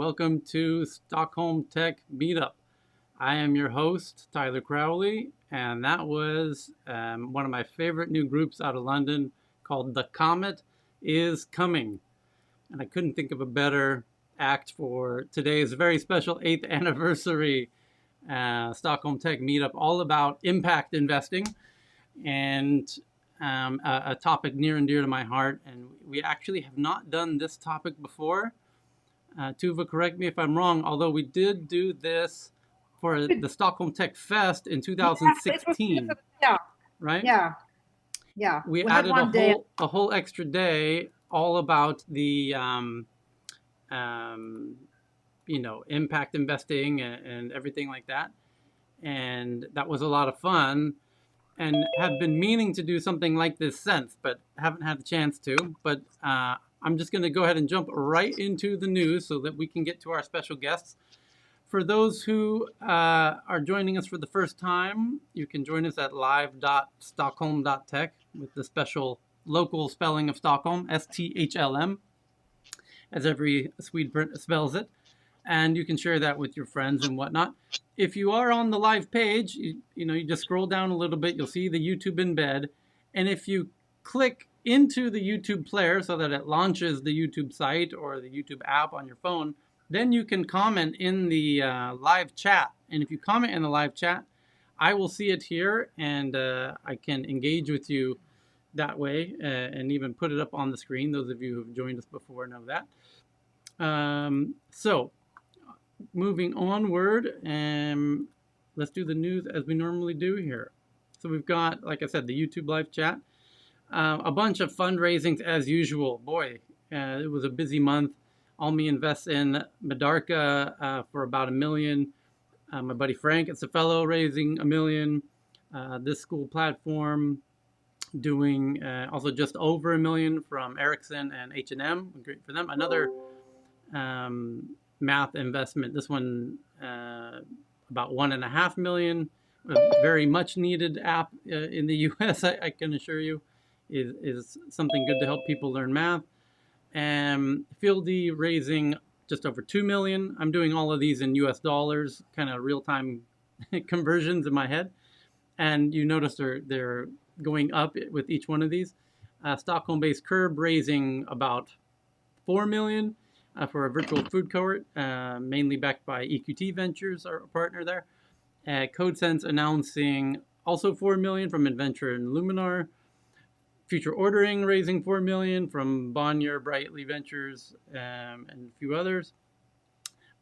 Welcome to Stockholm Tech Meetup. I am your host, Tyler Crowley, and that was one of my favorite new groups out of London called The Comet is Coming. And I couldn't think of a better act for today's very special 8th anniversary Stockholm Tech Meetup, all about impact investing and a topic near and dear to my heart. And we actually have not done this topic before. Tuva, correct me if I'm wrong, although we did do this for the Stockholm Tech Fest in 2016, right? Yeah. We added a whole extra day all about the, impact investing and everything like that. And that was a lot of fun and have been meaning to do something like this since, but haven't had the chance to. But I'm just going to go ahead and jump right into the news so that we can get to our special guests. For those who are joining us for the first time, you can join us at live.stockholm.tech with the special local spelling of Stockholm, STHLM, as every Swede spells it. And you can share that with your friends and whatnot. If you are on the live page, you just scroll down a little bit, you'll see the YouTube embed. And if you click into the YouTube player so that it launches the YouTube site or the YouTube app on your phone, then you can comment in the live chat. And if you comment in the live chat, I will see it here and I can engage with you that way and even put it up on the screen. Those of you who have joined us before know that. So moving onward, let's do the news as we normally do here. So we've got, like I said, the YouTube live chat. A bunch of fundraisings as usual. Boy, it was a busy month. Almi invests in Medarka for about $1 million. My buddy Frank at Cefello raising $1 million. This school platform doing also just over $1 million from Ericsson and H&M. Great for them. Another math investment. This one about $1.5 million. A very much needed app in the US, I can assure you. Is something good to help people learn math. Fieldy raising just over $2 million. I'm doing all of these in US dollars, kind of real-time conversions in my head. And you notice they're going up with each one of these. Stockholm-based Curb raising about $4 million for a virtual food court, mainly backed by EQT Ventures, our partner there. CodeSense announcing also $4 million from Adventure and Luminar. Future Ordering raising $4 million from Bonnier, Brightly Ventures, and a few others.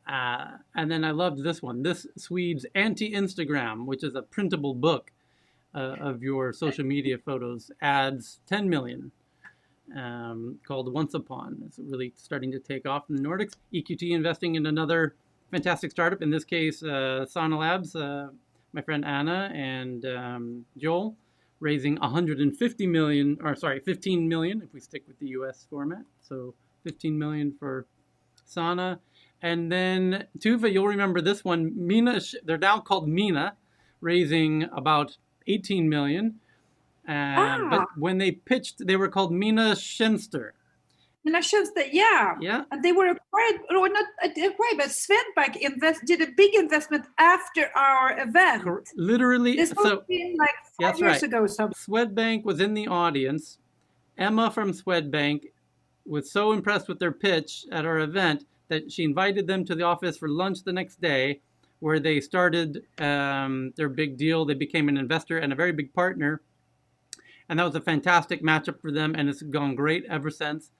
And then I loved this one. This Swede's Anti-Instagram, which is a printable book of your social media photos, adds $10 million, called Once Upon. It's really starting to take off in the Nordics. EQT investing in another fantastic startup, in this case, Sana Labs, my friend Anna and Joel, raising 15 million if we stick with the US format. So 15 million for Sana. And then Tuva, you'll remember this one. Mina, they're now called Mina, raising about 18 million. But when they pitched, they were called Mina Tjänster. Mina Tjänster, yeah. And they were acquired, or not acquired, but Swedbank did a big investment after our event. Literally, this was like 5 years ago. So Swedbank was in the audience. Emma from Swedbank was so impressed with their pitch at our event that she invited them to the office for lunch the next day, where they started their big deal. They became an investor and a very big partner. And that was a fantastic matchup for them, and it's gone great ever since.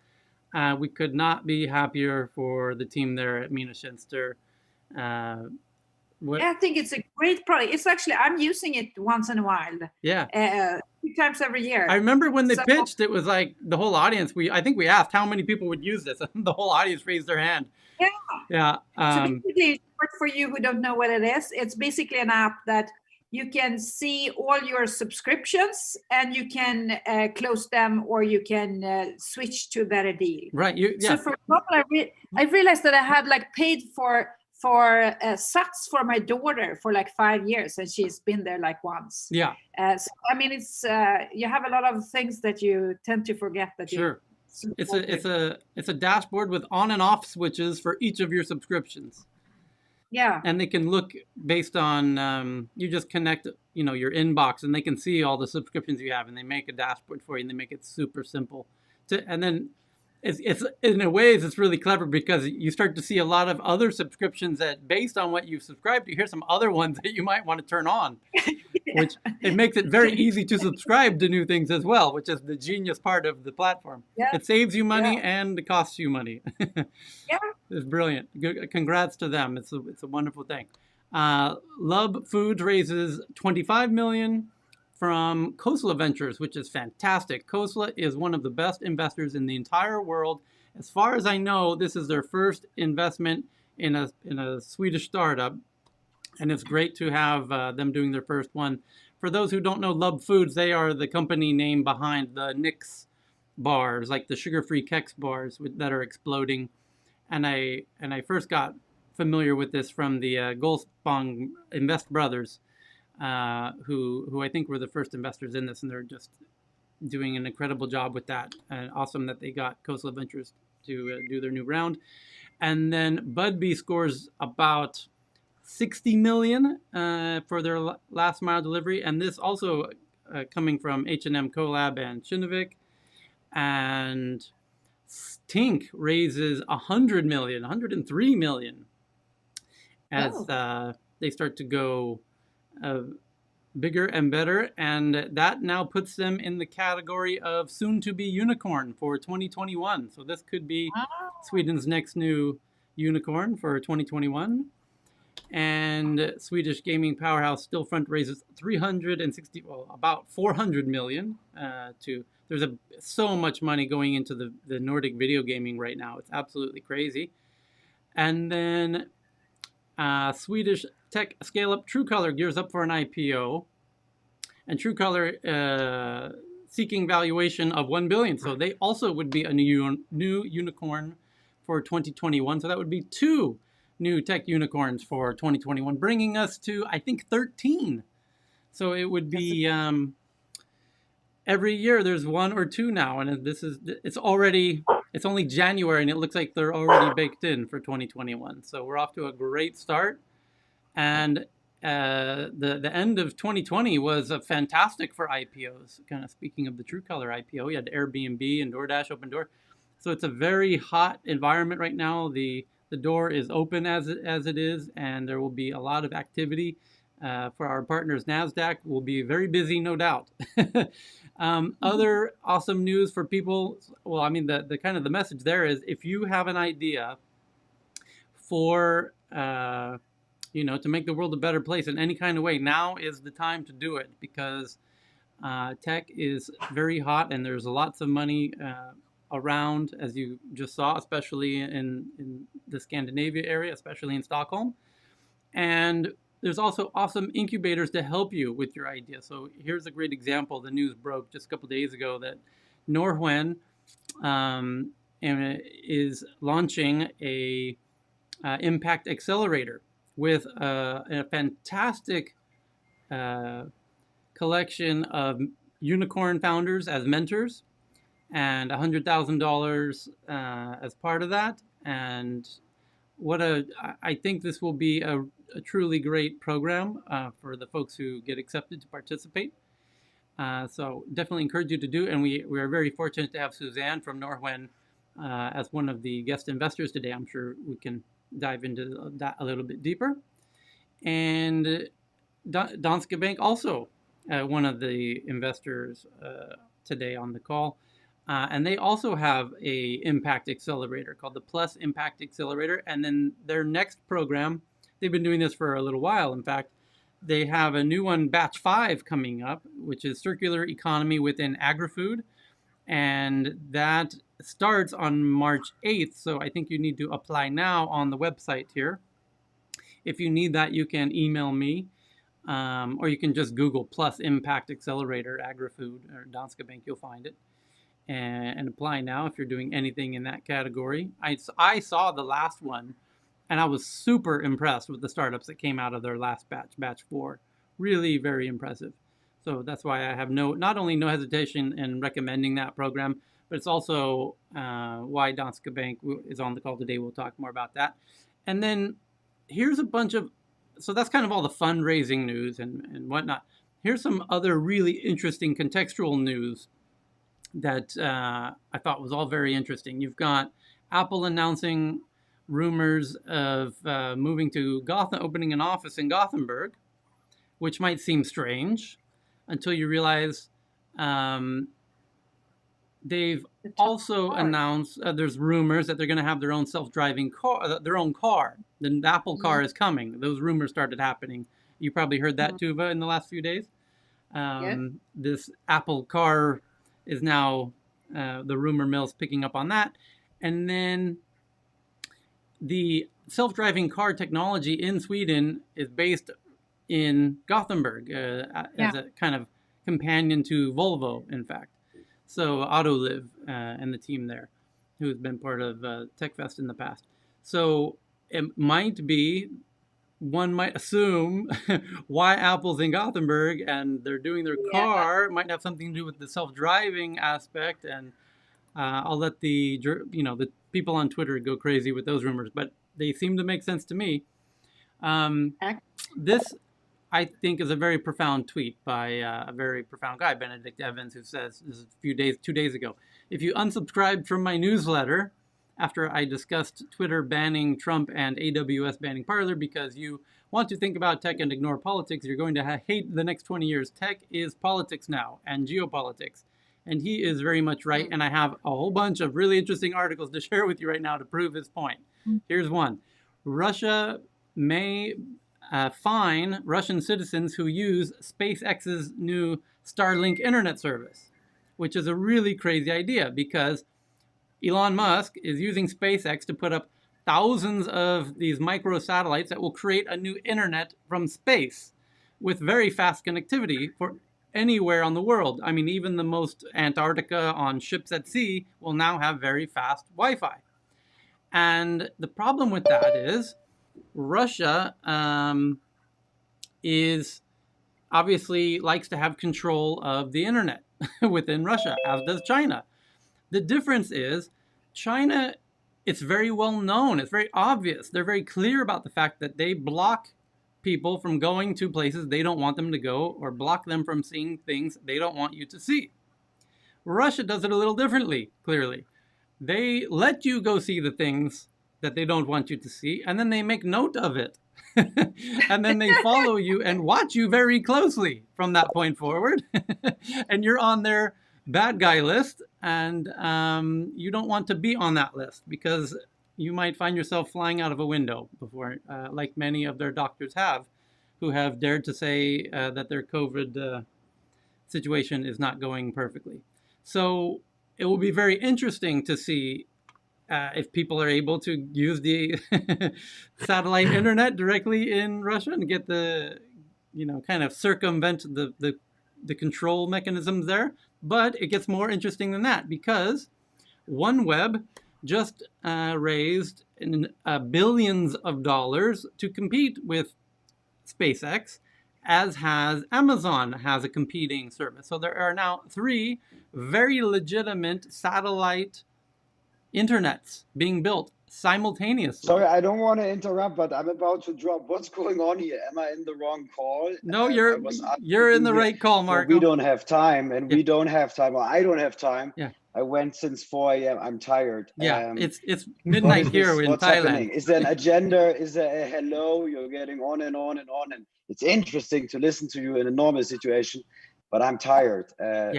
We could not be happier for the team there at Mina Tjänster. I think it's a great product. It's actually, I'm using it once in a while. Yeah. 2 times every year. I remember when they pitched, it was like the whole audience, I think we asked how many people would use this, and the whole audience raised their hand. Yeah. So basically, for you who don't know what it is, it's basically an app that you can see all your subscriptions and you can close them, or you can switch to a better deal. Right. So for example, I realized that I had paid for Sats for my daughter for 5 years, and she's been there once. Yeah. So I mean, it's you have a lot of things that you tend to forget that Sure. It's a dashboard with on and off switches for each of your subscriptions. Yeah. And they can look based on you just connect your inbox, and they can see all the subscriptions you have, and they make a dashboard for you, and they make it super simple. And then it's in a ways it's really clever because you start to see a lot of other subscriptions that based on what you've subscribed to, here's some other ones that you might want to turn on. Which it makes it very easy to subscribe to new things as well, which is the genius part of the platform. Yeah. It saves you money and it costs you money. Yeah. It's brilliant. Congrats to them. It's a wonderful thing. Lub Foods raises $25 million from Khosla Ventures, which is fantastic. Khosla is one of the best investors in the entire world. As far as I know, this is their first investment in a Swedish startup. And it's great to have them doing their first one. For those who don't know Lub Foods, they are the company name behind the Nix bars, like the sugar-free Kex bars that are exploding. And I first got familiar with this from the Golspong Invest brothers, who I think were the first investors in this, and they're just doing an incredible job with that. And awesome that they got Khosla Ventures to do their new round. And then Budbee scores about 60 million for their last mile delivery, and this also coming from H&M Collab and Kinnevik. And Tink raises 100 million, 103 million as they start to go bigger and better, and that now puts them in the category of soon to be unicorn for 2021. So this could be Sweden's next new unicorn for 2021. And Swedish gaming powerhouse Stillfront raises about 400 million. There's so much money going into the Nordic video gaming right now. It's absolutely crazy. And then Swedish tech scale-up Truecaller gears up for an IPO. And Truecaller seeking valuation of 1 billion. So they also would be a new unicorn for 2021. So that would be 2 new tech unicorns for 2021, bringing us to, I think, 13. So it would be every year there's 1 or 2 now, and it's only January, and it looks like they're already baked in for 2021. So we're off to a great start, and the end of 2020 was fantastic for IPOs. Kind of speaking of the Truecaller IPO, you had Airbnb and DoorDash, Open Door. So it's a very hot environment right now. The door is open as it is, and there will be a lot of activity for our partners. NASDAQ will be very busy, no doubt. Other awesome news for people. Well, I mean, the kind of the message there is if you have an idea for to make the world a better place in any kind of way, now is the time to do it, because tech is very hot and there's lots of money around, as you just saw, especially in the Scandinavia area, especially in Stockholm. And there's also awesome incubators to help you with your idea. So here's a great example. The news broke just a couple days ago that Norrsken is launching a impact accelerator with a fantastic collection of unicorn founders as mentors, and $100,000 as part of that. And I think this will be a truly great program for the folks who get accepted to participate. So definitely encourage you to do. And we are very fortunate to have Suzanne from Norrsken as one of the guest investors today. I'm sure we can dive into that a little bit deeper. And Danske Bank also one of the investors today on the call. And they also have a impact accelerator called the Plus Impact Accelerator. And then their next program, they've been doing this for a little while. In fact, they have a new one, batch 5, coming up, which is circular economy within agri-food. And that starts on March 8th. So I think you need to apply now on the website here. If you need that, you can email me, or you can just Google Plus Impact Accelerator agri-food or Danske Bank, you'll find it. And apply now if you're doing anything in that category. I saw the last one, and I was super impressed with the startups that came out of their last batch 4. Really very impressive. So that's why I have not only no hesitation in recommending that program, but it's also why Danske Bank is on the call today. We'll talk more about that. And then here's a bunch of, so that's kind of all the fundraising news and whatnot. Here's some other really interesting contextual news that I thought was all very interesting. You've got Apple announcing rumors of moving to Gotham, opening an office in Gothenburg, which might seem strange until you realize they've also announced there's rumors that they're going to have their own self-driving car, their own car. The Apple car is coming. Those rumors started happening. You probably heard that, Tuva, in the last few days. This Apple car is now, the rumor mill's picking up on that. And then the self-driving car technology in Sweden is based in Gothenburg as a kind of companion to Volvo, in fact. So Autoliv and the team there, who's been part of TechFest in the past. So it might be, one might assume, why Apple's in Gothenburg and they're doing their car might have something to do with the self-driving aspect. And I'll let the people on Twitter go crazy with those rumors, but they seem to make sense to me. This, I think, is a very profound tweet by a very profound guy, Benedict Evans, who says, this is 2 days ago, if you unsubscribed from my newsletter after I discussed Twitter banning Trump and AWS banning Parler because you want to think about tech and ignore politics, you're going to hate the next 20 years. Tech is politics now and geopolitics. And he is very much right. And I have a whole bunch of really interesting articles to share with you right now to prove his point. Here's one. Russia may fine Russian citizens who use SpaceX's new Starlink internet service, which is a really crazy idea because Elon Musk is using SpaceX to put up thousands of these micro satellites that will create a new internet from space with very fast connectivity for anywhere on the world. I mean, even the most Antarctica on ships at sea will now have very fast Wi-Fi. And the problem with that is Russia is obviously likes to have control of the internet within Russia, as does China. The difference is China, it's very well known, it's very obvious. They're very clear about the fact that they block people from going to places they don't want them to go or block them from seeing things they don't want you to see. Russia does it a little differently, clearly. They let you go see the things that they don't want you to see, and then they make note of it. And then they follow you and watch you very closely from that point forward. And you're on their bad guy list, and you don't want to be on that list because you might find yourself flying out of a window before, like many of their doctors have, who have dared to say that their COVID situation is not going perfectly. So it will be very interesting to see if people are able to use the satellite internet directly in Russia and get the, kind of circumvent the control mechanisms there. But it gets more interesting than that because OneWeb just raised billions of dollars to compete with SpaceX, as has Amazon has a competing service. So there are now 3 very legitimate satellite internets being built simultaneously. Sorry, I don't want to interrupt, but I'm about to drop. What's going on here? Am I in the wrong call? No, you're in the right call, Mark. We don't have time, and we don't have time. Well, I don't have time. Yeah. I went since 4 a.m. I'm tired. Yeah, it's midnight here in What's Thailand. Happening? Is there an agenda? Is there a hello? You're getting on and on and on, and it's interesting to listen to you in a normal situation, but I'm tired.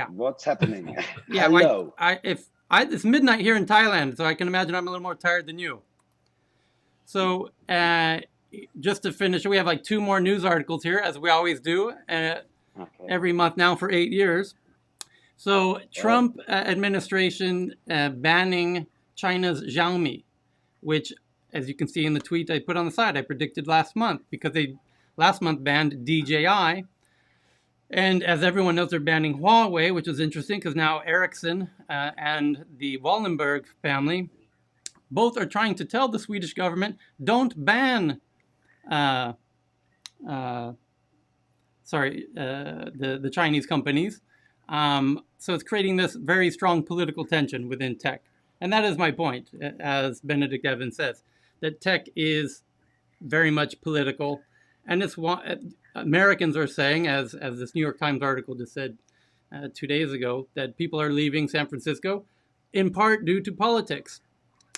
What's happening? Yeah, hello. It's midnight here in Thailand, so I can imagine I'm a little more tired than you. So just to finish, we have like 2 more news articles here, as we always do, every month now for 8 years. So Trump administration banning China's Xiaomi, which, as you can see in the tweet I put on the side, I predicted last month because they last month banned DJI. And as everyone knows, they're banning Huawei, which is interesting because now Ericsson and the Wallenberg family both are trying to tell the Swedish government, don't ban the Chinese companies. so it's creating this very strong political tension within tech. And that is my point, as Benedict Evans says, that tech is very much political. And it's what Americans are saying, as this New York Times article just said 2 days ago, that people are leaving San Francisco in part due to politics.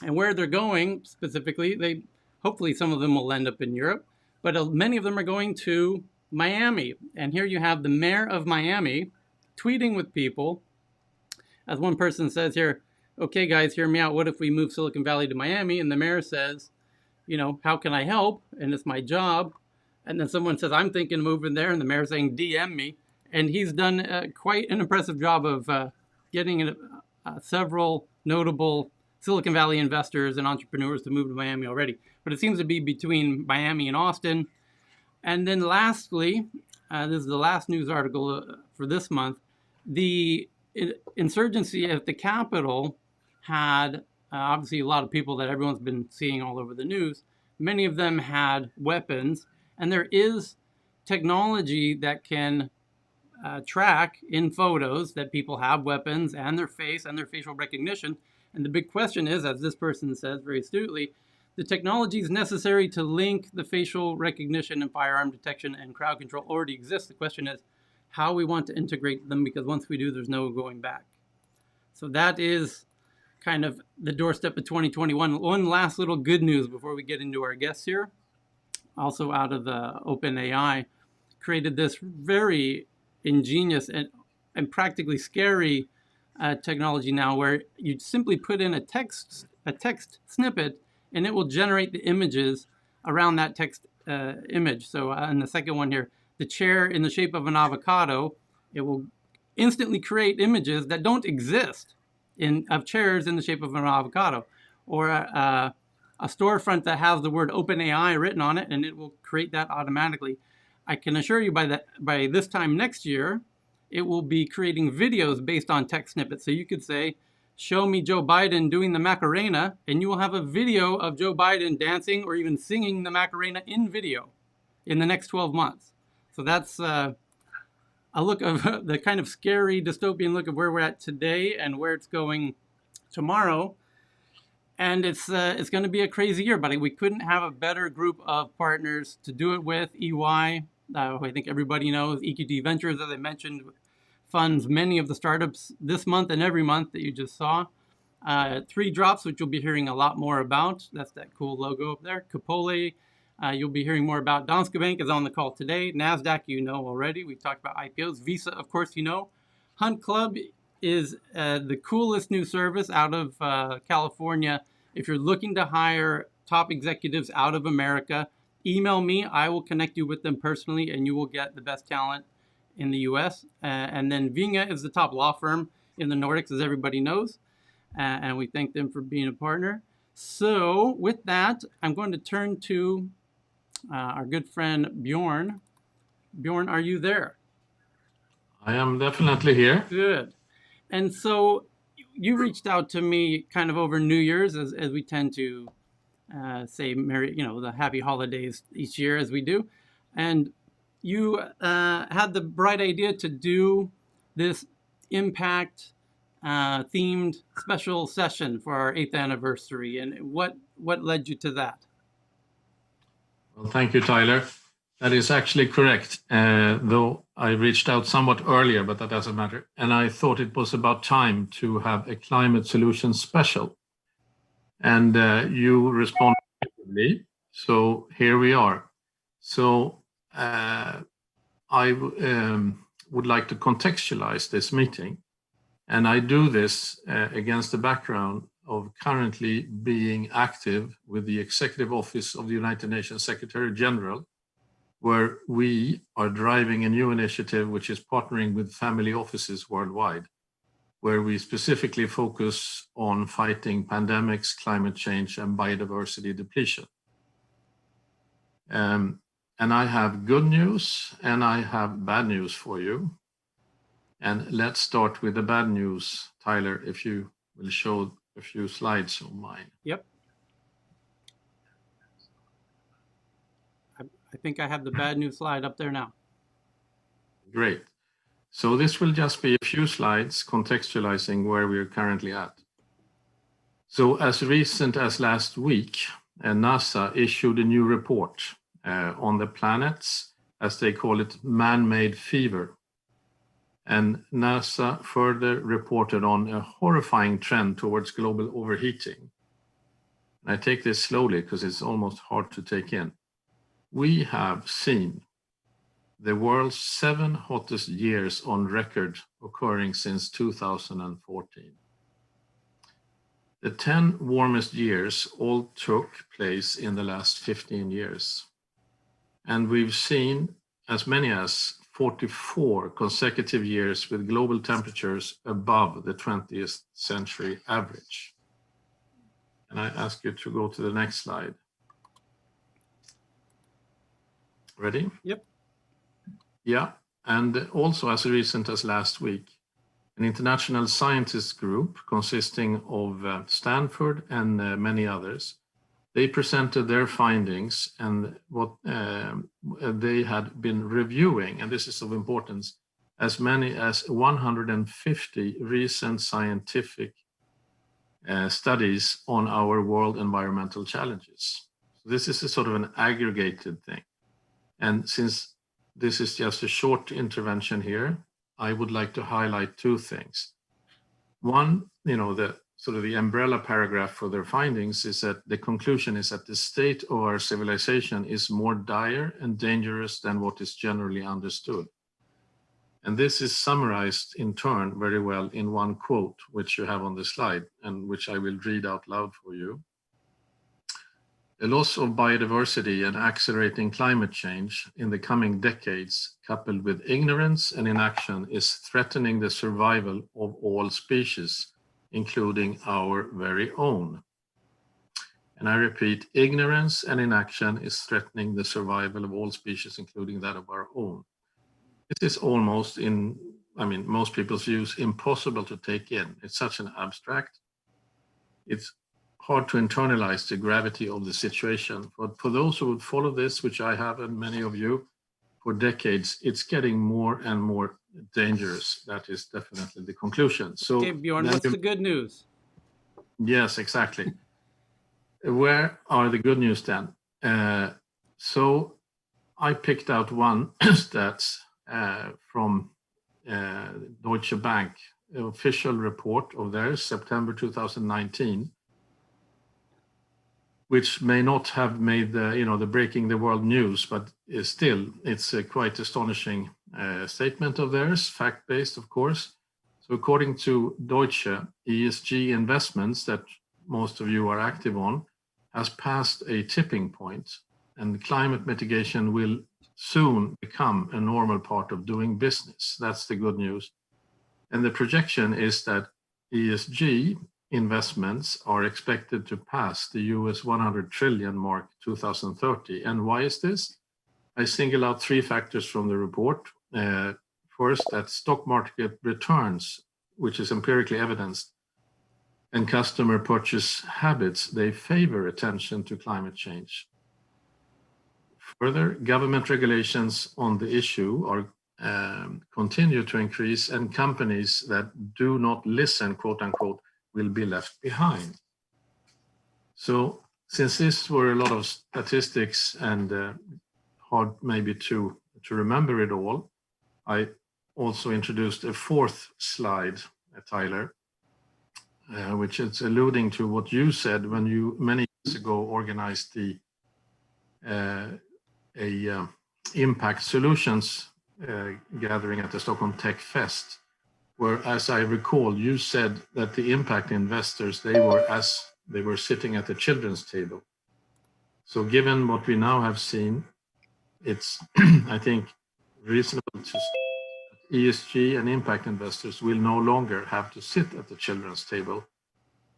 And where they're going specifically, hopefully some of them will end up in Europe, but many of them are going to Miami. And here you have the mayor of Miami tweeting with people. As one person says here, okay, guys, hear me out. What if we move Silicon Valley to Miami? And the mayor says, you know, how can I help? And it's my job. And then someone says, I'm thinking of moving there. And the mayor's saying, DM me. And he's done quite an impressive job of getting several notable Silicon Valley investors and entrepreneurs to move to Miami already. But it seems to be between Miami and Austin. And then lastly, this is the last news article for this month, the insurgency at the Capitol had obviously a lot of people that everyone's been seeing all over the news. Many of them had weapons, and there is technology that can track in photos that people have weapons and their face and their facial recognition. And the big question is, as this person says very astutely, the technology is necessary to link the facial recognition and firearm detection and crowd control already exists. The question is how we want to integrate them, because once we do, there's no going back. So that is kind of the doorstep of 2021. One last little good news before we get into our guests here. Also out of the OpenAI, created this very ingenious and practically scary technology now, where you simply put in a text snippet and it will generate the images around that text image. So in the second one here, the chair in the shape of an avocado, it will instantly create images that don't exist of chairs in the shape of an avocado, or a storefront that has the word OpenAI written on it, and it will create that automatically. I can assure you by this time next year, it will be creating videos based on text snippets. So you could say, show me Joe Biden doing the Macarena, and you will have a video of Joe Biden dancing or even singing the Macarena in video in the next 12 months. So that's a look of the kind of scary dystopian look of where we're at today and where it's going tomorrow. And it's going to be a crazy year, but we couldn't have a better group of partners to do it with. EY, I think everybody knows. EQT Ventures, as I mentioned, funds many of the startups this month and every month that you just saw. 3Drops, which you'll be hearing a lot more about. That's that cool logo up there. Capole, you'll be hearing more about. Danske Bank is on the call today. NASDAQ, you know already. We've talked about IPOs. Visa, of course, you know. Hunt Club is the coolest new service out of California. If you're looking to hire top executives out of America, email me. I will connect you with them personally, and you will get the best talent in the U.S. And then Vinga is the top law firm in the Nordics, as everybody knows. And we thank them for being a partner. So with that, I'm going to turn to our good friend Bjorn. Bjorn, are you there? I am definitely here. Good. And so you reached out to me kind of over New Year's, as we tend to say merry, the happy holidays each year as we do. And you had the bright idea to do this Impact themed special session for our 8th anniversary. And what led you to that? Well, thank you, Tyler. That is actually correct, though I reached out somewhat earlier, but that doesn't matter. And I thought it was about time to have a climate solution special. And you responded positively, so here we are. So I would like to contextualize this meeting. And I do this against the background of currently being active with the Executive Office of the United Nations Secretary General, where we are driving a new initiative which is partnering with family offices worldwide, where we specifically focus on fighting pandemics, climate change, and biodiversity depletion. And I have good news and I have bad news for you. And let's start with the bad news. Tyler, if you will show a few slides of mine. Yep. I think I have the bad news slide up there now. Great. So this will just be a few slides contextualizing where we're currently at. So as recent as last week, NASA issued a new report on the planet's, as they call it, man-made fever. And NASA further reported on a horrifying trend towards global overheating. I take this slowly because it's almost hard to take in. We have seen the world's 7 hottest years on record occurring since 2014. The 10 warmest years all took place in the last 15 years. And we've seen as many as 44 consecutive years with global temperatures above the 20th century average. And I ask you to go to the next slide. Ready? Yep. Yeah, and also as recent as last week, an international scientist group consisting of Stanford and many others, they presented their findings and what they had been reviewing, and this is of importance, as many as 150 recent scientific studies on our world environmental challenges. So this is a sort of an aggregated thing. And since this is just a short intervention here, I would like to highlight 2 things. One, the sort of the umbrella paragraph for their findings is that the conclusion is that the state of our civilization is more dire and dangerous than what is generally understood. And this is summarized in turn very well in one quote, which you have on the slide and which I will read out loud for you. The loss of biodiversity and accelerating climate change in the coming decades, coupled with ignorance and inaction, is threatening the survival of all species, including our very own. And I repeat, ignorance and inaction is threatening the survival of all species, including that of our own. This is almost, most people's views, impossible to take in. It's such an abstract. It's hard to internalize the gravity of the situation. But for those who would follow this, which I have and many of you, for decades, it's getting more and more dangerous. That is definitely the conclusion. So, okay, Bjorn, what's the good news? Yes, exactly. Where are the good news then? So I picked out one stats from Deutsche Bank, official report of theirs, September 2019, which may not have made the breaking the world news, but still, it's a quite astonishing statement of theirs, fact-based, of course. So according to Deutsche, ESG investments that most of you are active on has passed a tipping point, and climate mitigation will soon become a normal part of doing business. That's the good news. And the projection is that ESG investments are expected to pass the US 100 trillion mark 2030. And why is this? I single out 3 factors from the report. First, that stock market returns, which is empirically evidenced, and customer purchase habits, they favor attention to climate change. Further, government regulations on the issue are continue to increase, and companies that do not listen, quote unquote, will be left behind. So since this were a lot of statistics and hard maybe to remember it all, I also introduced a 4th slide, Tyler, which is alluding to what you said when you many years ago organized the Impact Solutions gathering at the Stockholm Tech Fest, where, as I recall, you said that the impact investors, they were sitting at the children's table. So given what we now have seen, it's, I think, reasonable to ESG and impact investors will no longer have to sit at the children's table.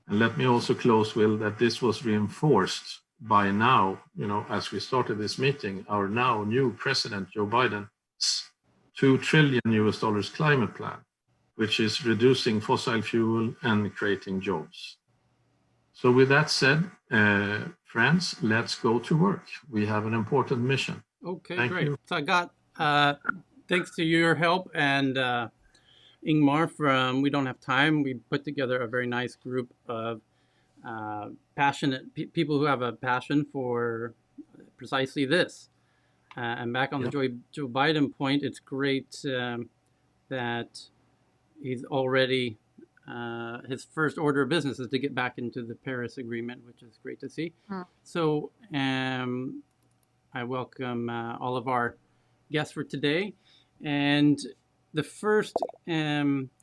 And let me also close with that this was reinforced by now, as we started this meeting, our now new president, Joe Biden's $2 trillion climate plan, which is reducing fossil fuel and creating jobs. So with that said, friends, let's go to work. We have an important mission. Okay, Thank great. you. So I got thanks to your help and Ingmar from We Don't Have Time, we put together a very nice group of passionate people who have a passion for precisely this. And back on the Joe Biden point, it's great that he's already, his first order of business is to get back into the Paris Agreement, which is great to see. So I welcome all of our guests for today. And the first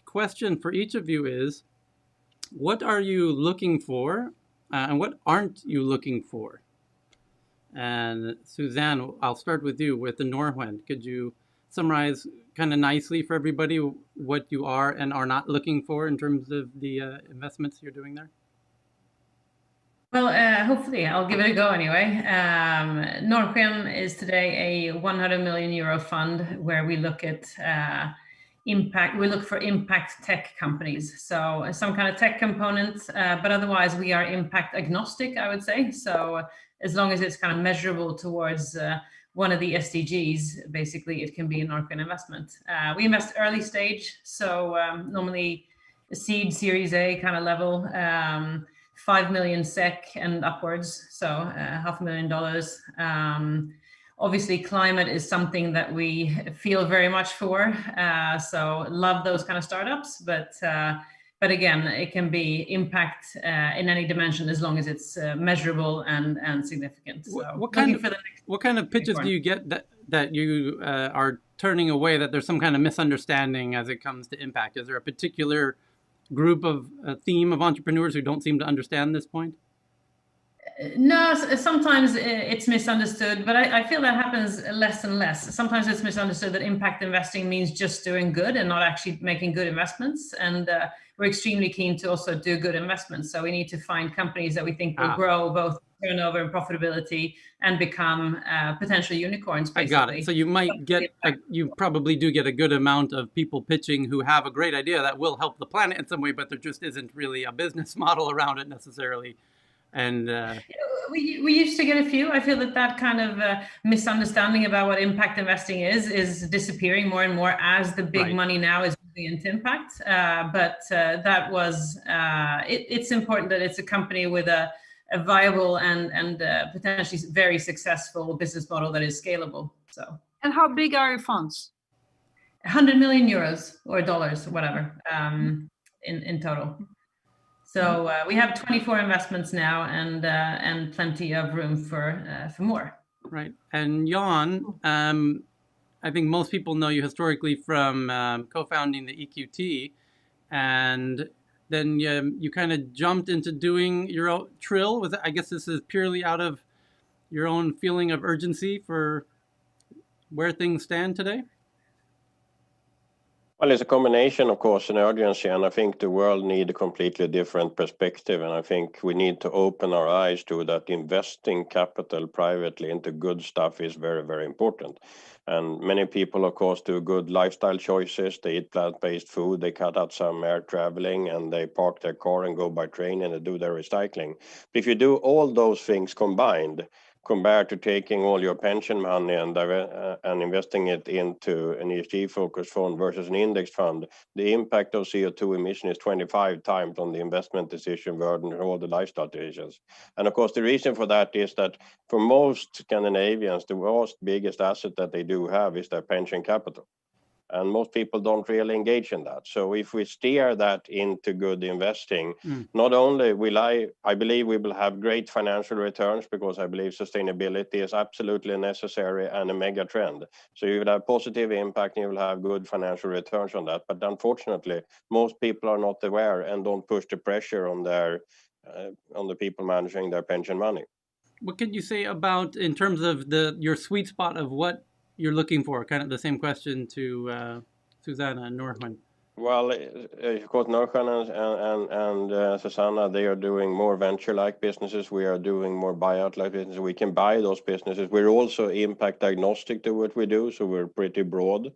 question for each of you is, what are you looking for and what aren't you looking for? And Susanne, I'll start with you with the Norrsken. Could you summarize kind of nicely for everybody what you are and are not looking for in terms of the investments you're doing there? Well, hopefully I'll give it a go anyway. Norrsken is today a 100 million euro fund where we look at impact. We look for impact tech companies. So some kind of tech components, but otherwise we are impact agnostic, I would say. So as long as it's kind of measurable towards one of the SDGs, basically it can be a Norrsken investment. We invest early stage, so normally a seed Series A kind of level, 5 million SEK and upwards, so $500,000. Obviously, climate is something that we feel very much for, so love those kind of startups, but again, it can be impact in any dimension as long as it's measurable and significant. So what kind of pitches do you get that you are turning away, that there's some kind of misunderstanding as it comes to impact? Is there a particular group of a theme of entrepreneurs who don't seem to understand this point? No, sometimes it's misunderstood, but I feel that happens less and less. Sometimes it's misunderstood that impact investing means just doing good and not actually making good investments. And we're extremely keen to also do good investments. So we need to find companies that we think will grow both turnover and profitability and become potential unicorns, basically. I got it. So you might get, you probably do get a good amount of people pitching who have a great idea that will help the planet in some way, but there just isn't really a business model around it necessarily. And we used to get a few. I feel that kind of misunderstanding about what impact investing is disappearing more and more as the big money now is moving into impact. But that was it's important that it's a company with a viable and potentially very successful business model that is scalable. So. And how big are your funds? 100 million euros or dollars, whatever, in total. So we have 24 investments now, and plenty of room for more. Right. And Jan, I think most people know you historically from co-founding the EQT, and then you kind of jumped into doing your own Trill. I guess this is purely out of your own feeling of urgency for where things stand today? Well, it's a combination, of course, an urgency, and I think the world needs a completely different perspective, and I think we need to open our eyes to that investing capital privately into good stuff is very, very important. And many people, of course, do good lifestyle choices. They eat plant-based food, they cut out some air traveling, and they park their car and go by train, and they do their recycling. But if you do all those things combined, compared to taking all your pension money and investing it into an ESG-focused fund versus an index fund, the impact of CO2 emission is 25 times on the investment decision burden and all the lifestyle decisions. And of course, the reason for that is that for most Scandinavians, the most biggest asset that they do have is their pension capital. And most people don't really engage in that. So if we steer that into good investing, not only will I believe we will have great financial returns, because I believe sustainability is absolutely necessary and a mega trend. So you will have positive impact and you will have good financial returns on that. But unfortunately, most people are not aware and don't push the pressure on the people managing their pension money. What can you say about, in terms of your sweet spot of what you're looking for? Kind of the same question to Susanna and Norrsken. Well, of course, Norrsken and Susanna, they are doing more venture-like businesses. We are doing more buyout-like businesses. We can buy those businesses. We're also impact agnostic to what we do, so we're pretty broad.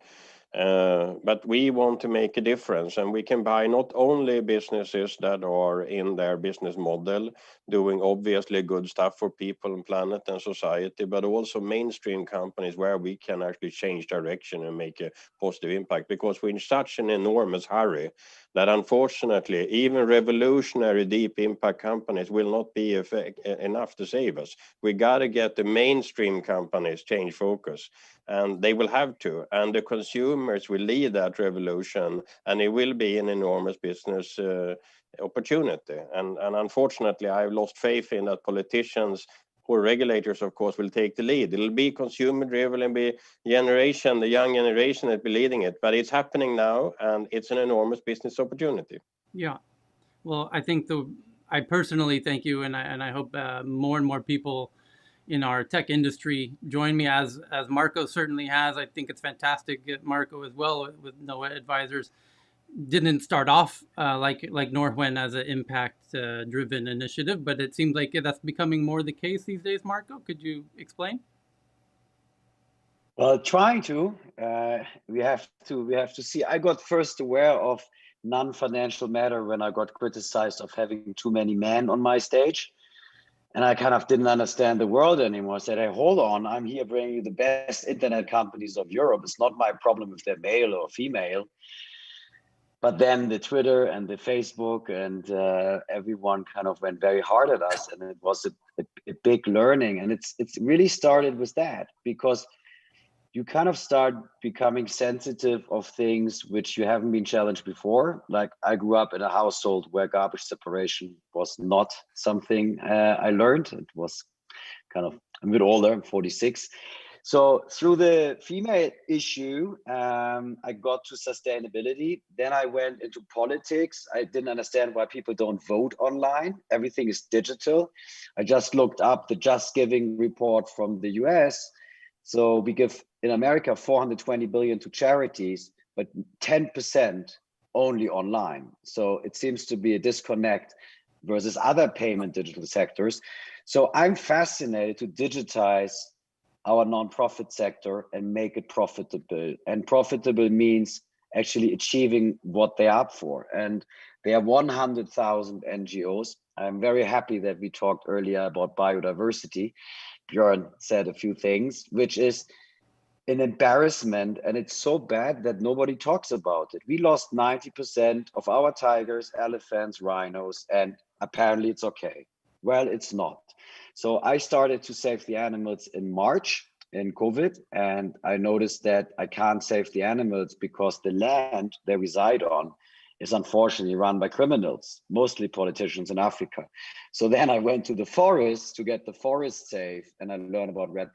But we want to make a difference, and we can buy not only businesses that are in their business model doing obviously good stuff for people and planet and society, but also mainstream companies where we can actually change direction and make a positive impact, because we're in such an enormous hurry that unfortunately even revolutionary deep impact companies will not be enough to save us. We got to get the mainstream companies change focus, and they will have to, and the consumers will lead that revolution, and it will be an enormous business opportunity. And unfortunately, I've lost faith in that politicians or regulators, of course, will take the lead. It'll be consumer driven and be the young generation that be leading it, but it's happening now, and it's an enormous business opportunity. Yeah, well, I think I personally thank you, and I hope more and more people in our tech industry join me, as Marco certainly has. I think it's fantastic. Marco as well with NOAA Advisors didn't start off like Norrsken as an impact driven initiative, but it seems like that's becoming more the case these days. Marco, could you explain? Well, trying to. We have to see. I got first aware of non-financial matter when I got criticized of having too many men on my stage. And I kind of didn't understand the world anymore. I said, hey, hold on, I'm here bringing you the best internet companies of Europe. It's not my problem if they're male or female. But then the Twitter and the Facebook and everyone kind of went very hard at us. And it was a big learning. And it's really started with that, because you kind of start becoming sensitive of things which you haven't been challenged before. Like I grew up in a household where garbage separation was not something I learned. It was kind of, I'm a bit older, I'm 46. So through the female issue, I got to sustainability. Then I went into politics. I didn't understand why people don't vote online. Everything is digital. I just looked up the Just Giving report from the US. So we give in America $420 billion to charities, but 10% only online. So it seems to be a disconnect versus other payment digital sectors. So I'm fascinated to digitize our nonprofit sector and make it profitable. And profitable means actually achieving what they are up for. And there are 100,000 NGOs. I'm very happy that we talked earlier about biodiversity. Björn said a few things, which is an embarrassment, and it's so bad that nobody talks about it. We lost 90% of our tigers, elephants, rhinos, and apparently it's okay. Well, it's not. So I started to save the animals in March in COVID, and I noticed that I can't save the animals because the land they reside on is unfortunately run by criminals, mostly politicians in Africa. So then I went to the forest to get the forest safe, and I learned about REDD+.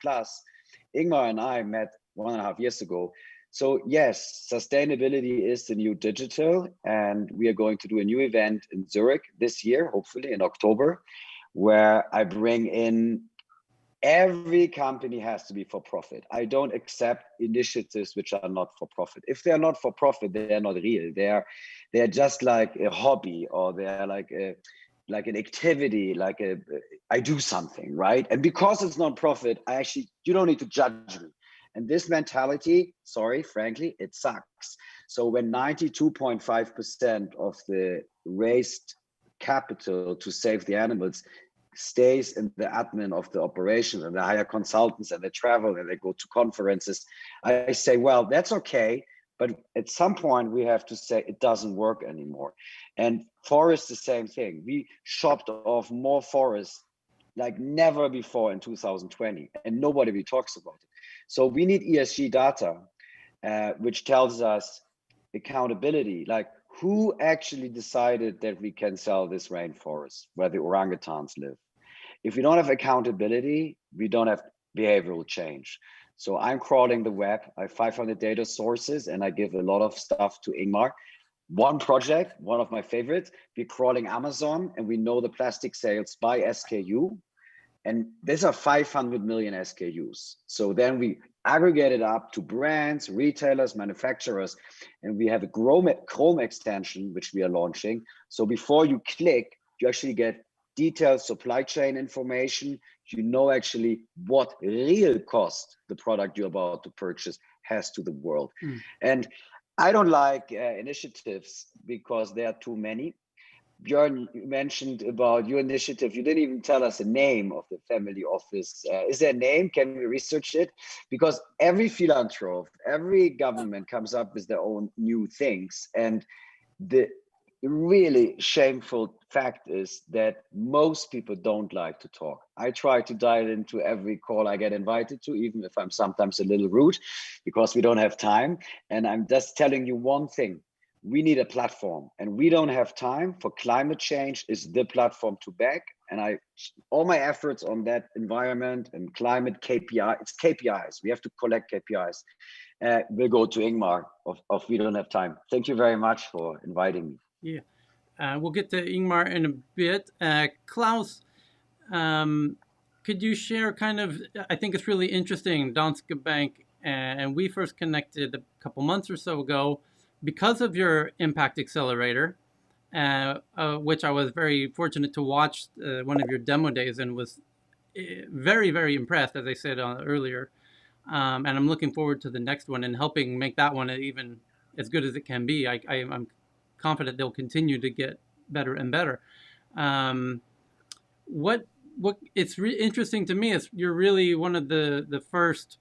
Ingmar and I met 1.5 years ago. So yes, sustainability is the new digital, and we are going to do a new event in Zurich this year, hopefully in October, where I bring in every company has to be for profit. I don't accept initiatives which are not for profit. If they're not for profit, they're not real. They're just like a hobby, or they're like an activity, I do something, right? And because it's not profit, you don't need to judge me. And this mentality, sorry, frankly, it sucks. So when 92.5% of the raised capital to save the animals stays in the admin of the operation, and they hire consultants and they travel and they go to conferences, I say, well, that's okay. But at some point we have to say it doesn't work anymore. And forest, the same thing. We chopped off more forests like never before in 2020, and nobody really talks about it. So we need ESG data, which tells us accountability, like who actually decided that we can sell this rainforest where the orangutans live. If we don't have accountability, we don't have behavioral change. So I'm crawling the web. I have 500 data sources, and I give a lot of stuff to Ingmar. One project, one of my favorites, we're crawling Amazon, and we know the plastic sales by SKU. And these are 500 million SKUs. So then we aggregate it up to brands, retailers, manufacturers, and we have a Chrome extension, which we are launching. So before you click, you actually get detailed supply chain information, you know actually what real cost the product you're about to purchase has to the world. And I don't like initiatives because there are too many. Björn, you mentioned about your initiative. You didn't even tell us the name of the family office. Is there a name? Can we research it? Because every philanthrope, every government comes up with their own new things. And the really shameful fact is that most people don't like to talk. I try to dial into every call I get invited to, even if I'm sometimes a little rude, because we don't have time. And I'm just telling you one thing. We need a platform, and we don't have time. For climate change is the platform to back. And all my efforts on that environment and climate KPI, it's KPIs. We have to collect KPIs. We'll go to Ingmar of We Don't Have Time. Thank you very much for inviting me. Yeah, we'll get to Ingmar in a bit. Klaus, could you share kind of, I think it's really interesting, Danske Bank, and we first connected a couple months or so ago because of your Impact Accelerator, which I was very fortunate to watch one of your demo days and was very, very impressed, as I said earlier. And I'm looking forward to the next one and helping make that one even as good as it can be. I'm confident they'll continue to get better and better. What it's interesting to me is you're really one of the first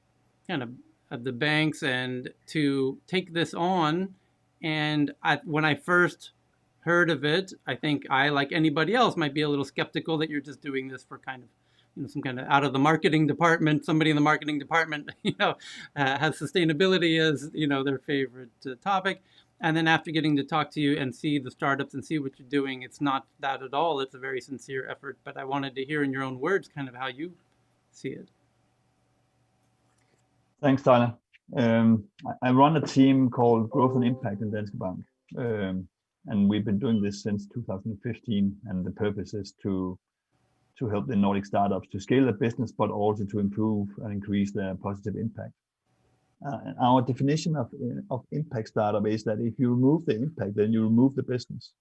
kind of the banks and to take this on. And when I first heard of it, I think I, like anybody else, might be a little skeptical that you're just doing this for kind of, some kind of out of the marketing department. Somebody in the marketing department, has sustainability as, their favorite topic. And then after getting to talk to you and see the startups and see what you're doing, it's not that at all. It's a very sincere effort. But I wanted to hear in your own words kind of how you see it. Thanks, Tyler. I run a team called Growth and Impact in Danske Bank. And we've been doing this since 2015. And the purpose is to help the Nordic startups to scale their business, but also to improve and increase their positive impact. Our definition of impact startup is that if you remove the impact, then you remove the business.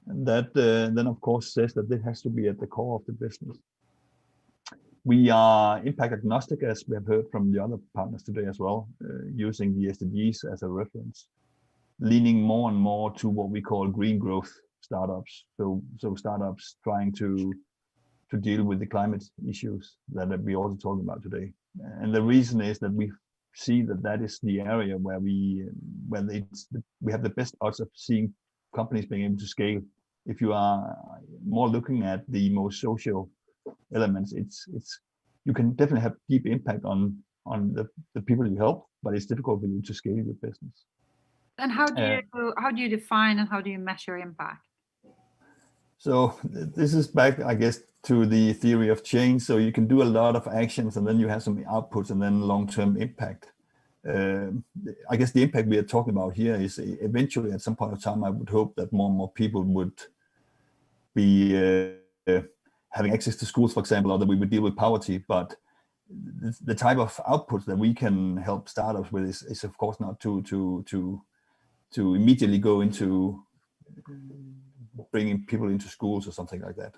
And that then of course says that it has to be at the core of the business. We are impact agnostic, as we have heard from the other partners today as well, using the SDGs as a reference, leaning more and more to what we call green growth startups. So startups trying to deal with the climate issues that we're also talking about today. And the reason is that we see that is the area where we have the best odds of seeing companies being able to scale. If you are more looking at the most social elements, you can definitely have deep impact on the people you help, but it's difficult for you to scale your business. And how do you define and how do you measure impact? So this is back, I guess, to the theory of change. So you can do a lot of actions and then you have some outputs and then long-term impact. I guess the impact we are talking about here is eventually at some point of time, I would hope that more and more people would be having access to schools, for example, or that we would deal with poverty. But the type of outputs that we can help startups with is of course not to immediately go into bringing people into schools or something like that.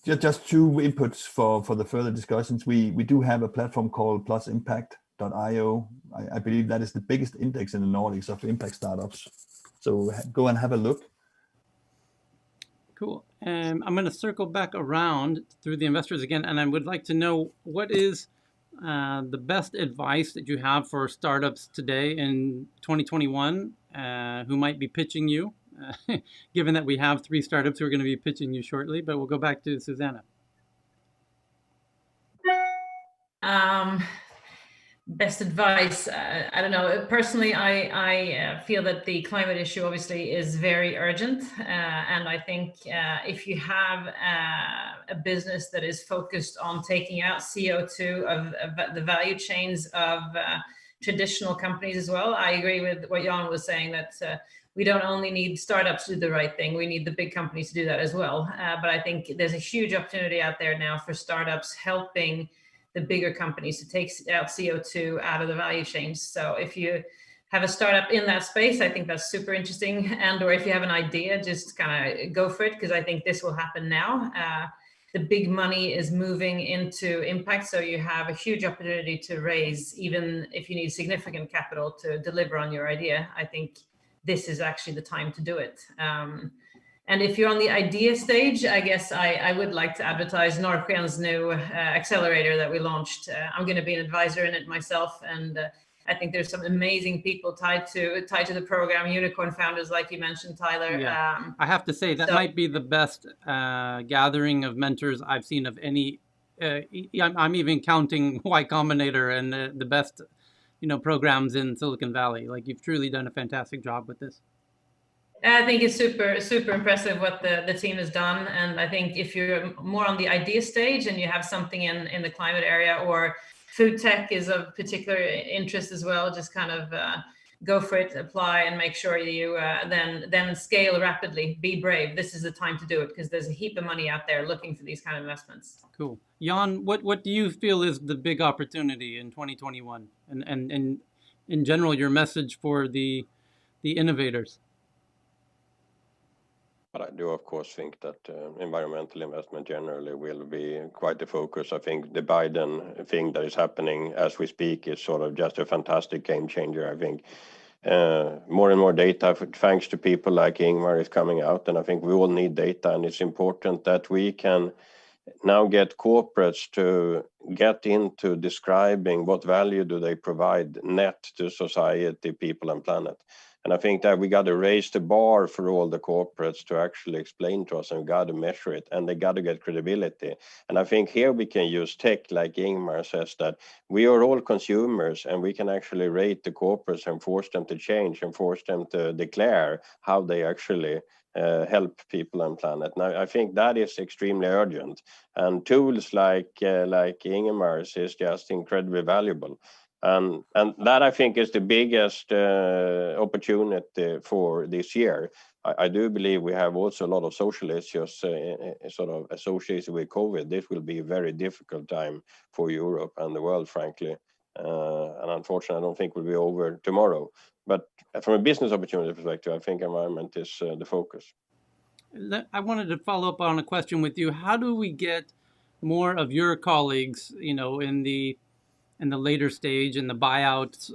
Just two inputs for the further discussions. We do have a platform called plusimpact.io. I believe that is the biggest index in the Nordics of impact startups. So go and have a look. Cool. I'm going to circle back around through the investors again, and I would like to know what is the best advice that you have for startups today in 2021 who might be pitching you, given that we have 3 startups who are going to be pitching you shortly, but we'll go back to Susanna. Best advice, I don't know. Personally, I feel that the climate issue obviously is very urgent. And I think if you have a business that is focused on taking out CO2 of the value chains of traditional companies as well, I agree with what Jan was saying, that we don't only need startups to do the right thing, we need the big companies to do that as well. But I think there's a huge opportunity out there now for startups helping the bigger companies to take out CO2 out of the value chains. So if you have a startup in that space, I think that's super interesting. And or if you have an idea, just kind of go for it, because I think this will happen now. The big money is moving into impact, so you have a huge opportunity to raise, even if you need significant capital to deliver on your idea. I think this is actually the time to do it. And if you're on the idea stage, I guess I would like to advertise Norrsken's new accelerator that we launched. I'm going to be an advisor in it myself, and I think there's some amazing people tied to the program, unicorn founders like you mentioned, Tyler. Yeah. I have to say that might be the best gathering of mentors I've seen of any. I'm even counting Y Combinator and the best, programs in Silicon Valley. Like, you've truly done a fantastic job with this. I think it's super impressive what the team has done. And I think if you're more on the idea stage and you have something in the climate area, or food tech is of particular interest as well, just kind of go for it, apply, and make sure you then scale rapidly. Be brave. This is the time to do it, because there's a heap of money out there looking for these kind of investments. Cool. Jan, what do you feel is the big opportunity in 2021, and in general, your message for the innovators? But I do, of course, think that environmental investment generally will be quite the focus. I think the Biden thing that is happening as we speak is sort of just a fantastic game changer. I think more and more data, thanks to people like Ingmar, is coming out. And I think we all need data. And it's important that we can now get corporates to get into describing what value do they provide net to society, people, and planet. And I think that we got to raise the bar for all the corporates to actually explain to us, and we got to measure it, and they got to get credibility. And I think here we can use tech, like Ingmar says, that we are all consumers, and we can actually rate the corporates and force them to change and force them to declare how they actually help people and planet. Now, I think that is extremely urgent, and tools like Ingmar's is just incredibly valuable. And that, I think, is the biggest opportunity for this year. I do believe we have also a lot of social issues sort of associated with COVID. This will be a very difficult time for Europe and the world, frankly. And unfortunately, I don't think will be over tomorrow. But from a business opportunity perspective, I think environment is the focus. I wanted to follow up on a question with you. How do we get more of your colleagues, in the later stage and the buyouts,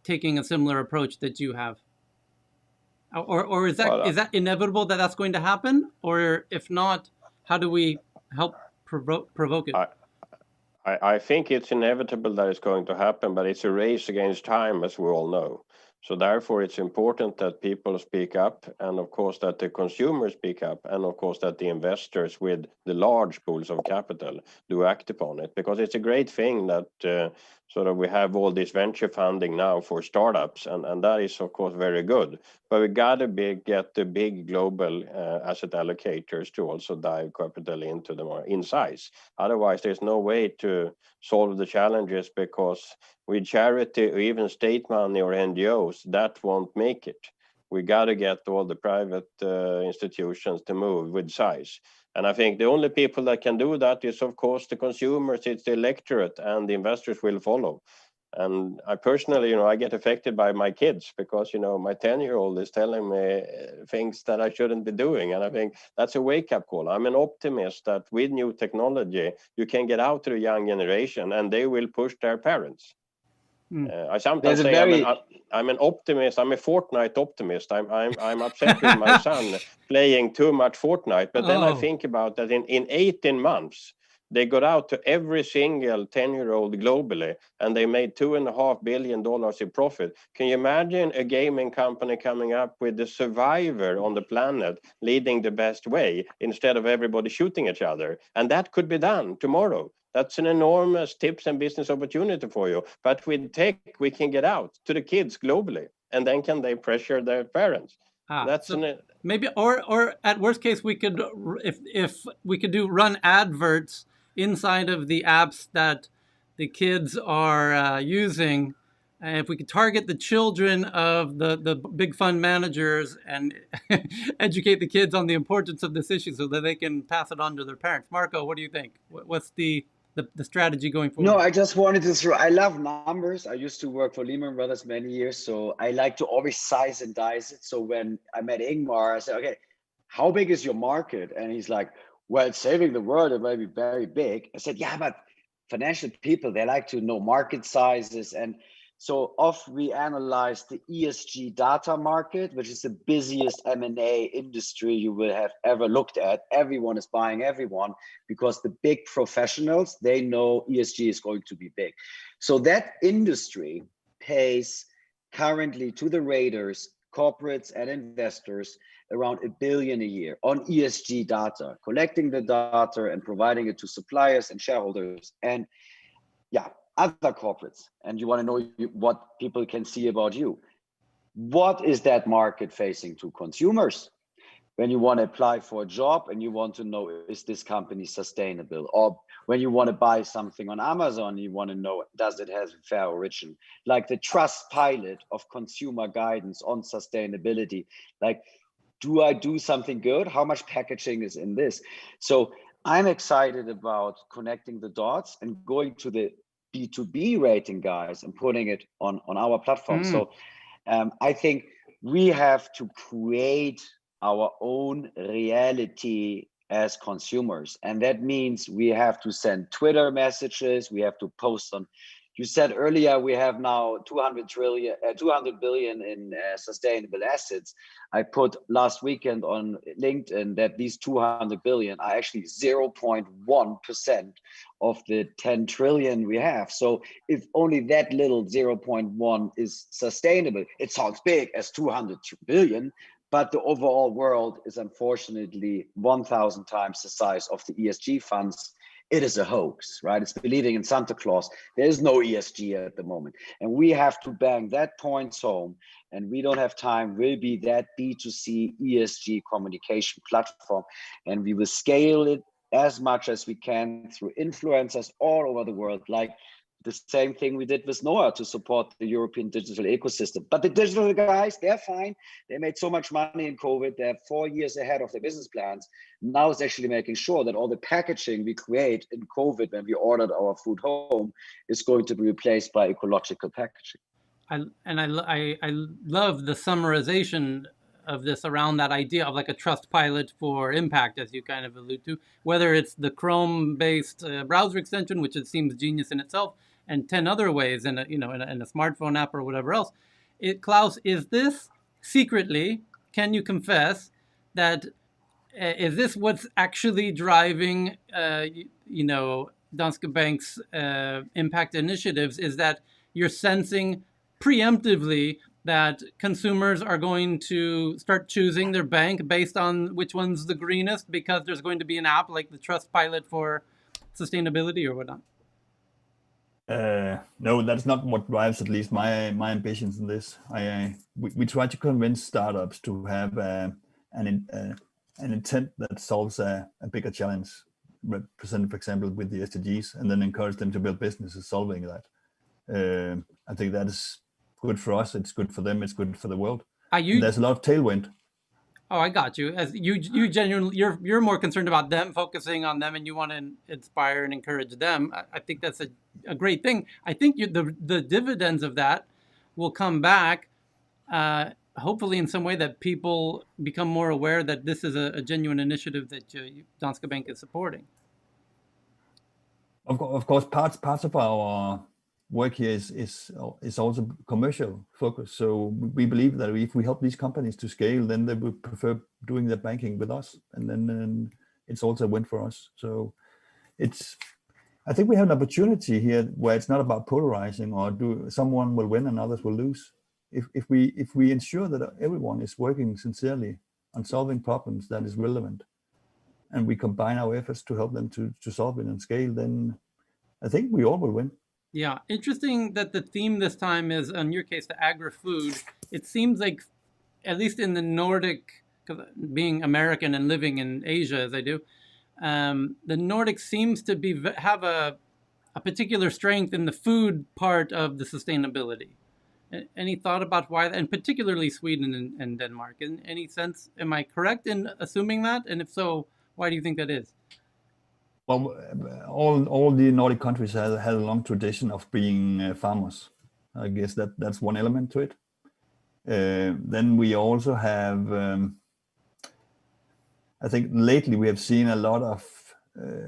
taking a similar approach that you have? Or is that inevitable that that's going to happen? Or if not, how do we help provoke it? I think it's inevitable that it's going to happen, but it's a race against time, as we all know. So therefore, it's important that people speak up, and of course that the consumers speak up, and of course that the investors with the large pools of capital do act upon it, because it's a great thing that sort of we have all this venture funding now for startups, and that is of course very good. But we gotta get the big global asset allocators to also dive capital into them in size. Otherwise, there's no way to solve the challenges, because with charity or even state money or NGOs, that won't make it. We got to get all the private institutions to move with size. And I think the only people that can do that is, of course, the consumers, it's the electorate, and the investors will follow. And I personally, I get affected by my kids, because, my 10-year-old is telling me things that I shouldn't be doing. And I think that's a wake-up call. I'm an optimist that with new technology, you can get out to the young generation and they will push their parents. I sometimes say I'm an optimist. I'm a Fortnite optimist. I'm upset with my son playing too much Fortnite. But then I think about that in 18 months, they got out to every single 10-year-old globally, and they made $2.5 billion in profit. Can you imagine a gaming company coming up with the survivor on the planet leading the best way instead of everybody shooting each other? And that could be done tomorrow. That's an enormous tips and business opportunity for you. But with tech, we can get out to the kids globally, and then can they pressure their parents? Maybe, or at worst case, we could, if we could run adverts inside of the apps that the kids are using. If we could target the children of the big fund managers and educate the kids on the importance of this issue so that they can pass it on to their parents. Marco, what do you think? What's the the strategy going forward? No, I just wanted to throw, I love numbers. I used to work for Lehman Brothers many years, so I like to always size and dice it. So when I met Ingmar, I said, okay, how big is your market? And he's like, well, it's saving the world. It might be very big. I said, yeah, but financial people, they like to know market sizes. And so we analyzed the ESG data market, which is the busiest M&A industry you will have ever looked at. Everyone is buying everyone because the big professionals, they know ESG is going to be big. So that industry pays currently to the raters, corporates and investors around $1 billion a year on ESG data, collecting the data and providing it to suppliers and shareholders and other corporates. And you want to know what people can see about you. What is that market facing to consumers? When you want to apply for a job and you want to know, is this company sustainable? Or when you want to buy something on Amazon, you want to know, does it have a fair origin? Like the trust pilot of consumer guidance on sustainability. Like, do I do something good? How much packaging is in this? So I'm excited about connecting the dots and going to the B2B rating guys and putting it on our platform. So I think we have to create our own reality as consumers. And that means we have to send Twitter messages. We have to post on, you said earlier, we have now 200 billion in sustainable assets. I put last weekend on LinkedIn that these 200 billion are actually 0.1% of the 10 trillion we have. So if only that little 0.1 is sustainable, it sounds big as 200 billion, but the overall world is unfortunately 1,000 times the size of the ESG funds. It is a hoax, right? It's believing in Santa Claus. There is no ESG at the moment. And we have to bang that point home, and we don't have time. We'll be that B2C ESG communication platform, and we will scale it as much as we can through influencers all over the world, like the same thing we did with Noah to support the European digital ecosystem. But the digital guys, they're fine. They made so much money in COVID. They're 4 years ahead of their business plans. Now it's actually making sure that all the packaging we create in COVID when we ordered our food home is going to be replaced by ecological packaging. I love the summarization of this around that idea of like a trust pilot for impact, as you kind of allude to, whether it's the Chrome-based browser extension, which it seems genius in itself, and 10 other ways in a smartphone app or whatever else. Klaus, is this secretly, can you confess that is this what's actually driving Danske Bank's impact initiatives, is that you're sensing preemptively that consumers are going to start choosing their bank based on which one's the greenest because there's going to be an app like the Trust Pilot for sustainability or whatnot? No, that's not what drives at least my ambitions in this. We try to convince startups to have an intent that solves a bigger challenge, represented, for example, with the SDGs, and then encourage them to build businesses solving that. I think that is good for us. It's good for them. It's good for the world. There's a lot of tailwind. Oh, I got you. As you genuinely, you're more concerned about them, focusing on them, and you want to inspire and encourage them. I think that's a great thing. I think the dividends of that will come back, hopefully in some way that people become more aware that this is a genuine initiative that Danske Bank is supporting. Of course, parts of our work here is also commercial focus. So we believe that if we help these companies to scale, then they would prefer doing their banking with us, and then it's also a win for us. So I think we have an opportunity here where it's not about polarizing or someone will win and others will lose. If we ensure that everyone is working sincerely on solving problems that is relevant, and we combine our efforts to help them to solve it and scale, then I think we all will win. Yeah, interesting that the theme this time is, in your case, the agri-food. It seems like, at least in the Nordic, being American and living in Asia as I do, the Nordic seems to have a particular strength in the food part of the sustainability. Any thought about why, and particularly Sweden and Denmark? In any sense, am I correct in assuming that? And if so, why do you think that is? Well, all the Nordic countries have had a long tradition of being farmers. I guess that's one element to it. Then we also have, I think lately we have seen a lot of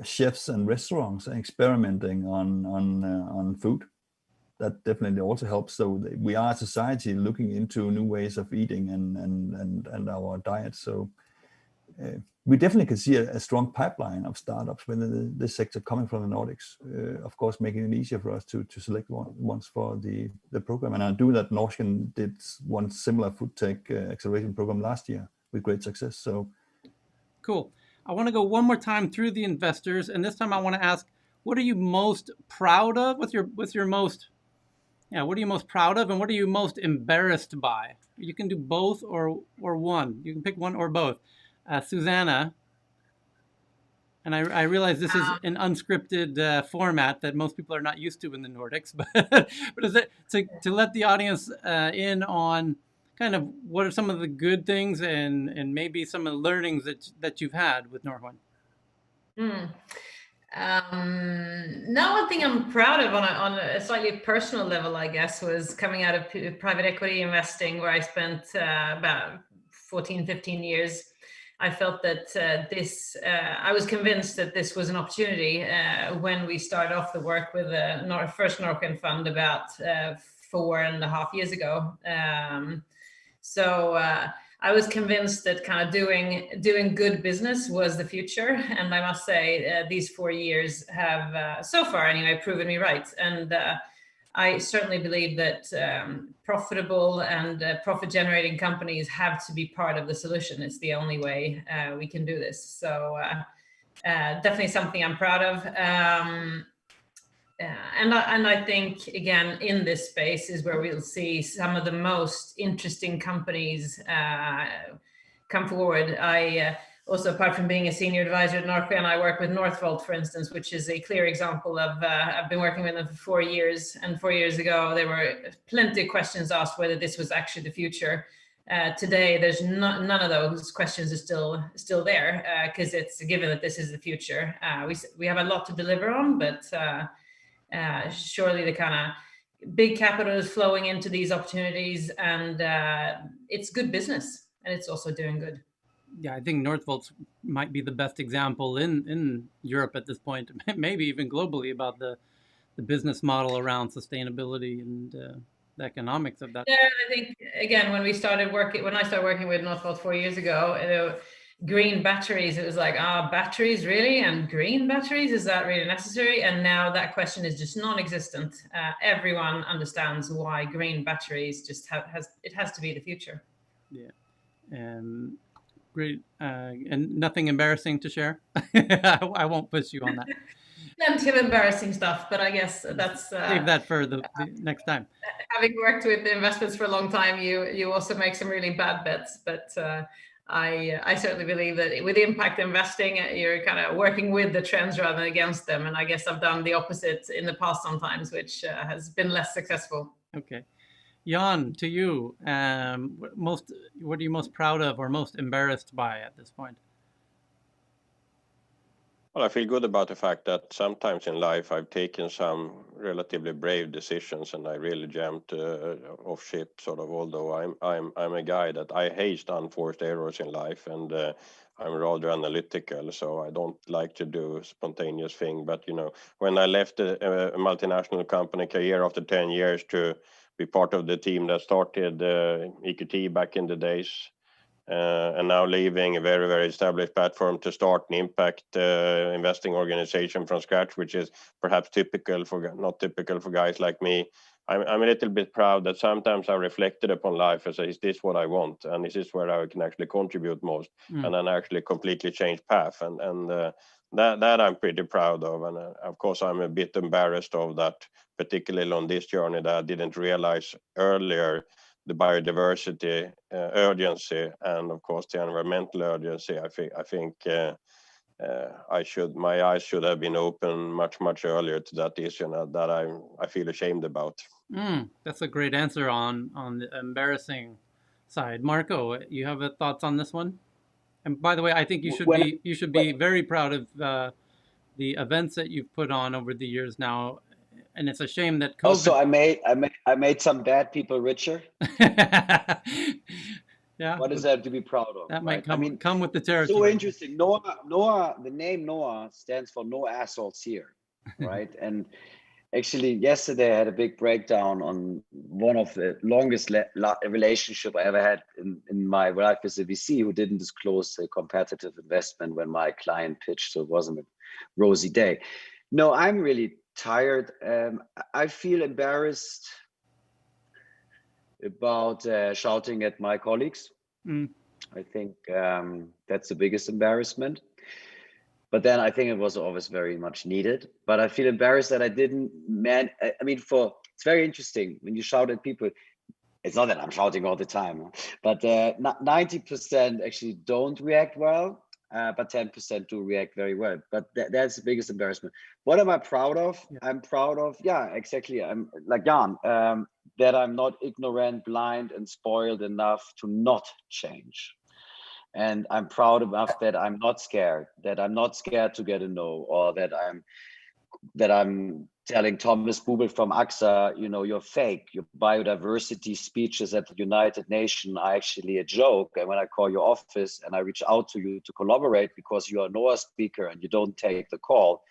chefs and restaurants experimenting on food. That definitely also helps. So we are a society looking into new ways of eating and our diet. So we definitely can see a strong pipeline of startups within this sector coming from the Nordics. Of course, making it easier for us to select ones for the program. And I do that. Norrsken did one similar food tech acceleration program last year with great success. So cool. I want to go one more time through the investors, and this time I want to ask, what are you most proud of? What are you most proud of, and what are you most embarrassed by? You can do both or one. You can pick one or both. Susanna, and I realize this is an unscripted format that most people are not used to in the Nordics, but is it to let the audience in on kind of what are some of the good things and maybe some of the learnings that you've had with Norrsken? Now, one thing I'm proud of on a slightly personal level, I guess, was coming out of private equity investing, where I spent about 14, 15 years. I felt that I was convinced that this was an opportunity when we started off the work with the first Norrsken fund about 4.5 years ago. So I was convinced that kind of doing good business was the future. And I must say these 4 years have, so far anyway, proven me right. And I certainly believe that profitable and profit-generating companies have to be part of the solution. It's the only way we can do this. So definitely something I'm proud of. And I think, again, in this space is where we'll see some of the most interesting companies come forward. I also, apart from being a senior advisor at Norrsken, I work with Northvolt, for instance, which is a clear example of, I've been working with them for 4 years. And 4 years ago, there were plenty of questions asked whether this was actually the future. Today, there's none of those questions are still there because it's a given that this is the future. We have a lot to deliver on, but surely the kind of big capital is flowing into these opportunities, and it's good business, and it's also doing good. Yeah, I think Northvolt might be the best example in Europe at this point, maybe even globally, about the business model around sustainability and the economics of that. Yeah, I think, again, when I started working with Northvolt 4 years ago, green batteries, it was like, batteries, really? And green batteries, is that really necessary? And now that question is just non-existent. Everyone understands why green batteries just has to be the future. Yeah. Great. And nothing embarrassing to share? I won't push you on that. Plenty of embarrassing stuff, but I guess that's... Save that for the next time. Having worked with investments for a long time, you also make some really bad bets, but I certainly believe that with impact investing, you're kind of working with the trends rather than against them. And I guess I've done the opposite in the past sometimes, which has been less successful. Okay. Jan, to you, what are you most proud of or most embarrassed by at this point? Well, I feel good about the fact that sometimes in life I've taken some relatively brave decisions and I really jumped off ship, sort of. Although I'm a guy that I hate unforced errors in life, and I'm rather analytical, so I don't like to do spontaneous thing. But when I left a multinational company career after 10 years to be part of the team that started EQT back in the days. And now leaving a very, very established platform to start an impact investing organization from scratch, which is perhaps not typical for guys like me. I'm a little bit proud that sometimes I reflected upon life and say, is this what I want? And is this where I can actually contribute most? And then actually completely change path. And that I'm pretty proud of. And of course, I'm a bit embarrassed of that, particularly on this journey, that I didn't realize earlier the biodiversity urgency, and of course the environmental urgency. I think my eyes should have been open much earlier to that issue that I feel ashamed about. That's a great answer on the embarrassing side. Marco, you have thoughts on this one? And by the way, I think you should be very proud of the events that you've put on over the years now, and it's a shame that COVID. Also, I made some bad people richer. Yeah. What is that to be proud of? That might right? come with the territory. So interesting. Noah, the name Noah stands for no assholes here, right? And actually, yesterday I had a big breakdown on one of the longest relationship I ever had in my life with a VC who didn't disclose a competitive investment when my client pitched, so it wasn't a rosy day. No, I'm really tired. I feel embarrassed about shouting at my colleagues. I think that's the biggest embarrassment. But then I think it was always very much needed. But I feel embarrassed that I didn't, it's very interesting when you shout at people. It's not that I'm shouting all the time, but 90% actually don't react well, but 10% do react very well. But that's the biggest embarrassment. What am I proud of? Yeah. I'm proud of, exactly. I'm like Jan, that I'm not ignorant, blind, and spoiled enough to not change. And I'm proud enough that I'm not scared to get a no, or that I'm telling Thomas Bubel from AXA, you're fake. Your biodiversity speeches at the United Nations are actually a joke. And when I call your office and I reach out to you to collaborate because you are a NOAA speaker and you don't take the call,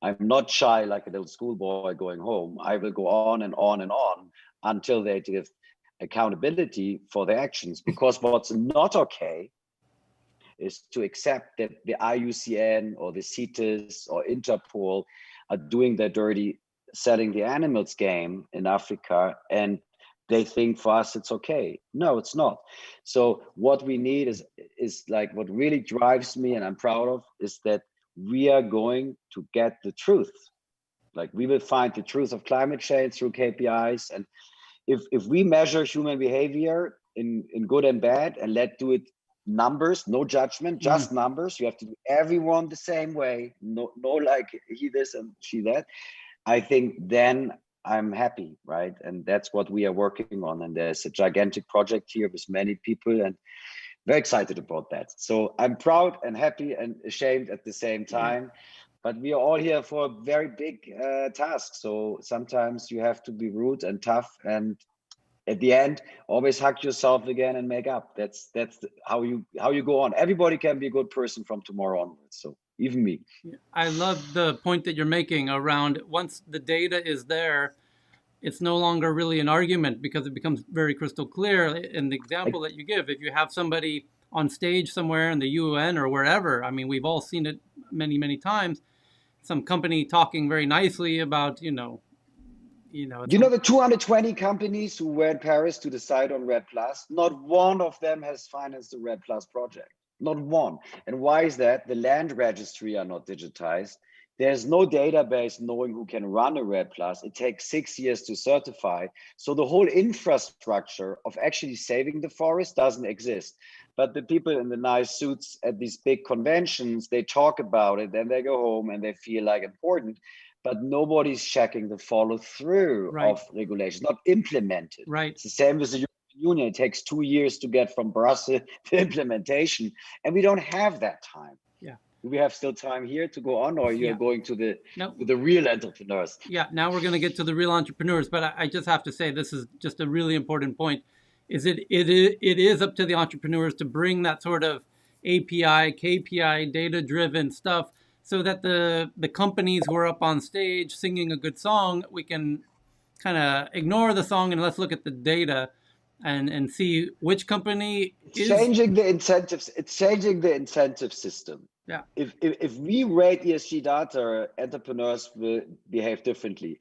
I'm not shy like a little schoolboy going home. I will go on and on and on until they give accountability for their actions. Because what's not okay is to accept that the IUCN or the CITES or Interpol are doing their dirty selling the animals game in Africa, and they think for us it's okay. No, it's not. So what we need is like what really drives me, and I'm proud of, is that we are going to get the truth. Like we will find the truth of climate change through KPIs. And if we measure human behavior in good and bad and do it numbers, no judgment, just numbers. You have to do everyone the same way. No like he this and she that. I think then I'm happy, right? And that's what we are working on. And there's a gigantic project here with many people and very excited about that. So I'm proud and happy and ashamed at the same time. But we are all here for a very big task. So sometimes you have to be rude and tough, and at the end, always hug yourself again and make up. That's how you go on. Everybody can be a good person from tomorrow onwards. So even me. I love the point that you're making around once the data is there, it's no longer really an argument because it becomes very crystal clear. In the example that you give, if you have somebody on stage somewhere in the UN or wherever, I mean, we've all seen it many, many times. Some company talking very nicely about, the 220 companies who were in Paris to decide on REDD+, not one of them has financed the REDD+ project. Not one. And why is that? The land registry are not digitized. There's no database knowing who can run a REDD+. It takes 6 years to certify. So the whole infrastructure of actually saving the forest doesn't exist. But the people in the nice suits at these big conventions, they talk about it, then they go home and they feel like important. But nobody's checking the follow through of regulations, not implemented. Right. It's the same with the European Union. It takes 2 years to get from Brussels to implementation, and we don't have that time. Yeah. Do we have still time here to go on, or you're going to the real entrepreneurs? Yeah, now we're going to get to the real entrepreneurs, but I just have to say this is just a really important point. It is up to the entrepreneurs to bring that sort of API, KPI, data-driven stuff, so that the companies who are up on stage singing a good song, we can kind of ignore the song and let's look at the data and see which company is changing the incentives. It's changing the incentive system. Yeah. If we rate ESG data, entrepreneurs will behave differently.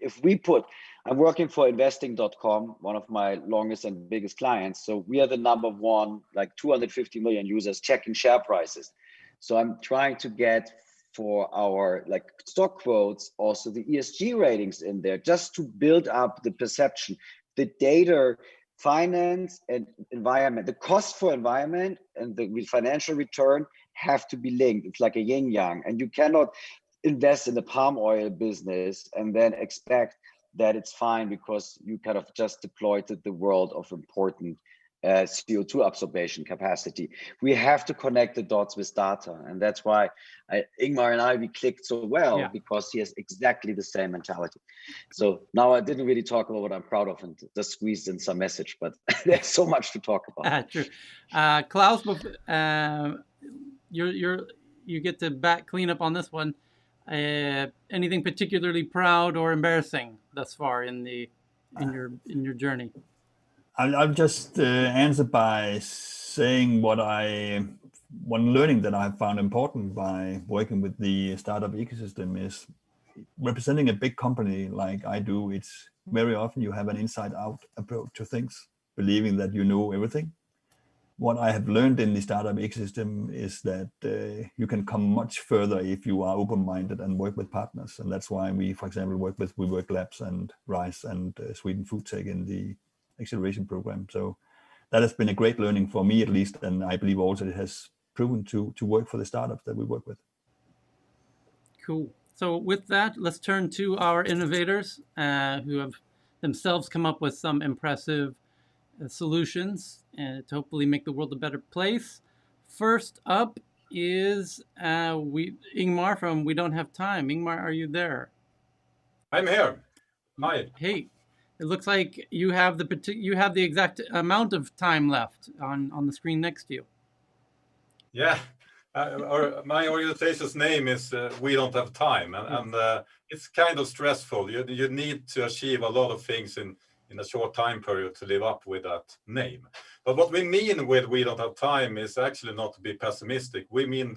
I'm working for investing.com, one of my longest and biggest clients. So we are the number one, like 250 million users checking share prices. So I'm trying to get for our stock quotes, also the ESG ratings in there, just to build up the perception, the data, finance and environment, the cost for environment and the financial return have to be linked. It's like a yin yang, and you cannot invest in the palm oil business and then expect that it's fine because you kind of just deployed the world of important CO2 absorption capacity. We have to connect the dots with data. And that's why Ingmar and we clicked so well, because he has exactly the same mentality. So now I didn't really talk about what I'm proud of and just squeezed in some message, but there's so much to talk about. True. Klaus, you get to clean up on this one. Anything particularly proud or embarrassing thus far in your journey? I'll just answer by saying one learning that I found important by working with the startup ecosystem is representing a big company like I do. It's very often you have an inside-out approach to things, believing that you know everything. What I have learned in the startup ecosystem is that you can come much further if you are open-minded and work with partners. And that's why we, for example, work with WeWork Labs and RISE and Sweden Food Tech in the acceleration program. So that has been a great learning for me, at least, and I believe also it has proven to work for the startups that we work with. Cool. So with that, let's turn to our innovators who have themselves come up with some impressive solutions to hopefully make the world a better place. First up is Ingmar from We Don't Have Time. Ingmar, are you there? I'm here. Hi. Hey. It looks like you have the exact amount of time left on the screen next to you. Yeah, my organization's name is We Don't Have Time, and it's kind of stressful. You need to achieve a lot of things in a short time period to live up with that name. But what we mean with We Don't Have Time is actually not to be pessimistic. We mean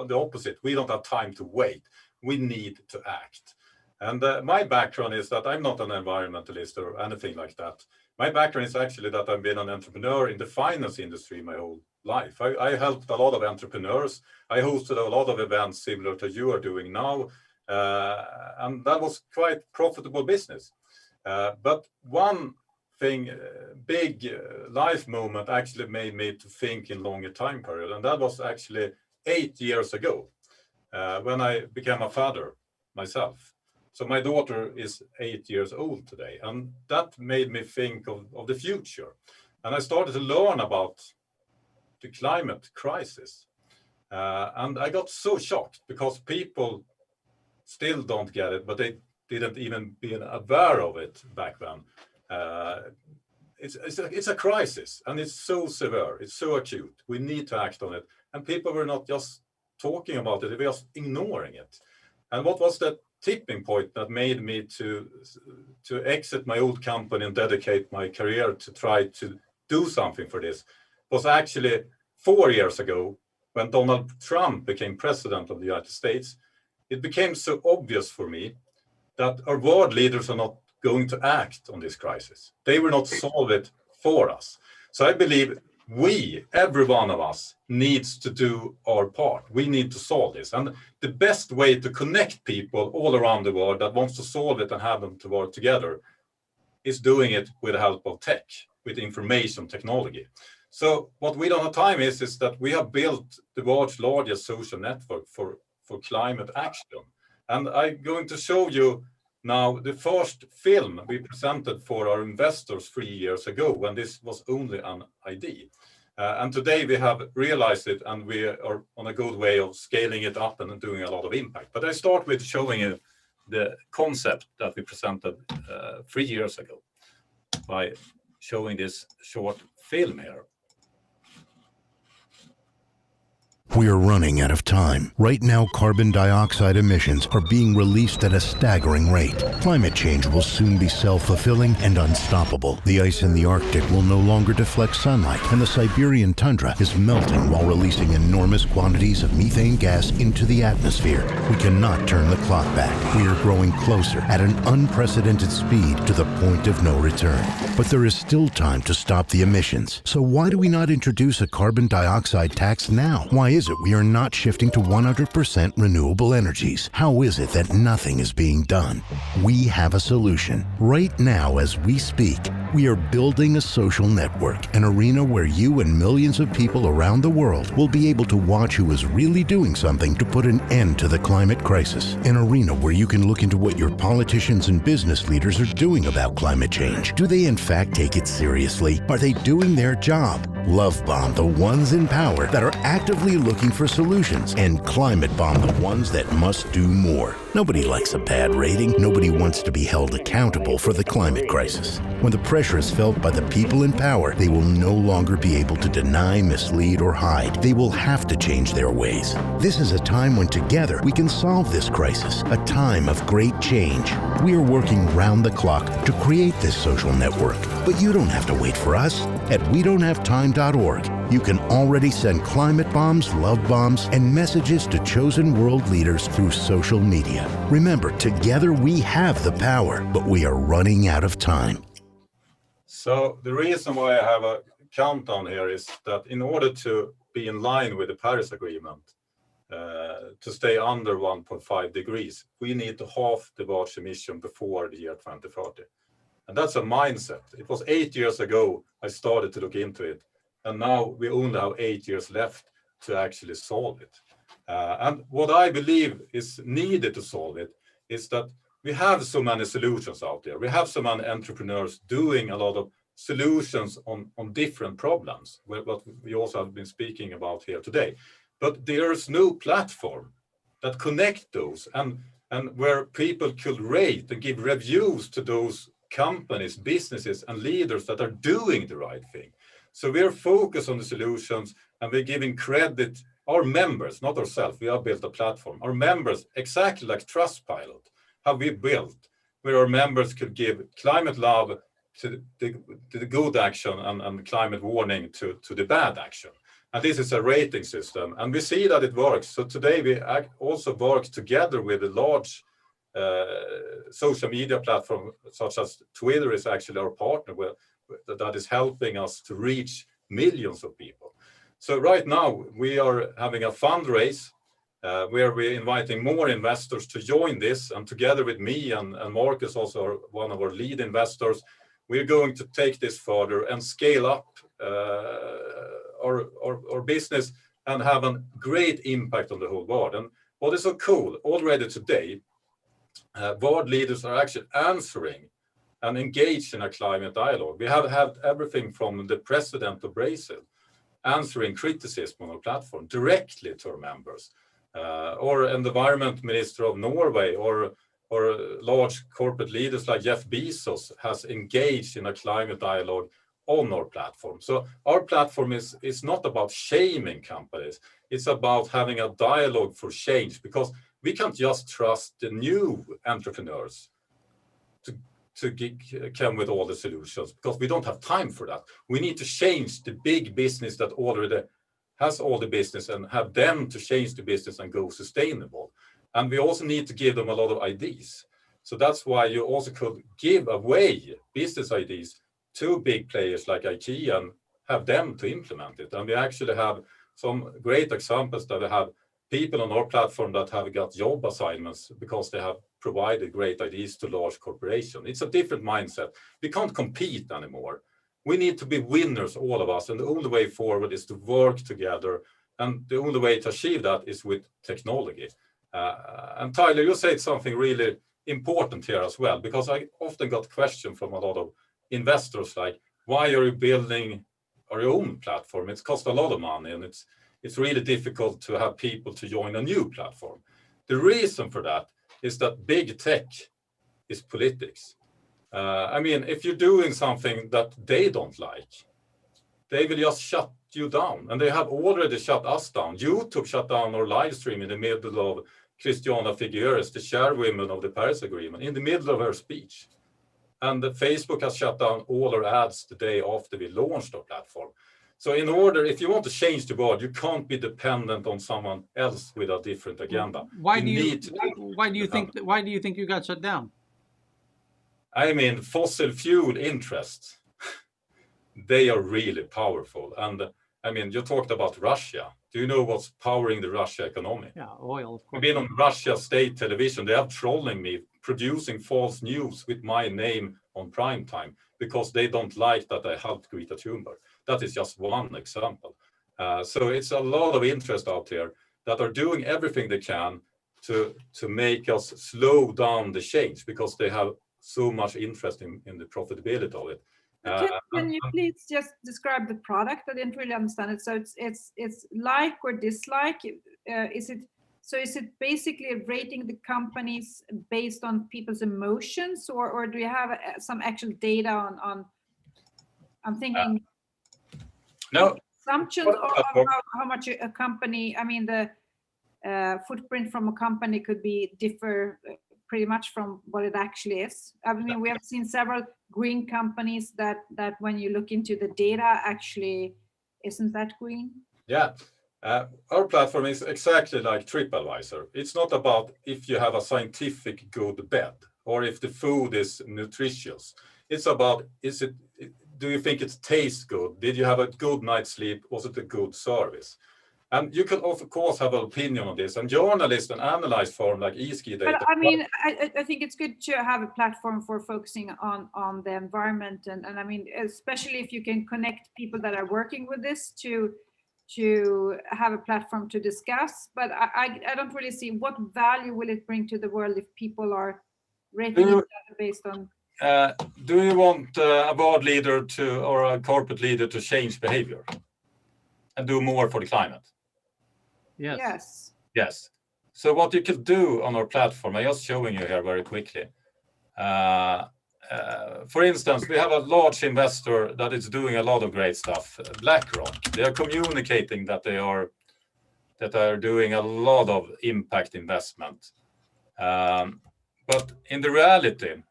the opposite. We don't have time to wait. We need to act. And my background is that I'm not an environmentalist or anything like that. My background is actually that I've been an entrepreneur in the finance industry my whole life. I helped a lot of entrepreneurs. I hosted a lot of events similar to you are doing now. And that was quite profitable business. But one thing, big life moment actually made me to think in longer time period. And that was actually 8 years ago when I became a father myself. So my daughter is 8 years old today, and that made me think of the future. And I started to learn about the climate crisis. And I got so shocked because people still don't get it, but they didn't even be aware of it back then. It's a crisis, and it's so severe, it's so acute. We need to act on it. And people were not just talking about it, they were just ignoring it. And what was the tipping point that made me to exit my old company and dedicate my career to try to do something for this was actually 4 years ago when Donald Trump became president of the United States. It became so obvious for me that our world leaders are not going to act on this crisis. They will not solve it for us. So I believe every one of us needs to do our part. We need to solve this. And the best way to connect people all around the world that wants to solve it and have them to work together is doing it with the help of tech, with information technology. So what We Don't Have Time is that we have built the world's largest social network for climate action. And I'm going to show you now the first film we presented for our investors 3 years ago when this was only an idea. And today we have realized it and we are on a good way of scaling it up and doing a lot of impact. But I start with showing you the concept that we presented 3 years ago by showing this short film here. We are running out of time. Right now, carbon dioxide emissions are being released at a staggering rate. Climate change will soon be self-fulfilling and unstoppable. The ice in the Arctic will no longer deflect sunlight, and the Siberian tundra is melting while releasing enormous quantities of methane gas into the atmosphere. We cannot turn the clock back. We are growing closer at an unprecedented speed to the point of no return. But there is still time to stop the emissions. So why do we not introduce a carbon dioxide tax now? Why is it we are not shifting to 100% renewable energies? How is it that nothing is being done? We have a solution. Right now, as we speak, We are building a social network, an arena where you and millions of people around the world will be able to watch who is really doing something to put an end to the climate crisis. An arena where you can look into what your politicians and business leaders are doing about climate change. Do they in fact take it seriously? Are they doing their job? Love bomb the ones in power that are actively looking for solutions, and climate bomb the ones that must do more. Nobody likes a bad rating. Nobody wants to be held accountable for the climate crisis. When the pressure is felt by the people in power, they will no longer be able to deny, mislead, or hide. They will have to change their ways. This is a time when together we can solve this crisis, a time of great change. We are working round the clock to create this social network, but you don't have to wait for us. At WeDon'tHaveTime.org, you can already send climate bombs, love bombs, and messages to chosen world leaders through social media. Remember, together we have the power, but we are running out of time. So the reason why I have a countdown here is that in order to be in line with the Paris Agreement, to stay under 1.5 degrees, we need to halve the barge emission before the year 2030. And that's a mindset. It was 8 years ago I started to look into it. And now we only have 8 years left to actually solve it. And what I believe is needed to solve it is that we have so many solutions out there. We have so many entrepreneurs doing a lot of solutions on different problems, what we also have been speaking about here today. But there's no platform that connect those and where people could rate and give reviews to those companies, businesses, and leaders that are doing the right thing. So we're focused on the solutions, and we're giving credit our members, not ourselves. We have built a platform. Our members, exactly like Trustpilot, have we built, where our members could give climate love to the good action and climate warning to the bad action. And this is a rating system, and we see that it works. So today we also work together with a large social media platform, such as Twitter is actually our partner that is helping us to reach millions of people. So right now we are having a fundraise where we're inviting more investors to join this, and together with me and Marcus, also one of our lead investors, we're going to take this further and scale up our business and have a great impact on the whole world. And what is so cool, already today, world leaders are actually answering and engaged in a climate dialogue. We have had everything from the president of Brazil answering criticism on our platform directly to our members, or an environment minister of Norway, or large corporate leaders like Jeff Bezos has engaged in a climate dialogue on our platform. So our platform is not about shaming companies. It's about having a dialogue for change, because we can't just trust the new entrepreneurs to come with all the solutions, because we don't have time for that. We need to change the big business that already has all the business and have them to change the business and go sustainable. And we also need to give them a lot of ideas. So that's why you also could give away business ideas to big players like IKEA and have them to implement it. And we actually have some great examples that we have people on our platform that have got job assignments because they have provided great ideas to large corporations. It's a different mindset. We can't compete anymore. We need to be winners, all of us. And the only way forward is to work together. And the only way to achieve that is with technology. And Tyler, you said something really important here as well, because I often got questions from a lot of investors like, why are you building our own platform? It's cost a lot of money, and it's really difficult to have people to join a new platform. The reason for that is that big tech is politics. I mean, if you're doing something that they don't like, they will just shut you down. And they have already shut us down. YouTube shut down our live stream in the middle of Christiana Figueres, the chairwoman of the Paris Agreement, in the middle of her speech. And Facebook has shut down all our ads the day after we launched our platform. So in order, if you want to change the world, you can't be dependent on someone else with a different agenda. Why do you think you got shut down? I mean, fossil fuel interests, they are really powerful. And I mean, you talked about Russia. Do you know what's powering the Russia economy? Yeah, oil, of course. I've been on Russia state television. They are trolling me, producing false news with my name on prime time, because they don't like that I helped Greta Thunberg. That is just one example. So it's a lot of interest out there that are doing everything they can to make us slow down the change, because they have so much interest in the profitability of it. Can you please just describe the product? I didn't really understand it. So it's like or dislike. Is it basically rating the companies based on people's emotions, or do you have some actual data on? I'm thinking. No. Assumptions of how much a company. I mean, the footprint from a company could differ pretty much from what it actually is. I mean, we have seen several green companies that when you look into the data, actually isn't that green. Yeah, our platform is exactly like TripAdvisor. It's not about if you have a scientific good bed or if the food is nutritious. It's about, do you think it tastes good? Did you have a good night's sleep? Was it a good service? And you can, of course, have an opinion on this. And journalists and analyze firms like eSki Data. But I mean, I think it's good to have a platform for focusing on the environment. And I mean, especially if you can connect people that are working with this to have a platform to discuss. But I don't really see what value will it bring to the world if people are rating it based on. Do you want a board leader or a corporate leader to change behavior and do more for the climate? Yes. Yes. So what you could do on our platform, I'm just showing you here very quickly. For instance, we have a large investor that is doing a lot of great stuff, BlackRock. They are communicating that they are doing a lot of impact investment. But in the reality,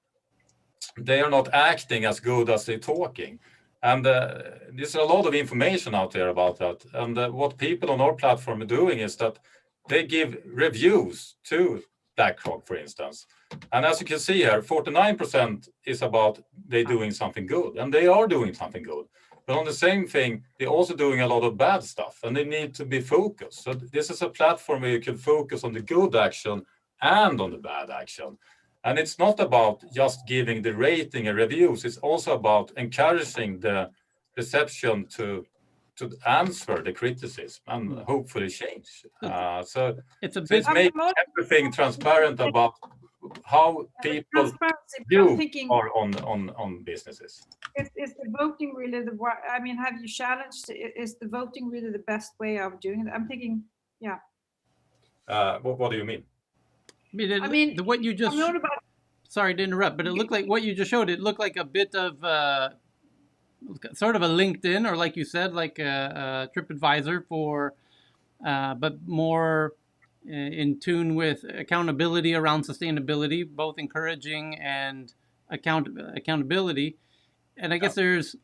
they are not acting as good as they're talking. And there's a lot of information out there about that. And what people on our platform are doing is that they give reviews to BlackRock, for instance. And as you can see here, 49% is about they doing something good. And they are doing something good. But on the same thing, they're also doing a lot of bad stuff. And they need to be focused. So this is a platform where you can focus on the good action and on the bad action. And it's not about just giving the rating and reviews. It's also about encouraging the reception to answer the criticism and hopefully change. So it's making everything transparent about how people are on businesses. Is the voting really I mean, have you challenged? Is the voting really the best way of doing it? I'm thinking, yeah. What do you mean? I mean, what you just. Sorry to interrupt, but it looked like what you just showed. It looked like a bit of sort of a LinkedIn, or like you said, like a TripAdvisor but more in tune with accountability around sustainability, both encouraging and accountability. And I guess there's,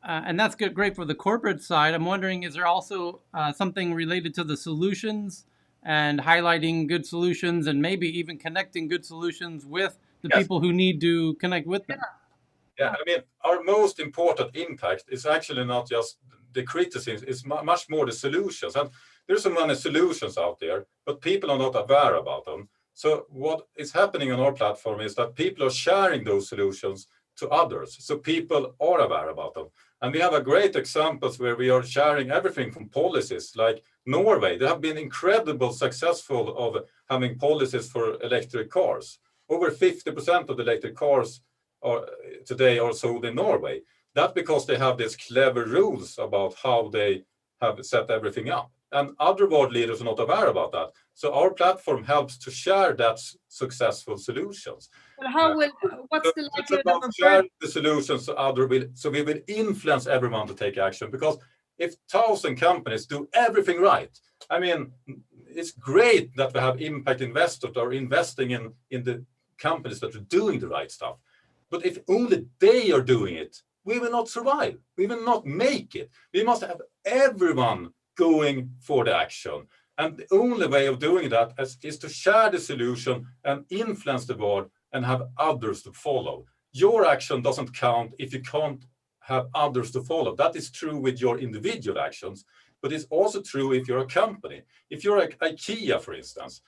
and that's great for the corporate side. I'm wondering, is there also something related to the solutions and highlighting good solutions and maybe even connecting good solutions with the people who need to connect with them? Yeah, I mean, our most important impact is actually not just the criticism, it's much more the solutions. And there's so many solutions out there, but people are not aware about them. So what is happening on our platform is that people are sharing those solutions to others. So people are aware about them. And we have a great examples where we are sharing everything from policies like Norway. They have been incredibly successful of having policies for electric cars. Over 50% of the electric cars today are sold in Norway. That's because they have these clever rules about how they have set everything up. And other world leaders are not aware about that. So our platform helps to share that successful solutions. Well, what's the likelihood of sharing the solutions so we will influence everyone to take action? Because if 1,000 companies do everything right, I mean, it's great that we have impact investors that are investing in the companies that are doing the right stuff. But if only they are doing it, we will not survive. We will not make it. We must have everyone going for the action. And the only way of doing that is to share the solution and influence the world and have others to follow. Your action doesn't count if you can't have others to follow. That is true with your individual actions, but it's also true if you're a company. If you're like IKEA, for instance,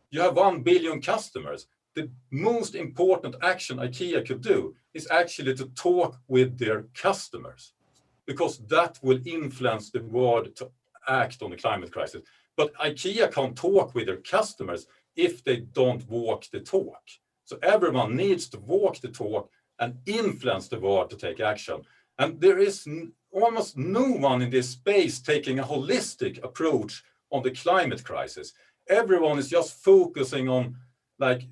you have 1 billion customers. the most important action IKEA could do is actually to talk with their customers, because that will influence the world to act on the climate crisis. But IKEA can't talk with their customers if they don't walk the talk. So everyone needs to walk the talk and influence the world to take action. And there is almost no one in this space taking a holistic approach on the climate crisis. Everyone is just focusing on like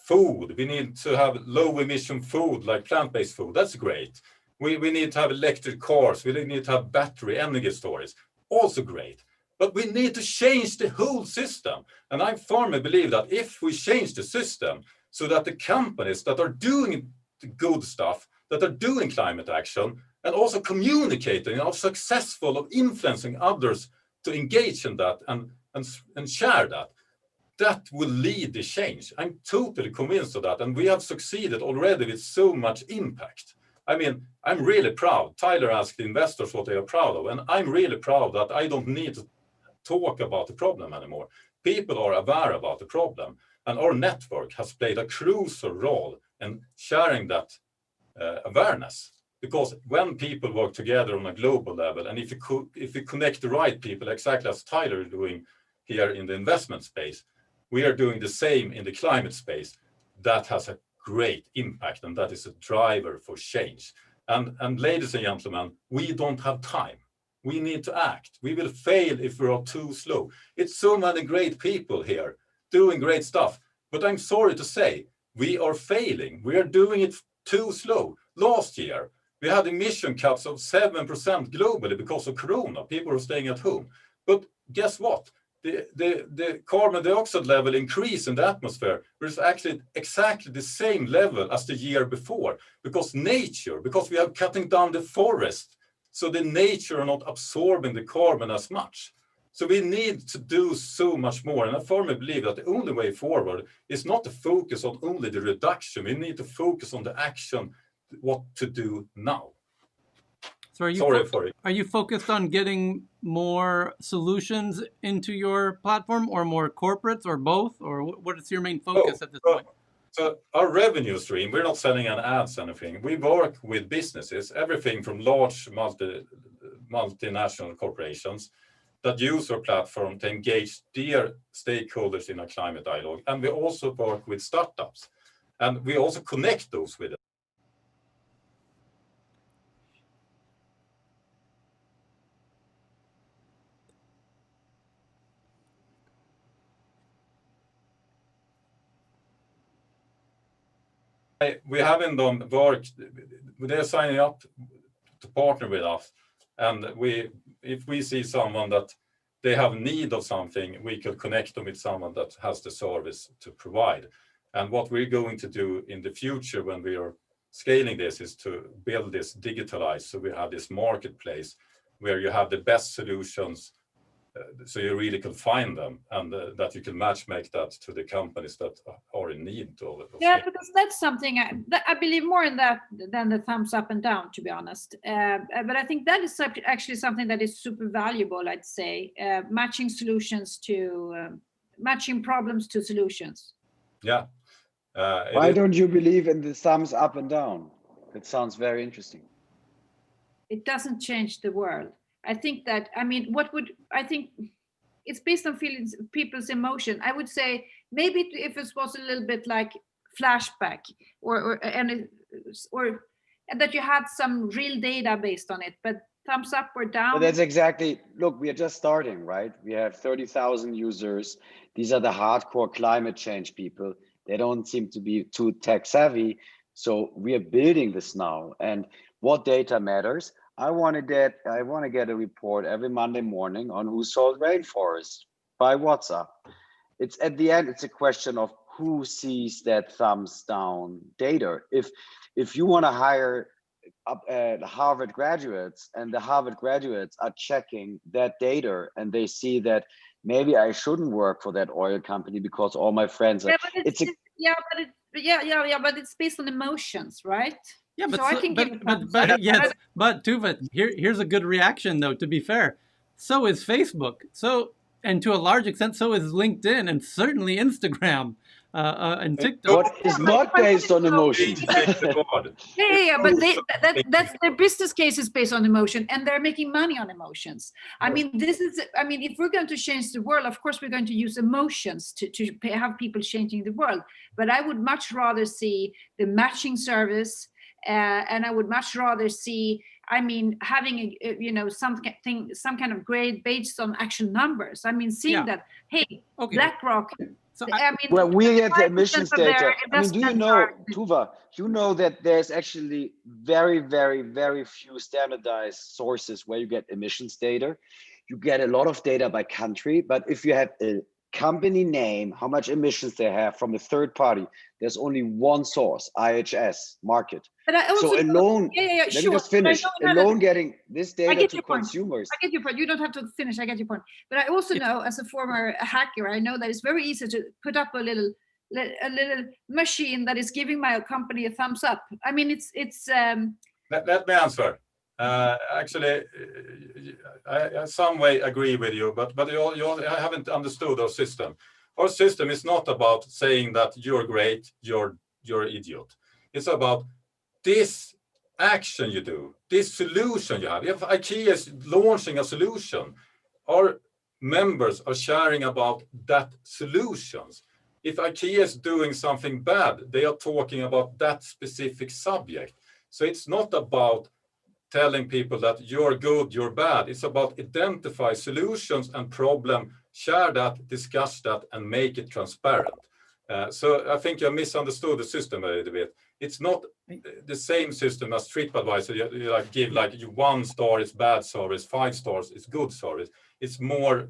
food. We need to have low emission food, like plant-based food. That's great. We need to have electric cars. We need to have battery energy storage. Also great. But we need to change the whole system. And I firmly believe that if we change the system so that the companies that are doing the good stuff, that are doing climate action, and also communicating, are successful of influencing others to engage in that and share that, that will lead the change. I'm totally convinced of that. And we have succeeded already with so much impact. I mean, I'm really proud. Tyler asked the investors what they are proud of. And I'm really proud that I don't need to talk about the problem anymore. People are aware about the problem. And our network has played a crucial role in sharing that awareness. Because when people work together on a global level, and if you connect the right people, exactly as Tyler is doing here in the investment space, we are doing the same in the climate space. That has a great impact, and that is a driver for change. And ladies and gentlemen, we don't have time. We need to act. We will fail if we are too slow. It's so many great people here doing great stuff, but I'm sorry to say, we are failing. We are doing it too slow. Last year, we had emission cuts of 7% globally because of Corona. People are staying at home. But guess what? The carbon dioxide level increase in the atmosphere is actually exactly the same level as the year before, because we are cutting down the forest, so the nature are not absorbing the carbon as much. So we need to do so much more. And I firmly believe that the only way forward is not to focus on only the reduction. We need to focus on the action, what to do now. So are you focused on getting more solutions into your platform, or more corporates, or both? Or what is your main focus at this point? So our revenue stream, we're not selling an ads or anything. We work with businesses, everything from large multinational corporations that use our platform to engage their stakeholders in a climate dialogue. And we also work with startups. And we also connect those with it. We haven't done work. They're signing up to partner with us, and if we see someone that they have need of something, we could connect them with someone that has the service to provide. And what we're going to do in the future when we are scaling this is to build this digitalized, so we have this marketplace where you have the best solutions, so you really can find them, and that you can matchmake that to the companies that are in need of it. Yeah, because that's something I believe more in that than the thumbs up and down, to be honest. But I think that is actually something that is super valuable, I'd say, matching solutions to matching problems to solutions. Yeah. Why don't you believe in the thumbs up and down? It sounds very interesting. It doesn't change the world. I think that, I think it's based on feelings, people's emotion. I would say maybe if it was a little bit like flashback or that you had some real data based on it, but thumbs up or down. But that's exactly, look, we are just starting, right? We have 30,000 users. These are the hardcore climate change people. They don't seem to be too tech savvy. So we are building this now. And what data matters? I want to get a report every Monday morning on who sold rainforests by WhatsApp. It's at the end, it's a question of who sees that thumbs down data. If you want to hire Harvard graduates, and the Harvard graduates are checking that data, and they see that maybe I shouldn't work for that oil company because all my friends are. But it's based on emotions, right? Yeah, but so I can but Tuva, here's a good reaction though. To be fair, so is Facebook. So, and to a large extent, so is LinkedIn, and certainly Instagram. and TikTok. What is not based on emotion? Yeah, but that's their business case is based on emotion, and they're making money on emotions. I mean, if we're going to change the world, of course we're going to use emotions to have people changing the world. But I would much rather see the matching service, and I would much rather see, having some kind of grade based on actual numbers. I mean, seeing that, hey, okay, BlackRock. So we get the emissions data. Do you know, Tuva, you know that there's actually very, very, very few standardized sources where you get emissions data. You get a lot of data by country, but if you have a company name, how much emissions they have from a third party, there's only one source, IHS market. So alone, let me just finish. Alone getting this data to consumers. I get your point. You don't have to finish. I get your point. But I also know, as a former hacker, I know that it's very easy to put up a little machine that is giving my company a thumbs up. I mean, it's. Let me answer. Actually, I some way agree with you, but you haven't understood our system. Our system is not about saying that you're great, you're an idiot. It's about this action you do, this solution you have. If IKEA is launching a solution, our members are sharing about that solutions. If IKEA is doing something bad, they are talking about that specific subject. So it's not about telling people that you're good, you're bad. It's about identify solutions and problem, share that, discuss that, and make it transparent. So I think you misunderstood the system a little bit. It's not the same system as TripAdvisor. You give 1 star is bad service, 5 stars is good service. It's more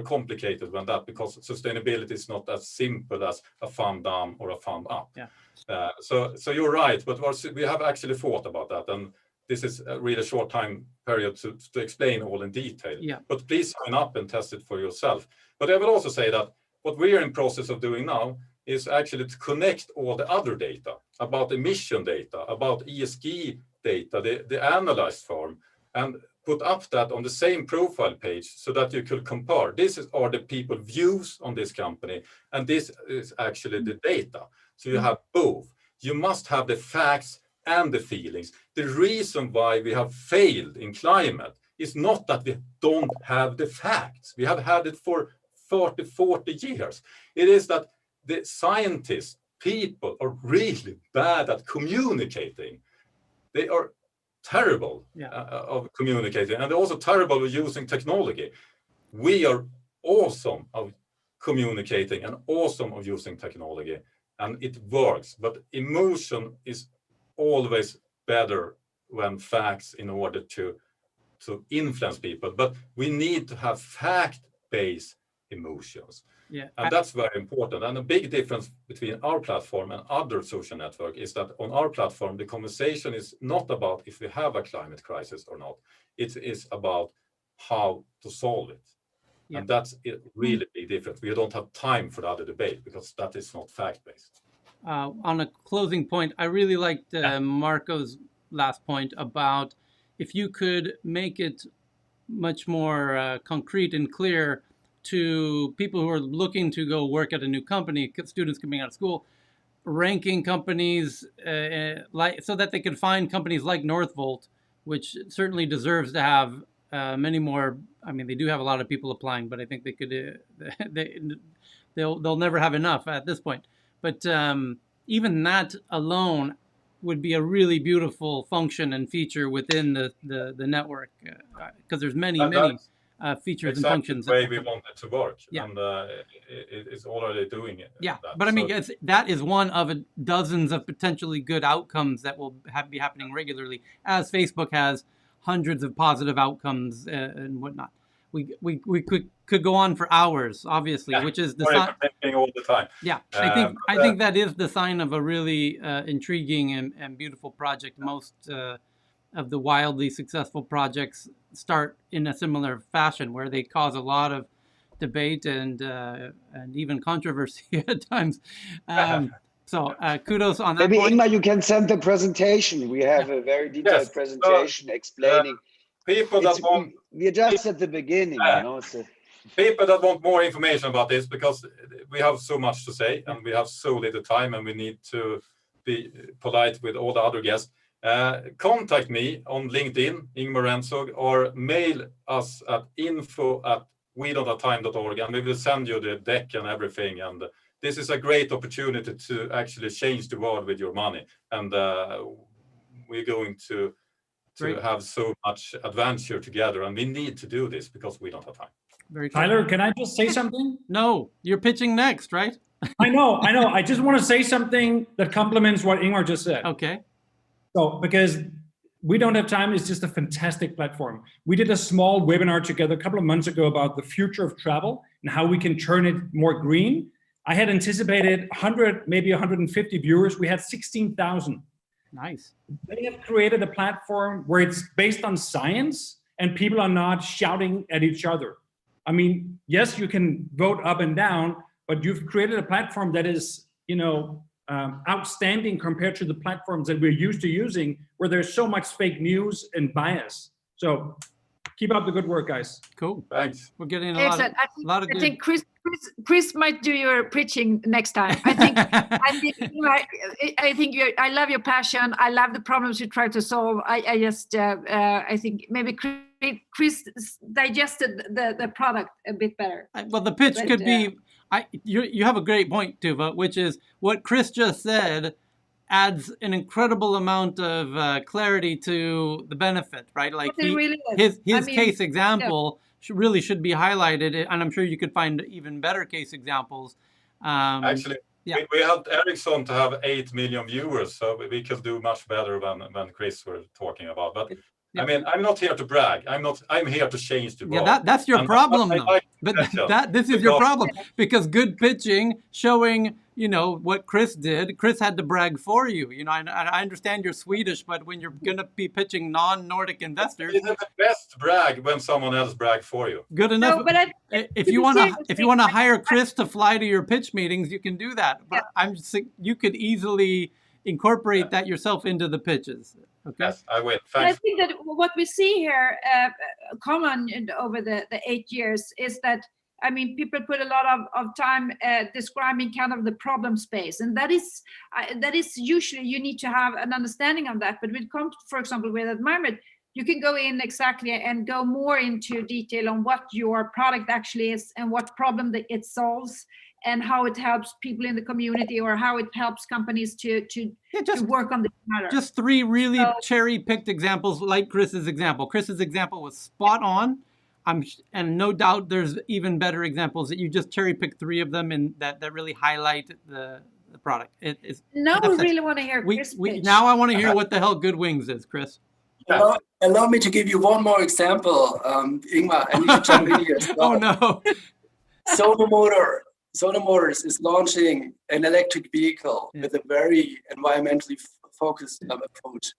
complicated than that, because sustainability is not as simple as a thumb down or a thumb up. Yeah. So you're right, but we have actually thought about that, and this is a really short time period to explain all in detail. Yeah. But please sign up and test it for yourself. But I will also say that what we are in process of doing now is actually to connect all the other data about emission data, about ESG data, the analyzed form, and put up that on the same profile page so that you could compare. Are the people views on this company, and this is actually the data. So you have both. You must have the facts and the feelings. The reason why we have failed in climate is not that we don't have the facts. We have had it for 40 years. It is that the scientists, people, are really bad at communicating. They are terrible of communicating, and they're also terrible with using technology. We are awesome of communicating and awesome of using technology, and it works. But emotion is always better when facts in order to influence people. But we need to have fact-based emotions. Yeah. And that's very important. And a big difference between our platform and other social network is that on our platform, the conversation is not about if we have a climate crisis or not. It is about how to solve it. Yeah. And that's really big difference. We don't have time for the other debate because that is not fact-based. On a closing point, I really liked Marco's last point about if you could make it much more concrete and clear to people who are looking to go work at a new company, students coming out of school, ranking companies so that they can find companies like Northvolt, which certainly deserves to have many more. I mean, they do have a lot of people applying, but I think they could they'll never have enough at this point. But even that alone would be a really beautiful function and feature within the network, because there's many features and functions. The way we want it to work, and it's already doing it. Yeah, but I mean, that is one of dozens of potentially good outcomes that will be happening regularly, as Facebook has hundreds of positive outcomes and whatnot. We could go on for hours, obviously, which is the sign all the time. Yeah, I think that is the sign of a really intriguing and beautiful project. Most of the wildly successful projects start in a similar fashion, where they cause a lot of debate and even controversy at times. So kudos on that. Maybe point. Ingmar, you can send the presentation. We have a very detailed presentation explaining. People that we're just at the beginning, you know. So. people that want more information about this, because we have so much to say and we have so little time and we need to be polite with all the other guests, contact me on LinkedIn, Ingmar Rensog, or mail us at info@wedon'thavetime.org, and we will send you the deck and everything. And this is a great opportunity to actually change the world with your money. And we're going to have so much adventure together, and we need to do this because we don't have time. Very cool. Tyler, can I just say something? No, you're pitching next, right? I know. I just want to say something that complements what Ingmar just said. Okay. So, because We Don't Have Time is just a fantastic platform. We did a small webinar together a couple of months ago about the future of travel and how we can turn it more green. I had anticipated 100, maybe 150 viewers. We had 16,000. Nice. They have created a platform where it's based on science and people are not shouting at each other. I mean, yes, you can vote up and down, but you've created a platform that is, outstanding compared to the platforms that we're used to using, where there's so much fake news and bias. So keep up the good work, guys. Cool. Thanks. We're getting a Excellent. lot of good. I think Chris might do your preaching next time. I think I love your passion. I love the problems you try to solve. I think maybe Chris digested the product a bit better. Well, the pitch could be. You have a great point, Tuva, which is what Chris just said adds an incredible amount of clarity to the benefit, right? Like his case example really should be highlighted, and I'm sure you could find even better case examples. Actually, we helped Ericsson to have 8 million viewers, so we could do much better than Chris was talking about. But I mean, I'm not here to brag. I'm here to change the world. Yeah, that's your problem, though. But this is your problem, because good pitching, showing, what Chris did. Chris had to brag for you. I understand you're Swedish, but when you're going to be pitching non-Nordic investors, it's the best brag when someone else brags for you. Good enough. No, but if you want to hire Chris to fly to your pitch meetings, you can do that. But I'm just saying you could easily incorporate that yourself into the pitches. Okay. Yes, I will. Thanks. But I think that what we see here, common over the 8 years, is that people put a lot of time describing kind of the problem space, and that is usually you need to have an understanding of that. But when it comes, for example, with Admirement, you can go in exactly and go more into detail on what your product actually is and what problem that it solves, and how it helps people in the community, or how it helps companies to work on this matter. Just 3 really cherry-picked examples, like Chris's example. Chris's example was spot on. And no doubt there's even better examples that you just cherry-picked 3 of them, and that really highlight the product. Now we really want to hear Chris pitch. Now I want to hear what the hell Good Wings is, Chris. Allow me to give you one more example, Ingmar, and you jump in here. Oh, no. Sono Motors is launching an electric vehicle with a very environmentally focused approach.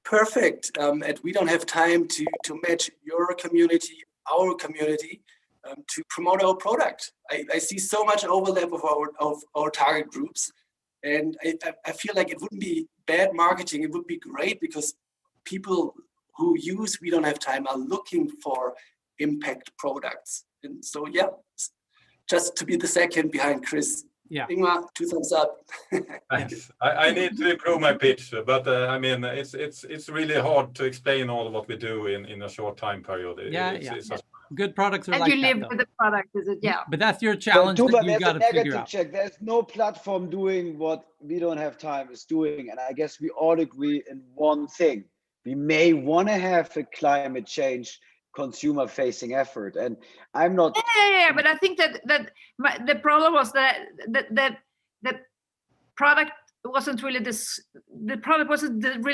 Perfect. And we don't have time to match your community, our community, to promote our product. I see so much overlap of our target groups, and I feel like it wouldn't be bad marketing. It would be great, because people who use We Don't Have Time are looking for impact products. And so, just to be the second behind Chris. Yeah. Ingmar, 2 thumbs up. Thanks. I need to improve my pitch, but it's really hard to explain all of what we do in a short time period. Good products are and like you live with the product, is it? Yeah. But that's your challenge that you got to figure out. Check. There's no platform doing what We Don't Have Time is doing, and I guess we all agree in one thing: we may want to have a climate change consumer-facing effort, and I'm not. But I think that the problem was that the product wasn't really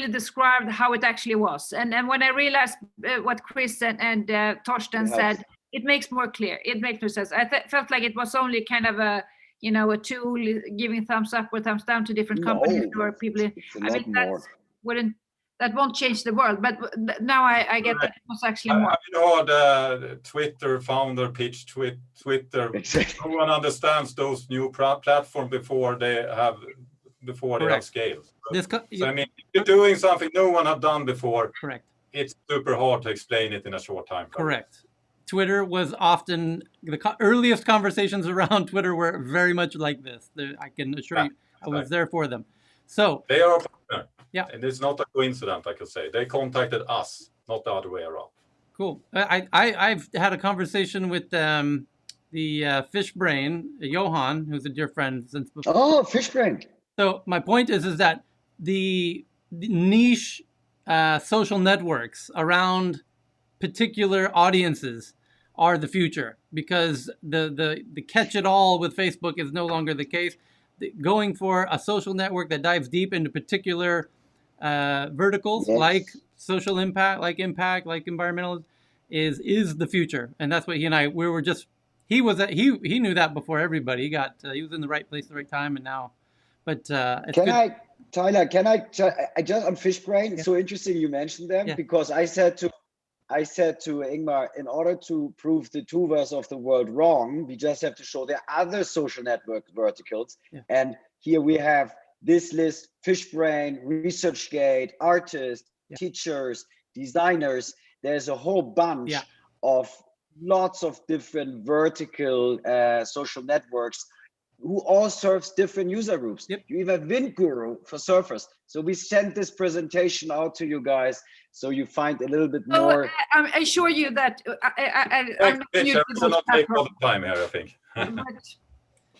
described how it actually was, and when I realized what Chris and Torsten said, it makes more clear. It makes more sense. I felt like it was only kind of a tool giving thumbs up or thumbs down to different companies or people. That won't change the world, but now I get that it was actually more. I've heard Twitter founder pitch Twitter. No one understands those new platforms before they have scaled. So if you're doing something no one had done before, correct, it's super hard to explain it in a short time. Correct. Twitter was often, the earliest conversations around Twitter were very much like this. I can assure you, I was there for them. So they are a partner. Yeah. And it's not a coincidence, I could say. They contacted us, not the other way around. Cool. I've had a conversation with the Fish Brain, Johan, who's a dear friend since before. Oh, Fish Brain. So my point is that the niche social networks around particular audiences are the future, because the catch-it-all with Facebook is no longer the case. Going for a social network that dives deep into particular verticals, Yes. like social impact, like environmental, is the future, and that's what he and I were just. He knew that before everybody. He was in the right place at the right time, and now. But Tyler, I just on Fish Brain, it's so interesting you mentioned them, because I said to Ingmar, in order to prove the Tuvas of the world wrong, we just have to show the other social network verticals. And here we have this list: Fish Brain, ResearchGate, artists, teachers, designers. There's a whole bunch of lots of different vertical social networks who all serves different user groups. You even have Wind Guru for surfers. So we sent this presentation out to you guys, so you find a little bit more. I assure you that I'm not Pitch, new to will not take all the time here, I think.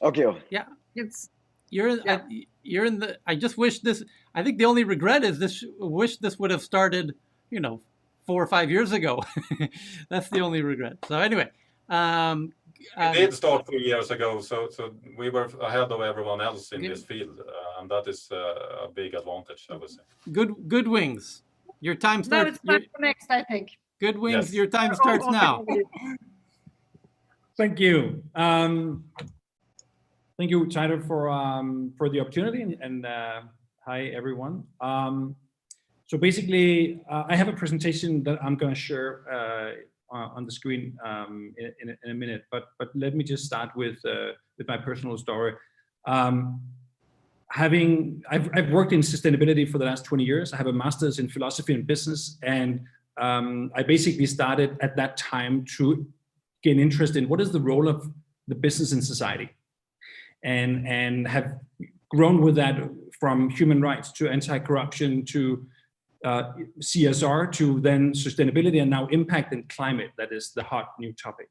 Okay. Yeah. It's you're in the. I just wish this. I think the only regret is this. Wish this would have started, 4 or 5 years ago. That's the only regret. So anyway. We did start 3 years ago, so we were ahead of everyone else in this field, and that is a big advantage, I would say. Good wings. Your time starts. No, it's next, I think. Good wings. Yes. Your time starts now. Thank you. Thank you, Tyler, for the opportunity, and hi everyone. So basically, I have a presentation that I'm going to share on the screen in a minute, but let me just start with my personal story. I've worked in sustainability for the last 20 years. I have a master's in philosophy and business, and I basically started at that time to gain interest in what is the role of the business in society, and have grown with that from human rights to anti-corruption to CSR to then sustainability, and now impact and climate. That is the hot new topic.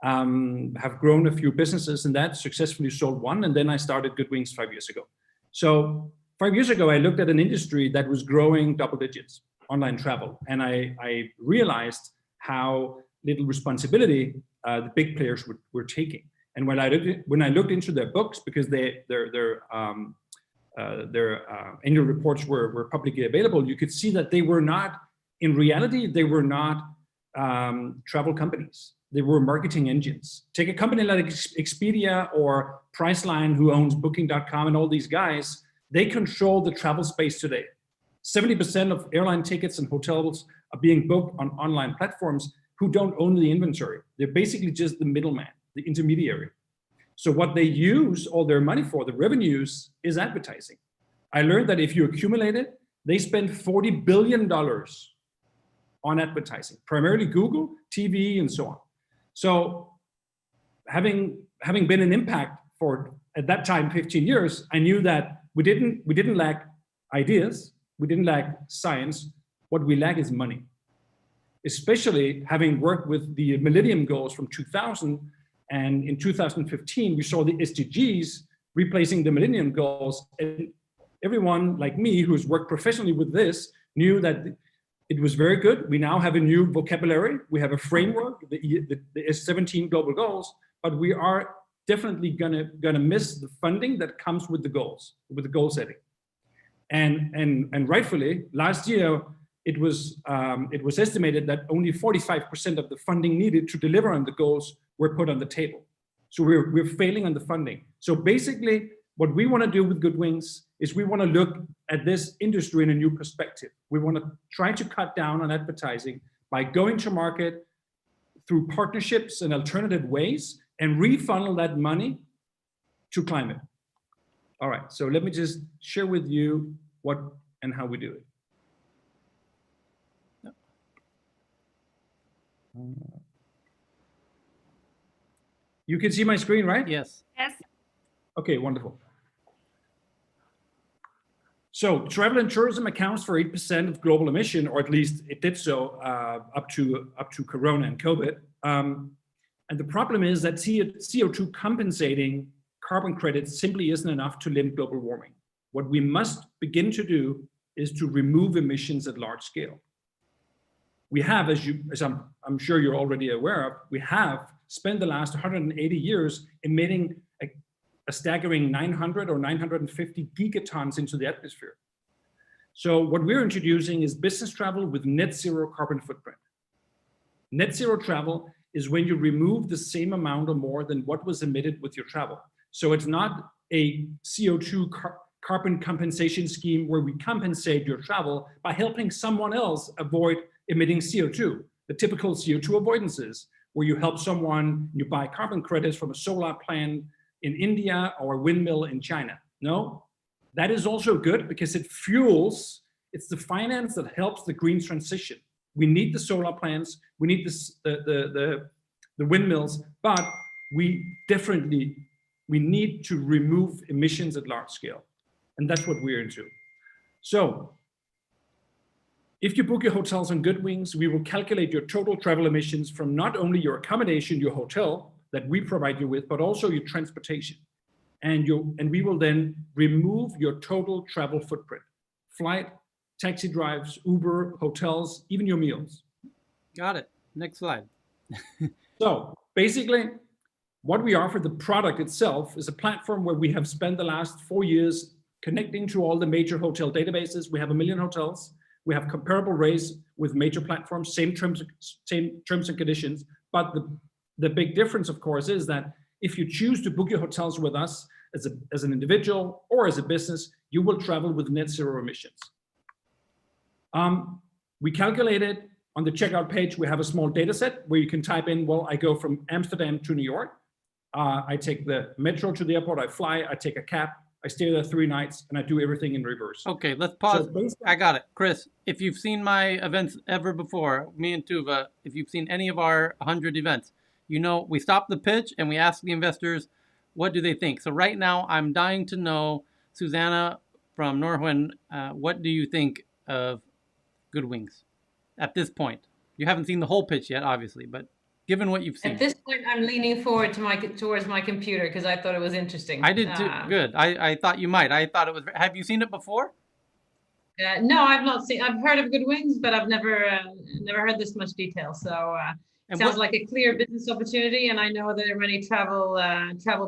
Have grown a few businesses in that, successfully sold one, and then I started Good Wings 5 years ago. So 5 years ago, I looked at an industry that was growing double digits, online travel, and I realized how little responsibility the big players were taking. And when I looked into their books, because their annual reports were publicly available, you could see that they were not, in reality, they were not travel companies. They were marketing engines. Take a company like Expedia or Priceline, who owns Booking.com, and all these guys, they control the travel space today. 70% of airline tickets and hotels are being booked on online platforms who don't own the inventory. They're basically just the middleman, the intermediary. So what they use all their money for, the revenues, is advertising. I learned that if you accumulate it, they spend $40 billion on advertising, primarily Google, TV, and so on. So having been in Impact for, at that time, 15 years, I knew that we didn't lack ideas, we didn't lack science. What we lack is money. Especially having worked with the Millennium Goals from 2000, and in 2015, we saw the SDGs replacing the Millennium Goals. And everyone like me who's worked professionally with this knew that it was very good. We now have a new vocabulary. We have a framework, the 17 global goals, but we are definitely gonna miss the funding that comes with the goals, with the goal setting. And rightfully, last year, it was estimated that only 45% of the funding needed to deliver on the goals were put on the table. So we're failing on the funding. So basically, what we want to do with Good Wings is we want to look at this industry in a new perspective. We want to try to cut down on advertising by going to market through partnerships and alternative ways and refunnel that money to climate. All right, so let me just share with you what and how we do it. You can see my screen, right? Yes. Yes. Okay, wonderful. So travel and tourism accounts for 8% of global emission, or at least it did so up to Corona and COVID. And the problem is that CO2 compensating carbon credits simply isn't enough to limit global warming. What we must begin to do is to remove emissions at large scale. We have, as I'm sure you're already aware of, we have spent the last 180 years emitting a staggering 900 or 950 gigatons into the atmosphere. So what we're introducing is business travel with net zero carbon footprint. Net zero travel is when you remove the same amount or more than what was emitted with your travel. So it's not a CO2 carbon compensation scheme where we compensate your travel by helping someone else avoid emitting CO2. The typical CO2 avoidances, where you help someone, you buy carbon credits from a solar plant in India or a windmill in China. No, that is also good because it fuels, it's the finance that helps the green transition. We need the solar plants, we need the windmills, but we need to remove emissions at large scale. And that's what we're into. So if you book your hotels on Goodwings, we will calculate your total travel emissions from not only your accommodation, your hotel that we provide you with, but also your transportation. And we will then remove your total travel footprint: flight, taxi drives, Uber, hotels, even your meals. Got it. Next slide. So basically, what we offer, the product itself, is a platform where we have spent the last 4 years connecting to all the major hotel databases. We have 1 million hotels. We have comparable rates with major platforms, same terms and conditions. But the big difference, of course, is that if you choose to book your hotels with us as an individual or as a business, you will travel with net zero emissions. We calculated on the checkout page, we have a small data set where you can type in, well, I go from Amsterdam to New York. I take the metro to the airport, I fly, I take a cab, I stay there 3 nights, and I do everything in reverse. Okay, let's pause. I got it. Chris, if you've seen my events ever before, me and Tuva, if you've seen any of our 100 events, you know we stop the pitch and we ask the investors, what do they think? So right now, I'm dying to know, Susanna from Norrsken, what do you think of Goodwings at this point? You haven't seen the whole pitch yet, obviously, but given what you've seen. At this point, I'm leaning forward towards my computer because I thought it was interesting. I did too. Good. I thought you might. I thought it was. Have you seen it before? No, I've not seen. I've heard of Goodwings, but I've never heard this much detail. So sounds like a clear business opportunity, and I know there are many travel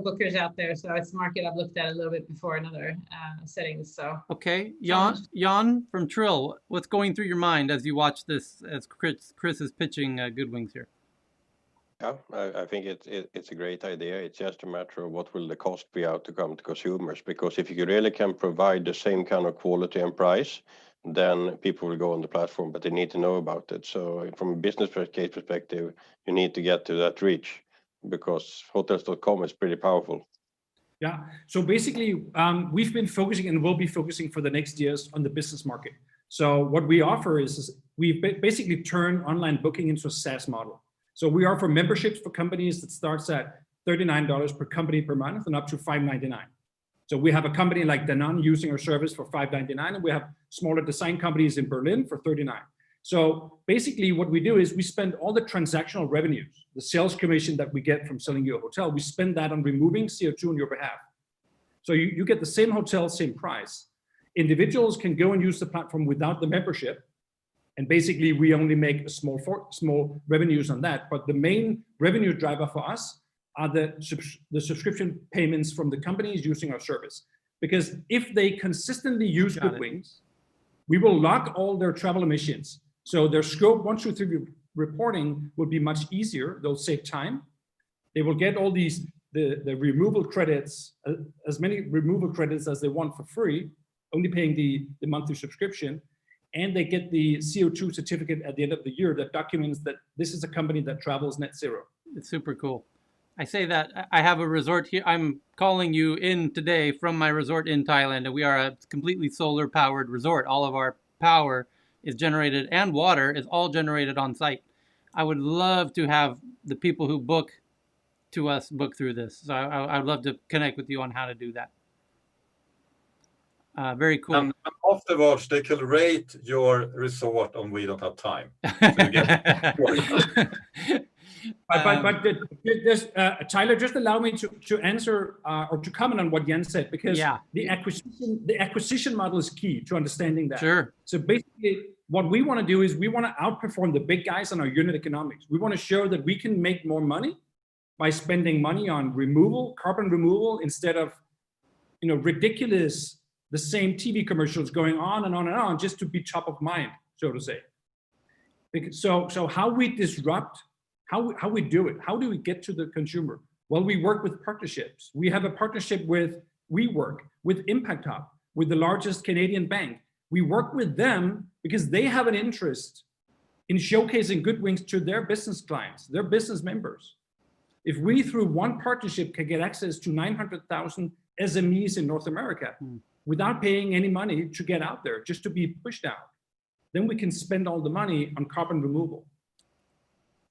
bookers out there. So it's a market I've looked at a little bit before in other settings. So okay, Jan from Trill, what's going through your mind as you watch this? As Chris is pitching Goodwings here. Yeah, I think it's a great idea. It's just a matter of what will the cost be out to come to consumers. Because if you really can provide the same kind of quality and price, then people will go on the platform, but they need to know about it. So from a business case perspective, you need to get to that reach because hotels.com is pretty powerful. Yeah, so basically we've been focusing and will be focusing for the next years on the business market. So what we offer is we basically turn online booking into a SaaS model. So we offer memberships for companies that starts at $39 per company per month and up to $5.99. So we have a company like Danone using our service for $5.99, and we have smaller design companies in Berlin for $39. So basically what we do is we spend all the transactional revenues, the sales commission that we get from selling you a hotel, we spend that on removing CO2 on your behalf. So you get the same hotel, same price. Individuals can go and use the platform without the membership. And basically, we only make small revenues on that. But the main revenue driver for us are the subscription payments from the companies using our service. Because if they consistently use Goodwings, we will log all their travel emissions. So their scope 1, 2, 3 reporting will be much easier. They'll save time. They will get all the removal credits, as many removal credits as they want for free, only paying the monthly subscription. And they get the CO2 certificate at the end of the year that documents that this is a company that travels net zero. It's super cool. I say that I have a resort here. I'm calling you in today from my resort in Thailand, and we are a completely solar powered resort. All of our power is generated and water is all generated on site. I would love to have the people who book to us book through this. So I'd love to connect with you on how to do that. Very cool. And afterwards, they can rate your resort on We Don't Have Time. So you get Tyler, just allow me to answer or to comment on what Jens said, because the acquisition model is key to understanding that. Sure. So basically, what we want to do is we want to outperform the big guys on our unit economics. We want to show that we can make more money by spending money on carbon removal, instead of, ridiculous, the same TV commercials going on and on and on just to be top of mind, so to say. So how we disrupt, how we do it, how do we get to the consumer? Well, we work with partnerships. We have a partnership with WeWork, with Impact Hub, with the largest Canadian bank. We work with them because they have an interest in showcasing Goodwings to their business clients, their business members. If we, through one partnership, can get access to 900,000 SMEs in North America without paying any money to get out there, just to be pushed out, then we can spend all the money on carbon removal.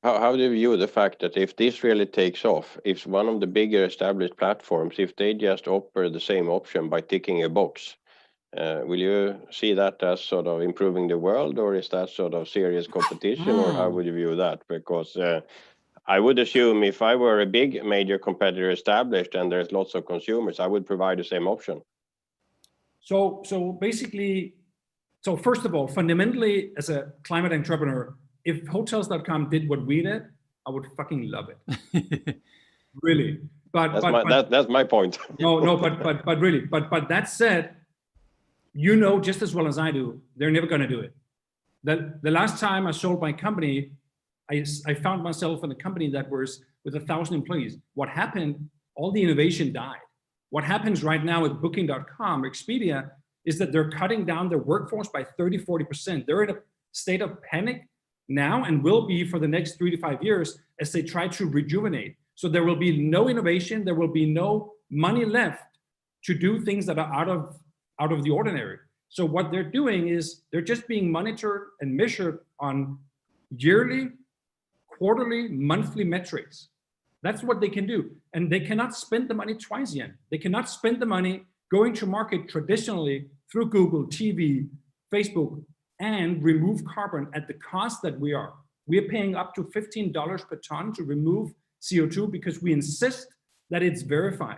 How do you view the fact that if this really takes off, if one of the bigger established platforms, if they just offer the same option by ticking a box, will you see that as sort of improving the world, or is that sort of serious competition, or how would you view that? Because I would assume if I were a big major competitor established and there's lots of consumers, I would provide the same option. So basically, first of all, fundamentally, as a climate entrepreneur, if Hotels.com did what we did, I would fucking love it. Really. That's my point. But really, but that said, just as well as I do, they're never going to do it. The last time I sold my company, I found myself in a company that was with 1,000 employees. What happened? All the innovation died. What happens right now with Booking.com or Expedia is that they're cutting down their workforce by 30-40%. They're in a state of panic now, and will be for the next 3 to 5 years, as they try to rejuvenate. So there will be no innovation. There will be no money left to do things that are out of the ordinary. So what they're doing is they're just being monitored and measured on yearly, quarterly, monthly metrics. That's what they can do. And they cannot spend the money twice yet. They cannot spend the money going to market traditionally through Google, TV, Facebook, and remove carbon at the cost that we are. We are paying up to $15 per ton to remove CO2 because we insist that it's verified.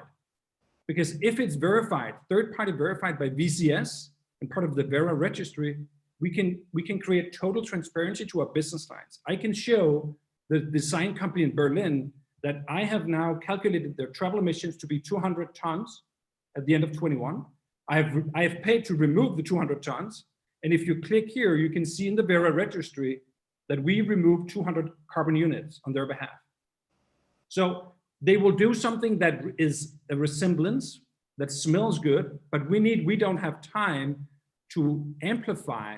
Because if it's verified, third-party verified by VCS and part of the Vera registry, we can create total transparency to our business clients. I can show the design company in Berlin that I have now calculated their travel emissions to be 200 tons at the end of 21. I have paid to remove the 200 tons. And if you click here, you can see in the Vera registry that we removed 200 carbon units on their behalf. So they will do something that is a resemblance, that smells good, but we don't have time to amplify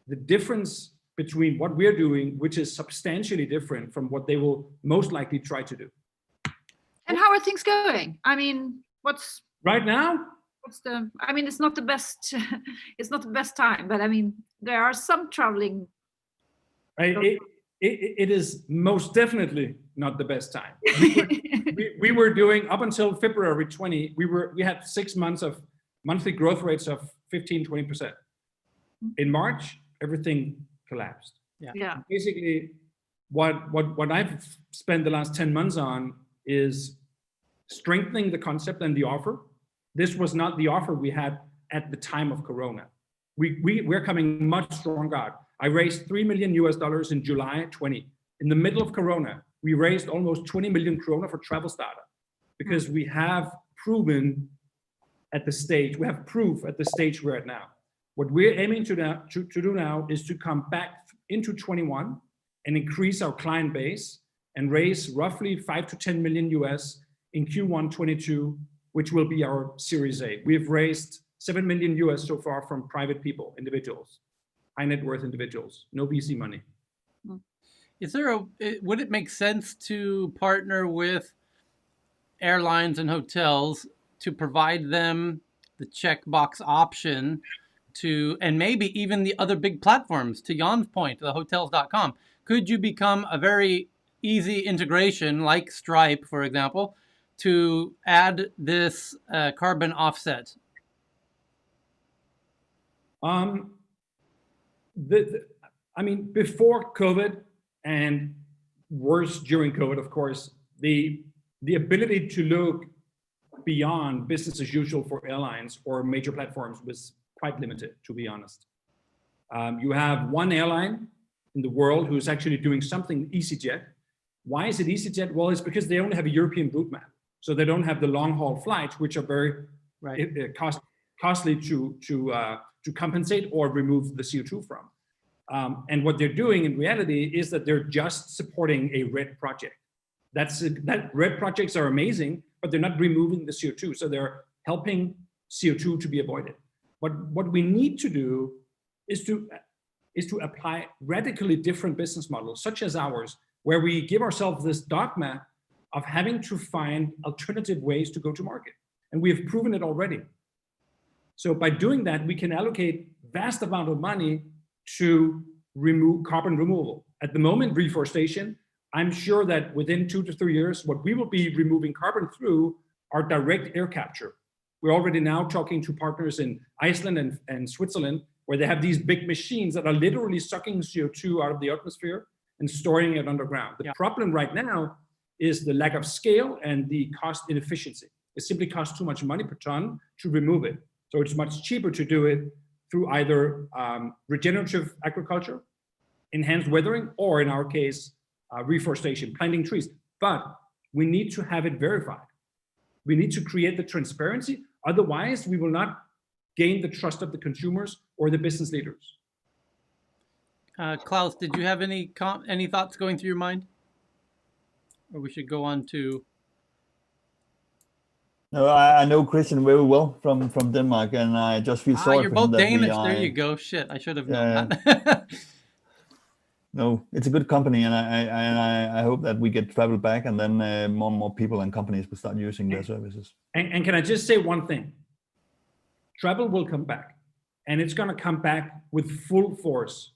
the difference between what we're doing, which is substantially different from what they will most likely try to do. And how are things going? I mean, what's right now? It's not the best. It's not the best time, but I mean, there are some traveling. It is most definitely not the best time. We were doing up until February 20. We had 6 months of monthly growth rates of 15-20%. In March, everything collapsed. Yeah. Basically, what I've spent the last 10 months on is strengthening the concept and the offer. This was not the offer we had at the time of Corona. We're coming much stronger. I raised $3 million in July 20. In the middle of Corona, we raised almost 20 million krona for travel startup because we have proven at the stage, we have proof at the stage we're at now. What we're aiming to do now is to come back into 21 and increase our client base and raise roughly 5 to 10 million US in Q1 22, which will be our Series A. We've raised 7 million US so far from private people, individuals, high net worth individuals, no VC money. Would it make sense to partner with airlines and hotels to provide them the checkbox option and maybe even the other big platforms, to Jan's point, the hotels.com? Could you become a very easy integration like Stripe, for example, to add this carbon offset? I mean, before COVID and worse during COVID, of course, the ability to look beyond business as usual for airlines or major platforms was quite limited, to be honest. You have one airline in the world who's actually doing something, EasyJet. Why is it EasyJet? Well, it's because they only have a European route map. So they don't have the long haul flights, which are very costly to compensate or remove the CO2 from. And what they're doing in reality is that they're just supporting a red project. That red projects are amazing, but they're not removing the CO2. So they're helping CO2 to be avoided. But what we need to do is to apply radically different business models, such as ours, where we give ourselves this dogma of having to find alternative ways to go to market. And we have proven it already. So by doing that, we can allocate vast amount of money to remove carbon removal. At the moment, reforestation, I'm sure that within 2 to 3 years, what we will be removing carbon through are direct air capture. We're already now talking to partners in Iceland and Switzerland, where they have these big machines that are literally sucking CO2 out of the atmosphere and storing it underground. The problem right now is the lack of scale and the cost inefficiency. It simply costs too much money per ton to remove it. So it's much cheaper to do it through either regenerative agriculture, enhanced weathering, or in our case, reforestation, planting trees. But we need to have it verified. We need to create the transparency. Otherwise, we will not gain the trust of the consumers or the business leaders. Klaus, did you have any thoughts going through your mind? Or we should go on to... No, I know Christian very well from Denmark, and I just feel sorry you're for him both that Danish. There you go. Shit, I should have known that. No, it's a good company, and I hope that we get travel back, and then more and more people and companies will start using their services. And can I just say one thing? Travel will come back, and it's going to come back with full force.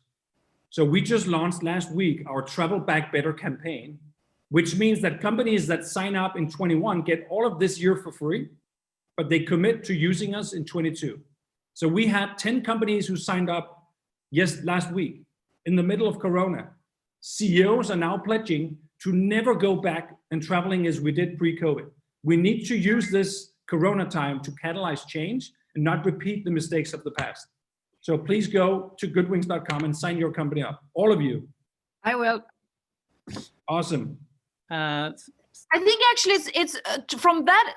So we just launched last week our Travel Back Better campaign, which means that companies that sign up in 21 get all of this year for free, but they commit to using us in 22. So we had 10 companies who signed up last week in the middle of Corona. CEOs are now pledging to never go back and traveling as we did pre-COVID. We need to use this Corona time to catalyze change and not repeat the mistakes of the past. So please go to goodwings.com and sign your company up. All of you. I will. Awesome. I think actually it's from that.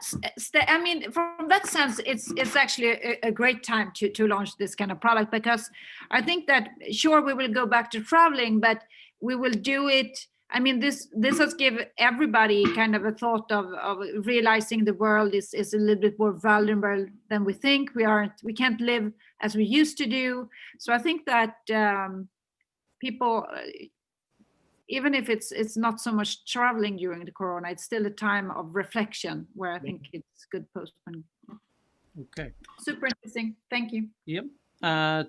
I mean, from that sense, it's actually a great time to launch this kind of product, because I think that sure we will go back to traveling, but we will do it. I mean, this has given everybody kind of a thought of realizing the world is a little bit more vulnerable than we think. We can't live as we used to do. So I think that people. Even if it's not so much traveling during the Corona, it's still a time of reflection where I think it's good postponing. Okay. Super interesting. Thank you. Yep.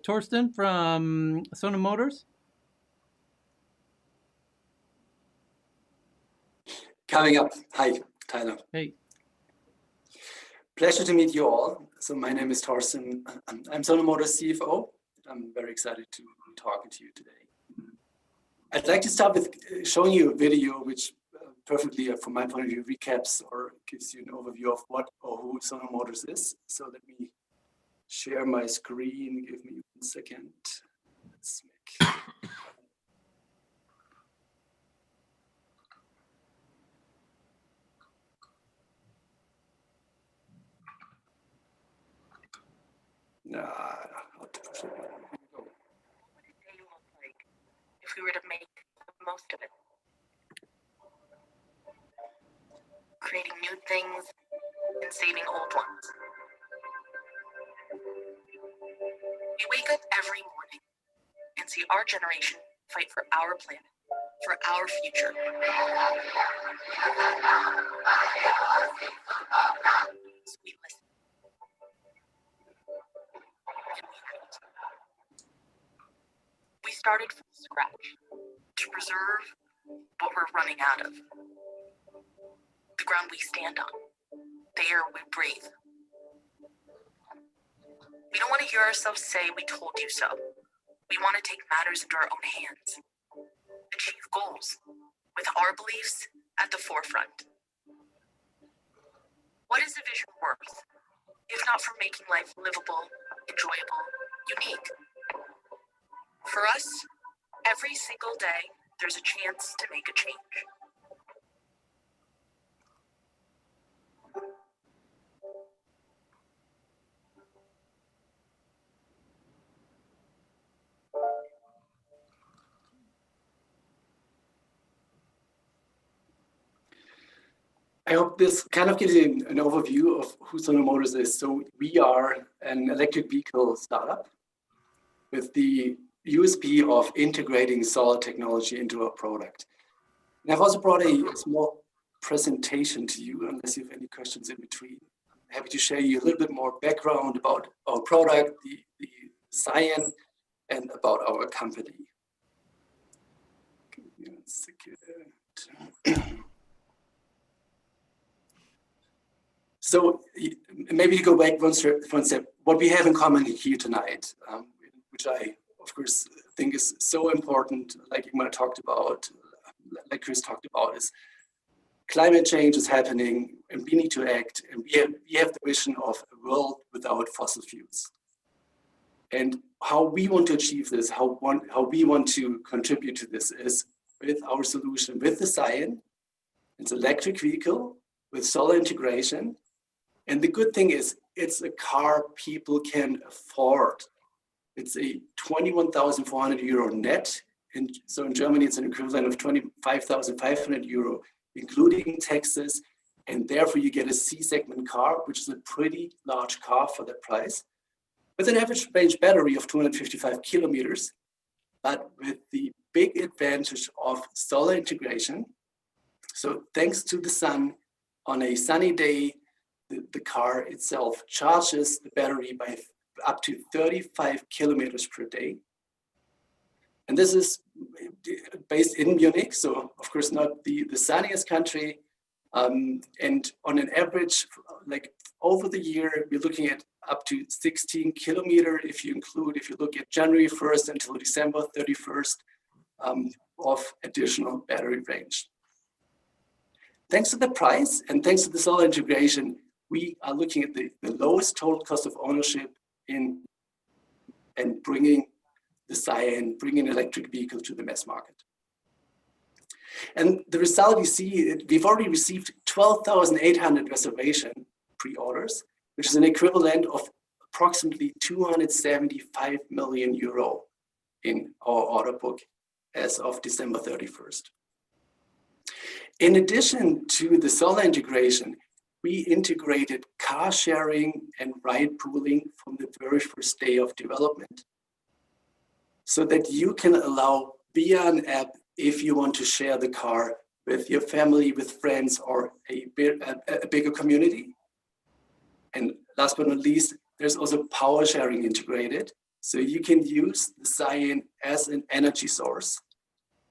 Torsten from Sono Motors. Coming up. Hi, Tyler. Hey. Pleasure to meet you all. So my name is Torsten. I'm Sono Motors CFO. I'm very excited to be talking to you today. I'd like to start with showing you a video which perfectly, from my point of view, recaps or gives you an overview of what or who Sono Motors is. So let me share my screen. Give me 1 second. Let's make... If we were to make the most of it, creating new things and saving old ones. We wake up every morning and see our generation fight for our planet, for our future. So we listen. We started from scratch to preserve, what we're running out of. The ground we stand on, the air we breathe. We don't want to hear ourselves say, "We told you so." We want to take matters into our own hands, achieve goals with our beliefs at the forefront. What is a vision worth, if not for making life livable, enjoyable, unique? For us, every single day, there's a chance to make a change. I hope this kind of gives you an overview of who Sono Motors is. So we are an electric vehicle startup with the USP of integrating solar technology into our product. And I've also brought a small presentation to you, unless you have any questions in between. I'm happy to share you a little bit more background about our product, the science, and about our company. Give me 1 second. So maybe to go back one step, what we have in common here tonight, which I, of course, think is so important, like Ingmar talked about, like Chris talked about, is climate change is happening and we need to act. And we have the vision of a world without fossil fuels. And how we want to achieve this, how we want to contribute to this is with our solution, with the science. It's an electric vehicle with solar integration. And the good thing is, it's a car people can afford. It's a 21,400 euro net. And so in Germany, it's an equivalent of 25,500 euro, including taxes. And therefore, you get a C-segment car, which is a pretty large car for that price, with an average range battery of 255 kilometers, but with the big advantage of solar integration. So thanks to the sun, on a sunny day, the car itself charges the battery by up to 35 kilometers per day. And this is based in Munich, so of course not the sunniest country. And on an average, like over the year, we're looking at up to 16 kilometers if you look at January 1st until December 31st of additional battery range. Thanks to the price and thanks to the solar integration, we are looking at the lowest total cost of ownership and bringing the science, bringing an electric vehicle to the mass market. And the result you see, we've already received 12,800 reservation pre-orders, which is an equivalent of approximately 275 million euro in our order book as of December 31st. In addition to the solar integration, we integrated car sharing and ride pooling from the very first day of development, so that you can allow via an app if you want to share the car with your family, with friends, or a bigger community. And last but not least, there's also power sharing integrated. So you can use the science as an energy source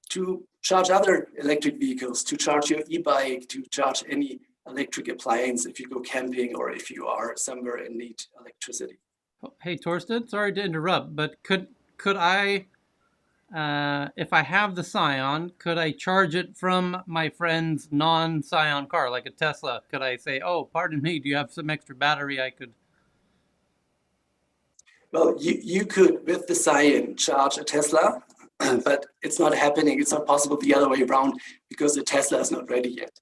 to charge other electric vehicles, to charge your e-bike, to charge any electric appliance if you go camping or if you are somewhere and need electricity. Hey, Torsten, sorry to interrupt, but could I, if I have the Scion, could I charge it from my friend's non-Scion car, like a Tesla? Could I say, oh, pardon me, do you have some extra battery I could? Well, you could, with the Scion, charge a Tesla, but it's not happening. It's not possible the other way around because the Tesla is not ready yet.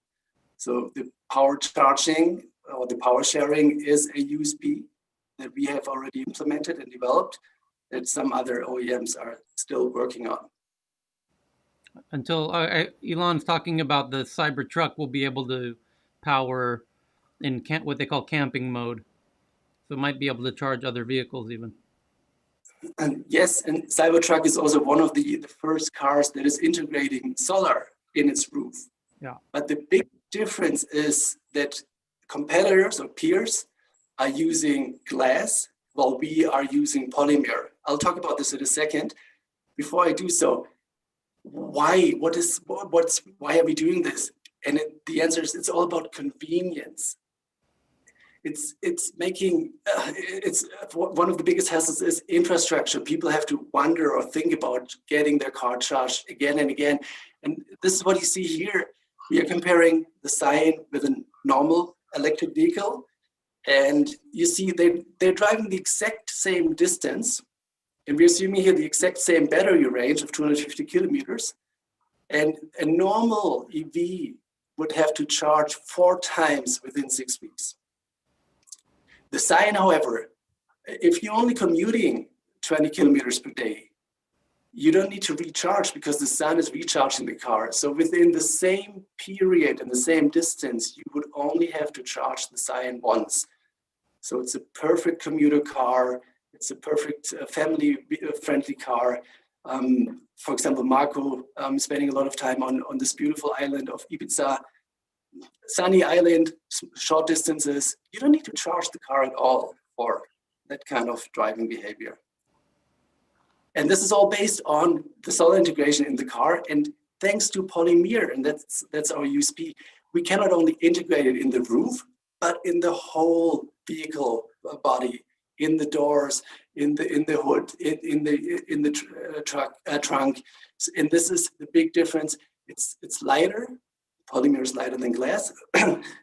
So the power charging or the power sharing is a USP that we have already implemented and developed that some other OEMs are still working on. Until Elon's talking about the Cybertruck will be able to power in what they call camping mode. So it might be able to charge other vehicles even. And yes, and Cybertruck is also one of the first cars that is integrating solar in its roof. Yeah. But the big difference is that competitors or peers are using glass while we are using polymer. I'll talk about this in a second. Before I do so, why? Why are we doing this? And the answer is, it's all about convenience. It's making, it's one of the biggest hassles is infrastructure. People have to wonder or think about getting their car charged again and again. And this is what you see here. We are comparing the Scion with a normal electric vehicle. And you see they're driving the exact same distance. And we're assuming here the exact same battery range of 250 kilometers. And a normal EV would have to charge 4 times within 6 weeks. The Scion, however, if you're only commuting 20 kilometers per day, you don't need to recharge because the sun is recharging the car. So within the same period and the same distance, you would only have to charge the Scion once. So it's a perfect commuter car. It's a perfect family-friendly car. For example, Marco spending a lot of time on this beautiful island of Ibiza. Sunny island, short distances. You don't need to charge the car at all for that kind of driving behavior. And this is all based on the solar integration in the car. And thanks to polymer, and that's our USP, we can not only integrate it in the roof, but in the whole vehicle body, in the doors, in the hood, in the trunk. And this is the big difference. It's lighter. Polymer is lighter than glass.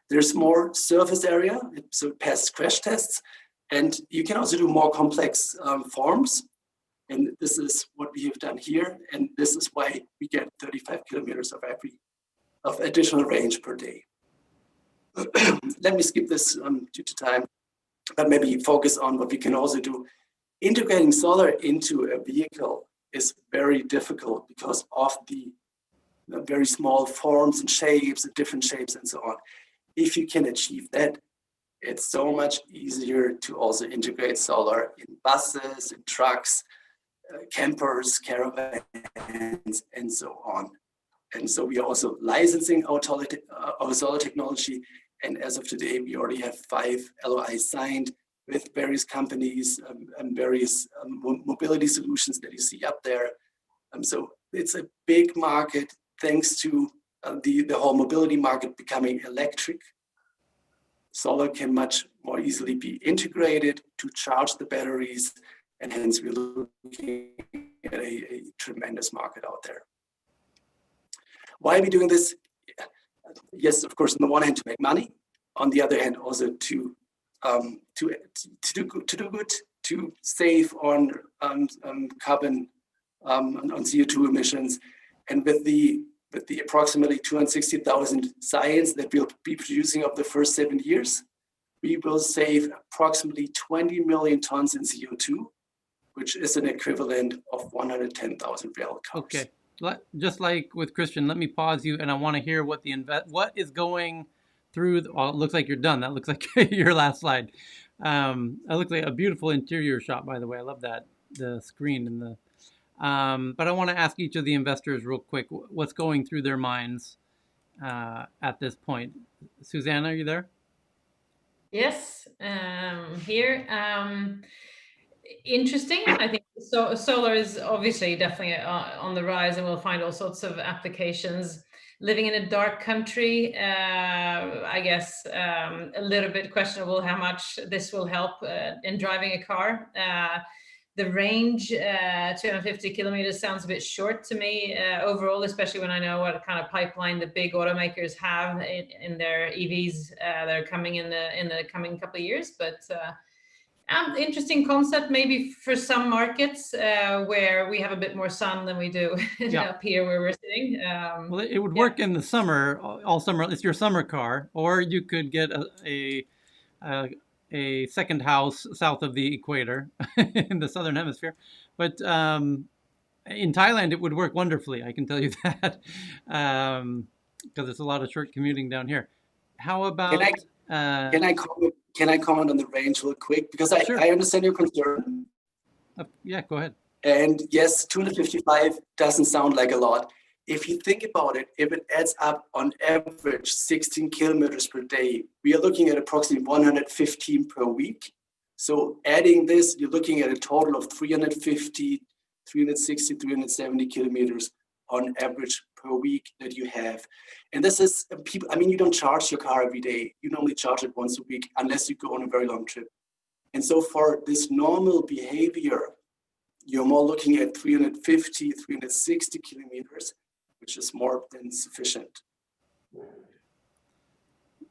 There's more surface area, so it passes crash tests. And you can also do more complex forms. And this is what we have done here. And this is why we get 35 kilometers of additional range per day. Let me skip this due to time, but maybe focus on what we can also do. Integrating solar into a vehicle is very difficult because of the very small forms and shapes, and different shapes and so on. If you can achieve that, it's so much easier to also integrate solar in buses, in trucks, campers, caravans, and so on. And so we are also licensing our solar technology. And as of today, we already have 5 LOIs signed with various companies and various mobility solutions that you see up there. So it's a big market. Thanks to the whole mobility market becoming electric, solar can much more easily be integrated to charge the batteries, and hence we're looking at a tremendous market out there. Why are we doing this? Yes, of course, on the one hand to make money, on the other hand also to do good, to save on carbon, on CO2 emissions, and with the approximately 260,000 Scions that we'll be producing over the first 7 years, we will save approximately 20 million tons in CO2, which is an equivalent of 110,000 rail cars. Okay, just like with Christian, let me pause you, and I want to hear what what is going through. It looks like you're done. That looks like your last slide. It looks like a beautiful interior shot, by the way. I love that, the screen and the. But I want to ask each of the investors real quick what's going through their minds at this point. Susanna, are you there? Yes, here. Interesting. I think solar is obviously definitely on the rise, and we'll find all sorts of applications. Living in a dark country, I guess a little bit questionable how much this will help in driving a car. The range, 250 kilometers, sounds a bit short to me overall, especially when I know what kind of pipeline the big automakers have in their EVs that are coming in the coming couple of years. But interesting concept, maybe for some markets where we have a bit more sun than we do up here where we're sitting. Well, it would work in the summer, all summer. It's your summer car, or you could get a second house south of the equator in the southern hemisphere. But in Thailand, it would work wonderfully. I can tell you that because it's a lot of short commuting down here. How about? Can I comment on the range real quick? Because I understand your concern. Yeah, go ahead. And yes, 255 doesn't sound like a lot. If you think about it, if it adds up on average 16 kilometers per day, we are looking at approximately 115 per week. So adding this, you're looking at a total of 350, 360, 370 kilometers on average per week that you have. And this is people, I mean, you don't charge your car every day. You normally charge it once a week unless you go on a very long trip. And so for this normal behavior, you're more looking at 350, 360 kilometers, which is more than sufficient.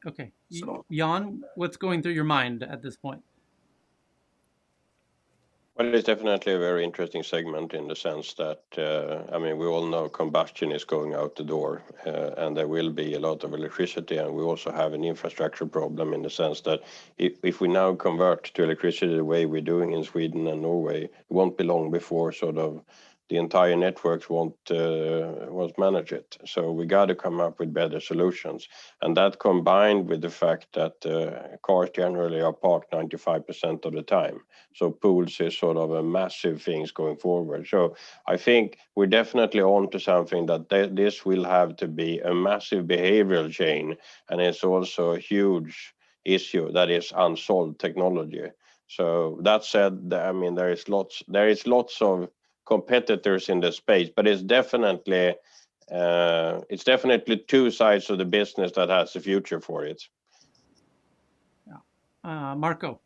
Okay. So, Jan, what's going through your mind at this point? Well, it's definitely a very interesting segment in the sense that, I mean, we all know combustion is going out the door and there will be a lot of electricity. And we also have an infrastructure problem in the sense that if we now convert to electricity the way we're doing in Sweden and Norway, it won't be long before sort of the entire networks won't manage it. So we got to come up with better solutions. And that combined with the fact that cars generally are parked 95% of the time. So pools is sort of a massive things going forward. So I think we're definitely on to something that this will have to be a massive behavioral change. And it's also a huge issue that is unsolved technology. So that said, I mean, there is lots of competitors in the space, but it's definitely two sides of the business that has the future for it. Yeah. Marco.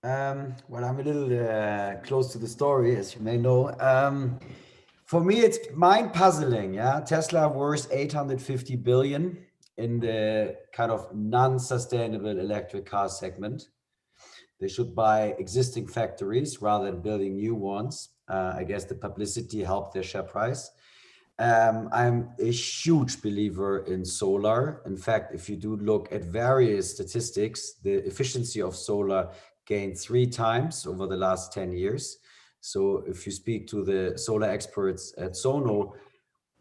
Well, I'm a little close to the story, as you may know. For me, it's mind puzzling. Yeah, Tesla worth 850 billion in the kind of non-sustainable electric car segment. They should buy existing factories rather than building new ones. I guess the publicity helped their share price. I'm a huge believer in solar. In fact, if you do look at various statistics, the efficiency of solar gained 3 times over the last 10 years. So if you speak to the solar experts at Sono,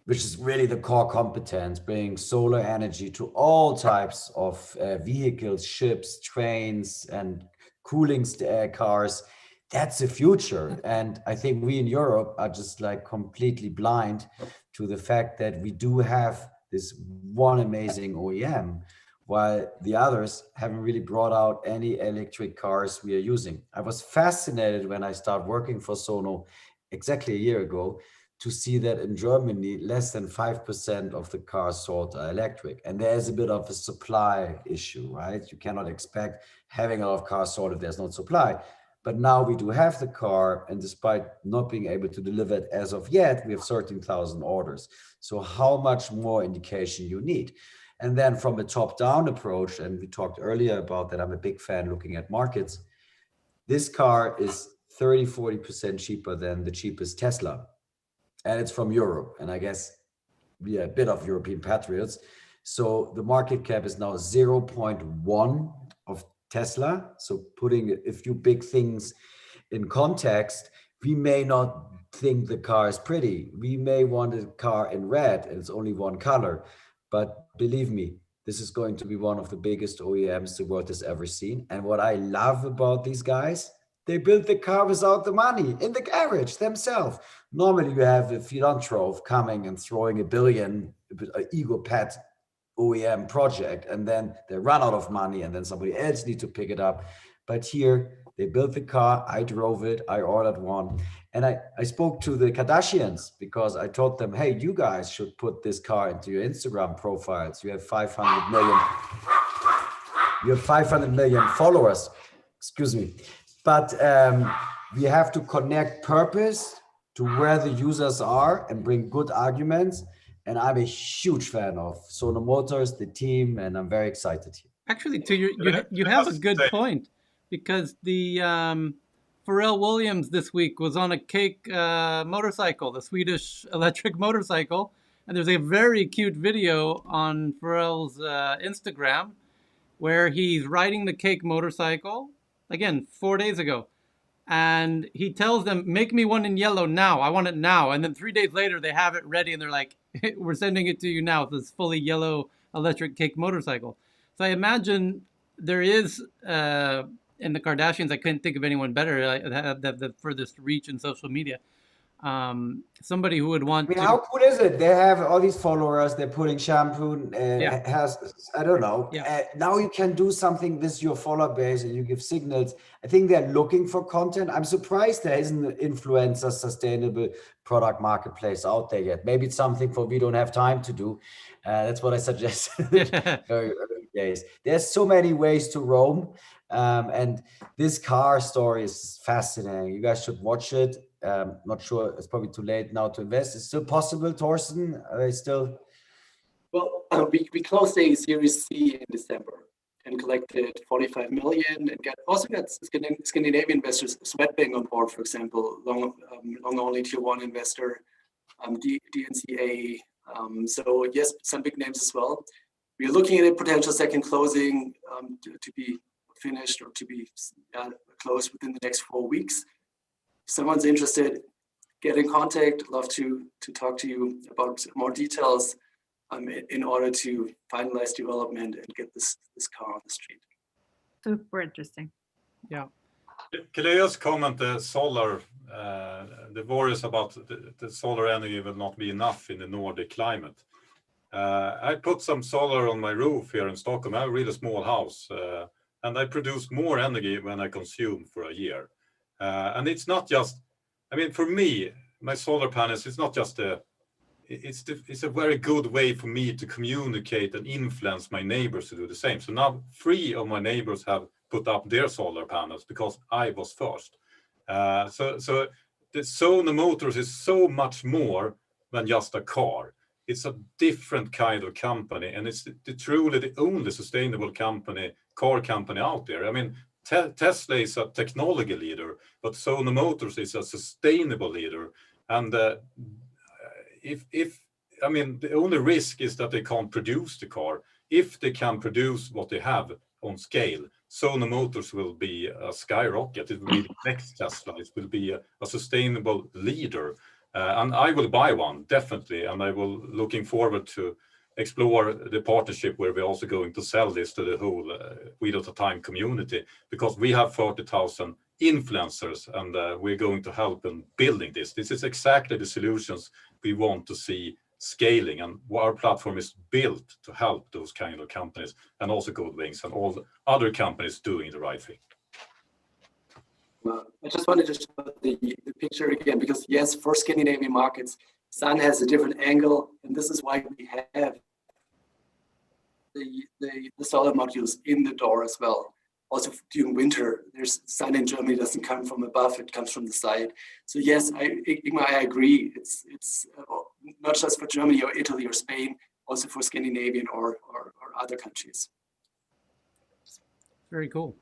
which is really the core competence, bringing solar energy to all types of vehicles, ships, trains, and cooling cars, that's the future. And I think we in Europe are just like completely blind to the fact that we do have this one amazing OEM, while the others haven't really brought out any electric cars we are using. I was fascinated when I started working for Sono exactly a year ago to see that in Germany, less than 5% of the cars sold are electric. And there's a bit of a supply issue, right? You cannot expect having a lot of cars sold if there's no supply. But now we do have the car, and despite not being able to deliver it as of yet, we have 13,000 orders. So how much more indication you need? And then from a top-down approach, and we talked earlier about that, I'm a big fan looking at markets. This car is 30-40% cheaper than the cheapest Tesla. And it's from Europe. And I guess we are a bit of European patriots. So the market cap is now 0.1 of Tesla. So putting a few big things in context, we may not think the car is pretty. We may want a car in red and it's only one color. But believe me, this is going to be one of the biggest OEMs the world has ever seen. And what I love about these guys, they built the car without the money in the garage themselves. Normally you have a philanthrope coming and throwing $1 billion, an ego pet OEM project, and then they run out of money and then somebody else needs to pick it up. But here they built the car, I drove it, I ordered one. And I spoke to the Kardashians because I told them, hey, you guys should put this car into your Instagram profiles. You have 500 million followers, excuse me. But we have to connect purpose to where the users are and bring good arguments. And I'm a huge fan of Sono Motors, the team, and I'm very excited here. Actually, you have a good point, because the Pharrell Williams this week was on a Cake motorcycle, the Swedish electric motorcycle. And there's a very cute video on Pharrell's Instagram where he's riding the Cake motorcycle, again, 4 days ago. And he tells them, make me one in yellow now. I want it now. And then 3 days later, they have it ready. And they're like, we're sending it to you now. This fully yellow electric Cake motorcycle. So I imagine there is, in the Kardashians, I couldn't think of anyone better that have the furthest reach in social media. somebody who would want I mean, to. how cool is it? They have all these followers. They're putting shampoo. I don't know. Now you can do something with your follower base, and you give signals. I think they're looking for content. I'm surprised there isn't an influencer sustainable product marketplace out there yet. Maybe it's something for we don't have time to do. That's what I suggest. Very early days. There's so many ways to roam, and this car story is fascinating. You guys should watch it. Not sure, it's probably too late now to invest. It's still possible, Torsten? Are they still? Well, we closed a Series C in December and collected 45 million, and also got Scandinavian investors, Swedbank on board, for example, long only tier one investor, DNCA. So yes, some big names as well. We are looking at a potential second closing to be finished or to be closed within the next 4 weeks. If someone's interested, get in contact. Love to talk to you about more details in order to finalize development and get this car on the street. Super interesting. Yeah. Could I just comment the solar, the worries about the solar energy will not be enough in the Nordic climate. I put some solar on my roof here in Stockholm. I have a really small house, and I produce more energy when I consume for a year. And it's not just, I mean, for me, my solar panels, it's not just it's a very good way for me to communicate and influence my neighbors to do the same. So now 3 of my neighbors have put up their solar panels because I was first. So the Sono Motors is so much more than just a car. It's a different kind of company, and it's truly the only sustainable car company out there. I mean, Tesla is a technology leader, but Sono Motors is a sustainable leader. And I mean, the only risk is that they can't produce the car. If they can produce what they have on scale, Sono Motors will be a skyrocket. It will be the next Tesla. It will be a sustainable leader. And I will buy one, definitely. And I will looking forward to explore the partnership where we're also going to sell this to the whole Wheel of Time community, because we have 40,000 influencers, and we're going to help in building this. This is exactly the solutions we want to see scaling, and our platform is built to help those kind of companies, and also Goldwings and all the other companies doing the right thing. I just wanted to show the picture again, because yes, for Scandinavian markets, sun has a different angle, and this is why we have the solar modules in the door as well. Also during winter, there's sun in Germany doesn't come from above, it comes from the side. So yes, Ingmar, I agree. It's not just for Germany or Italy or Spain, also for Scandinavian or other countries. Very cool.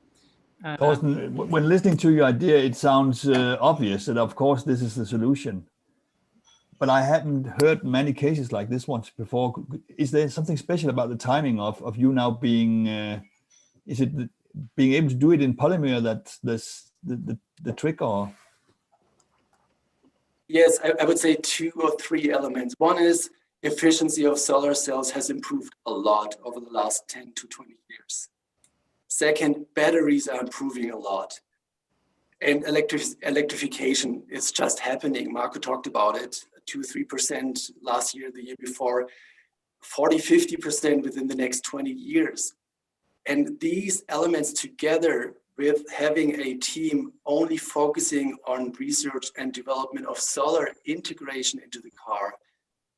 Torsten, when listening to your idea, it sounds obvious that of course this is the solution. But I hadn't heard many cases like this once before. Is there something special about the timing of you now being, is it being able to do it in polymer that's the trick, or? Yes, I would say 2 or 3 elements. One is efficiency of solar cells has improved a lot over the last 10 to 20 years. Second, batteries are improving a lot. And electrification is just happening. Marco talked about it, 2-3% last year, the year before, 40-50% within the next 20 years. And these elements together with having a team only focusing on research and development of solar integration into the car,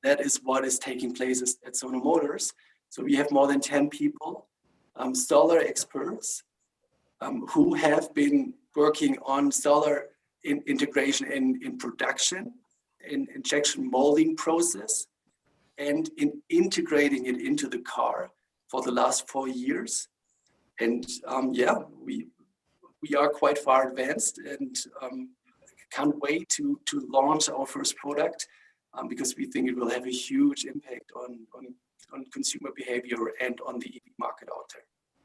that is what is taking place at Sono Motors. So we have more than 10 people, solar experts, who have been working on solar integration in production, in injection molding process, and in integrating it into the car for the last 4 years. And yeah, we are quite far advanced, and can't wait to launch our first product, because we think it will have a huge impact on consumer behavior and on the EV market out there.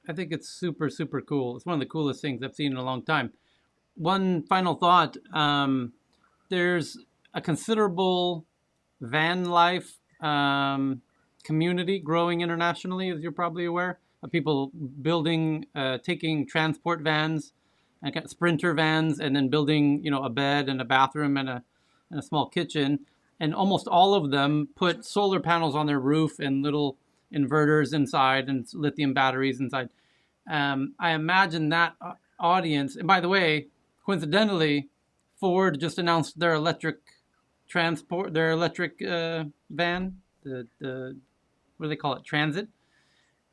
I think it's super, super cool. It's one of the coolest things I've seen in a long time. One final thought. There's a considerable van life community growing internationally, as you're probably aware, of people building, taking transport vans and sprinter vans, and then building, a bed and a bathroom and and a small kitchen, and almost all of them put solar panels on their roof and little inverters inside and lithium batteries inside. I imagine that audience, and by the way, coincidentally, Ford just announced their electric van, the what do they call it, Transit,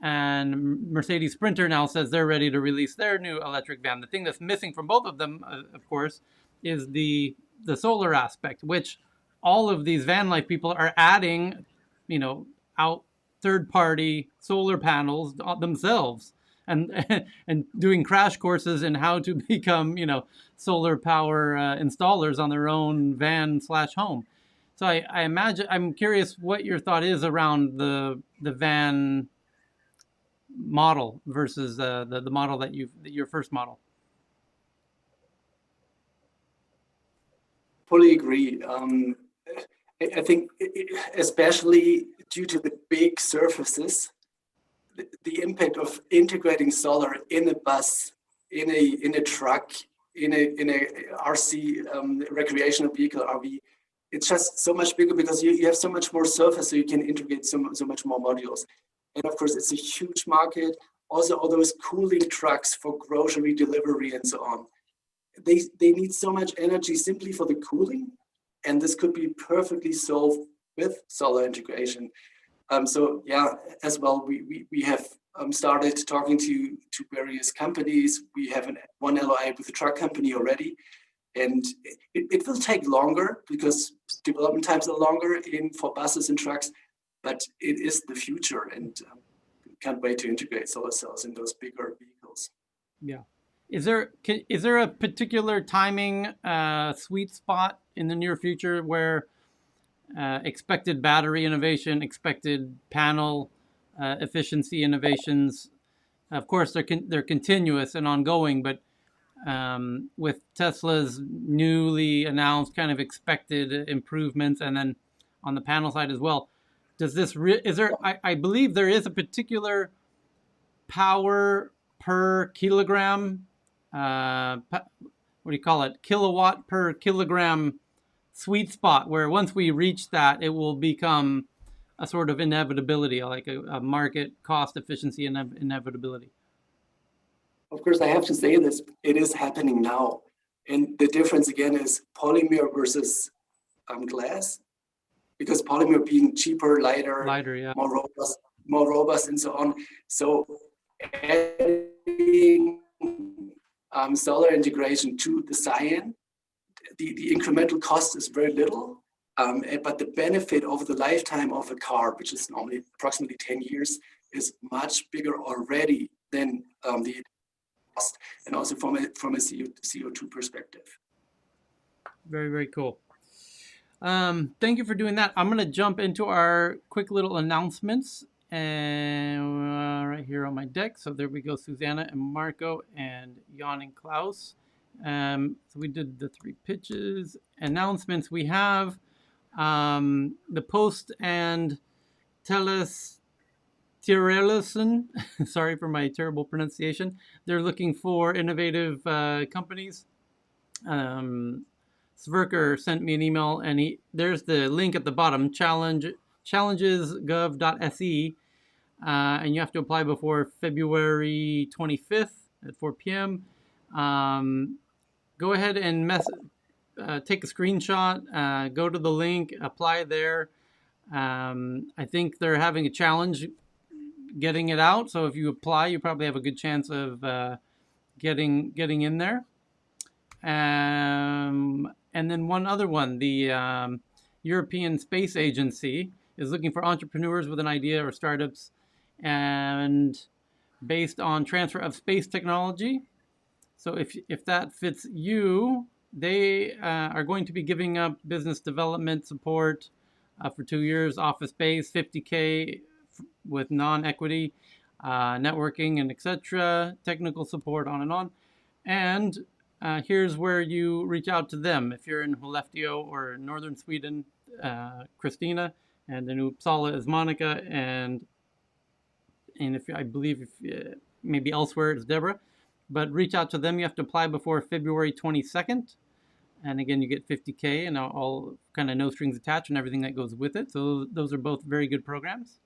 and Mercedes Sprinter now says they're ready to release their new electric van. The thing that's missing from both of them, of course, is the solar aspect, which all of these van life people are adding, out third-party solar panels themselves, and doing crash courses in how to become, solar power installers on their own van/home. So I imagine, I'm curious what your thought is around the van model versus the model that your first model. Fully agree. I think especially due to the big surfaces, the impact of integrating solar in a bus, in a truck, in a RC recreational vehicle, RV, it's just so much bigger because you have so much more surface, so you can integrate so much more modules. And of course, it's a huge market. Also, all those cooling trucks for grocery delivery and so on. They need so much energy simply for the cooling, and this could be perfectly solved with solar integration. So yeah, as well, we have started talking to various companies. We have one LOI with a truck company already, and it will take longer because development times are longer for buses and trucks, but it is the future, and can't wait to integrate solar cells in those bigger vehicles. Yeah. Is there a particular timing sweet spot in the near future where expected battery innovation, expected panel efficiency innovations, of course they're continuous and ongoing, but with Tesla's newly announced kind of expected improvements, and then on the panel side as well, I believe there is a particular power per kilogram, kilowatt per kilogram sweet spot, where once we reach that, it will become a sort of inevitability, like a market cost efficiency inevitability. Of course, I have to say this, it is happening now. And the difference again is polymer versus glass, because polymer being cheaper, lighter, yeah, more robust and so on. So adding solar integration to the cyan, the incremental cost is very little, but the benefit over the lifetime of a car, which is normally approximately 10 years, is much bigger already than the cost, and also from a CO2 perspective. Very, very cool. Thank you for doing that. I'm going to jump into our quick little announcements, and right here on my deck. So there we go, Susanna and Marco and Jan and Klaus. So we did the 3 pitches. Announcements, we have the Post and Tirelison, sorry for my terrible pronunciation. They're looking for innovative companies. Sverker sent me an email, and there's the link at the bottom, challengesgov.se, and you have to apply before February 25th at 4 p.m. Go ahead and take a screenshot, go to the link, apply there. I think they're having a challenge getting it out, so if you apply, you probably have a good chance of getting in there. And then one other one, the European Space Agency is looking for entrepreneurs with an idea or startups, and based on transfer of space technology. So if that fits you, they are going to be giving up business development support for 2 years, office space, $50K with non-equity, networking and etc., technical support, on and on. And here's where you reach out to them. If you're in Skellefteå or northern Sweden, Christina, and in Uppsala is Monica, and I believe maybe elsewhere it's Deborah. But reach out to them. You have to apply before February 22nd. And again, you get 50K and all kind of no strings attached and everything that goes with it. So those are both very good programs.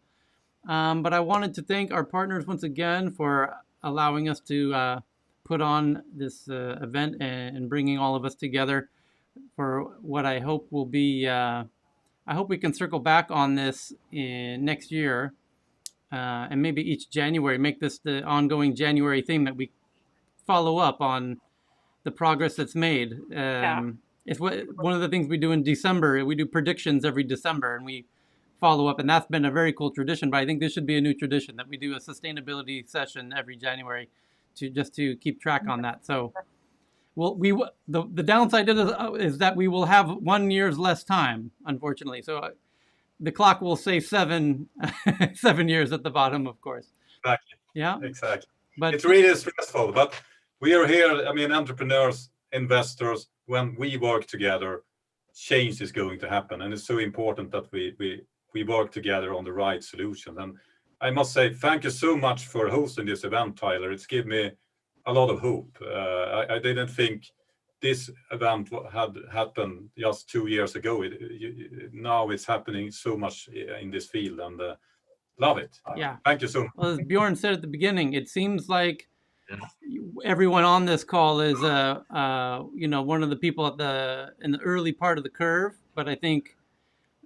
But I wanted to thank our partners once again for allowing us to put on this event and bringing all of us together for what I hope will be, I hope we can circle back on this next year and maybe each January, make this the ongoing January theme that we follow up on the progress that's made. It's one of the things we do in December. We do predictions every December and we follow up, and that's been a very cool tradition. But I think this should be a new tradition that we do a sustainability session every January to keep track on that. So, the downside is that we will have 1 year's less time, unfortunately. So the clock will say 7 years at the bottom, of course. Exactly. Yeah. Exactly. But it's really stressful. But we are here. I mean, entrepreneurs, investors. When we work together, change is going to happen, and it's so important that we work together on the right solution. And I must say, thank you so much for hosting this event, Tyler. It's given me a lot of hope. I didn't think this event had happened just 2 years ago. Now it's happening so much in this field, and love it. Yeah. Thank you so much. Well, as Bjorn said at the beginning, it seems like everyone on this call is one of the people in the early part of the curve, but I think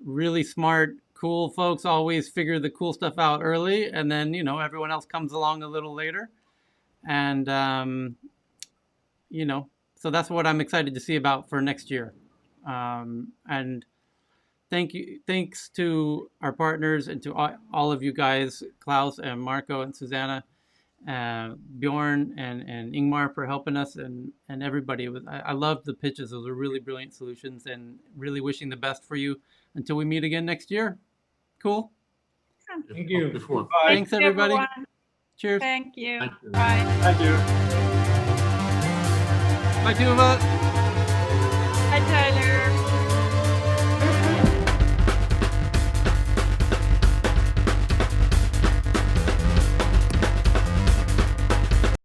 really smart, cool folks always figure the cool stuff out early, and then everyone else comes along a little later, and so that's what I'm excited to see about for next year. And thanks to our partners and to all of you guys, Klaus and Marco and Susanna, Bjorn and Ingmar for helping us, and everybody. I loved the pitches. Those were really brilliant solutions, and really wishing the best for you until we meet again next year. Cool. Thank you. Thanks everybody. Everyone. Cheers. Thank you. Thank you. Bye. Thank you. Bye, Tuva.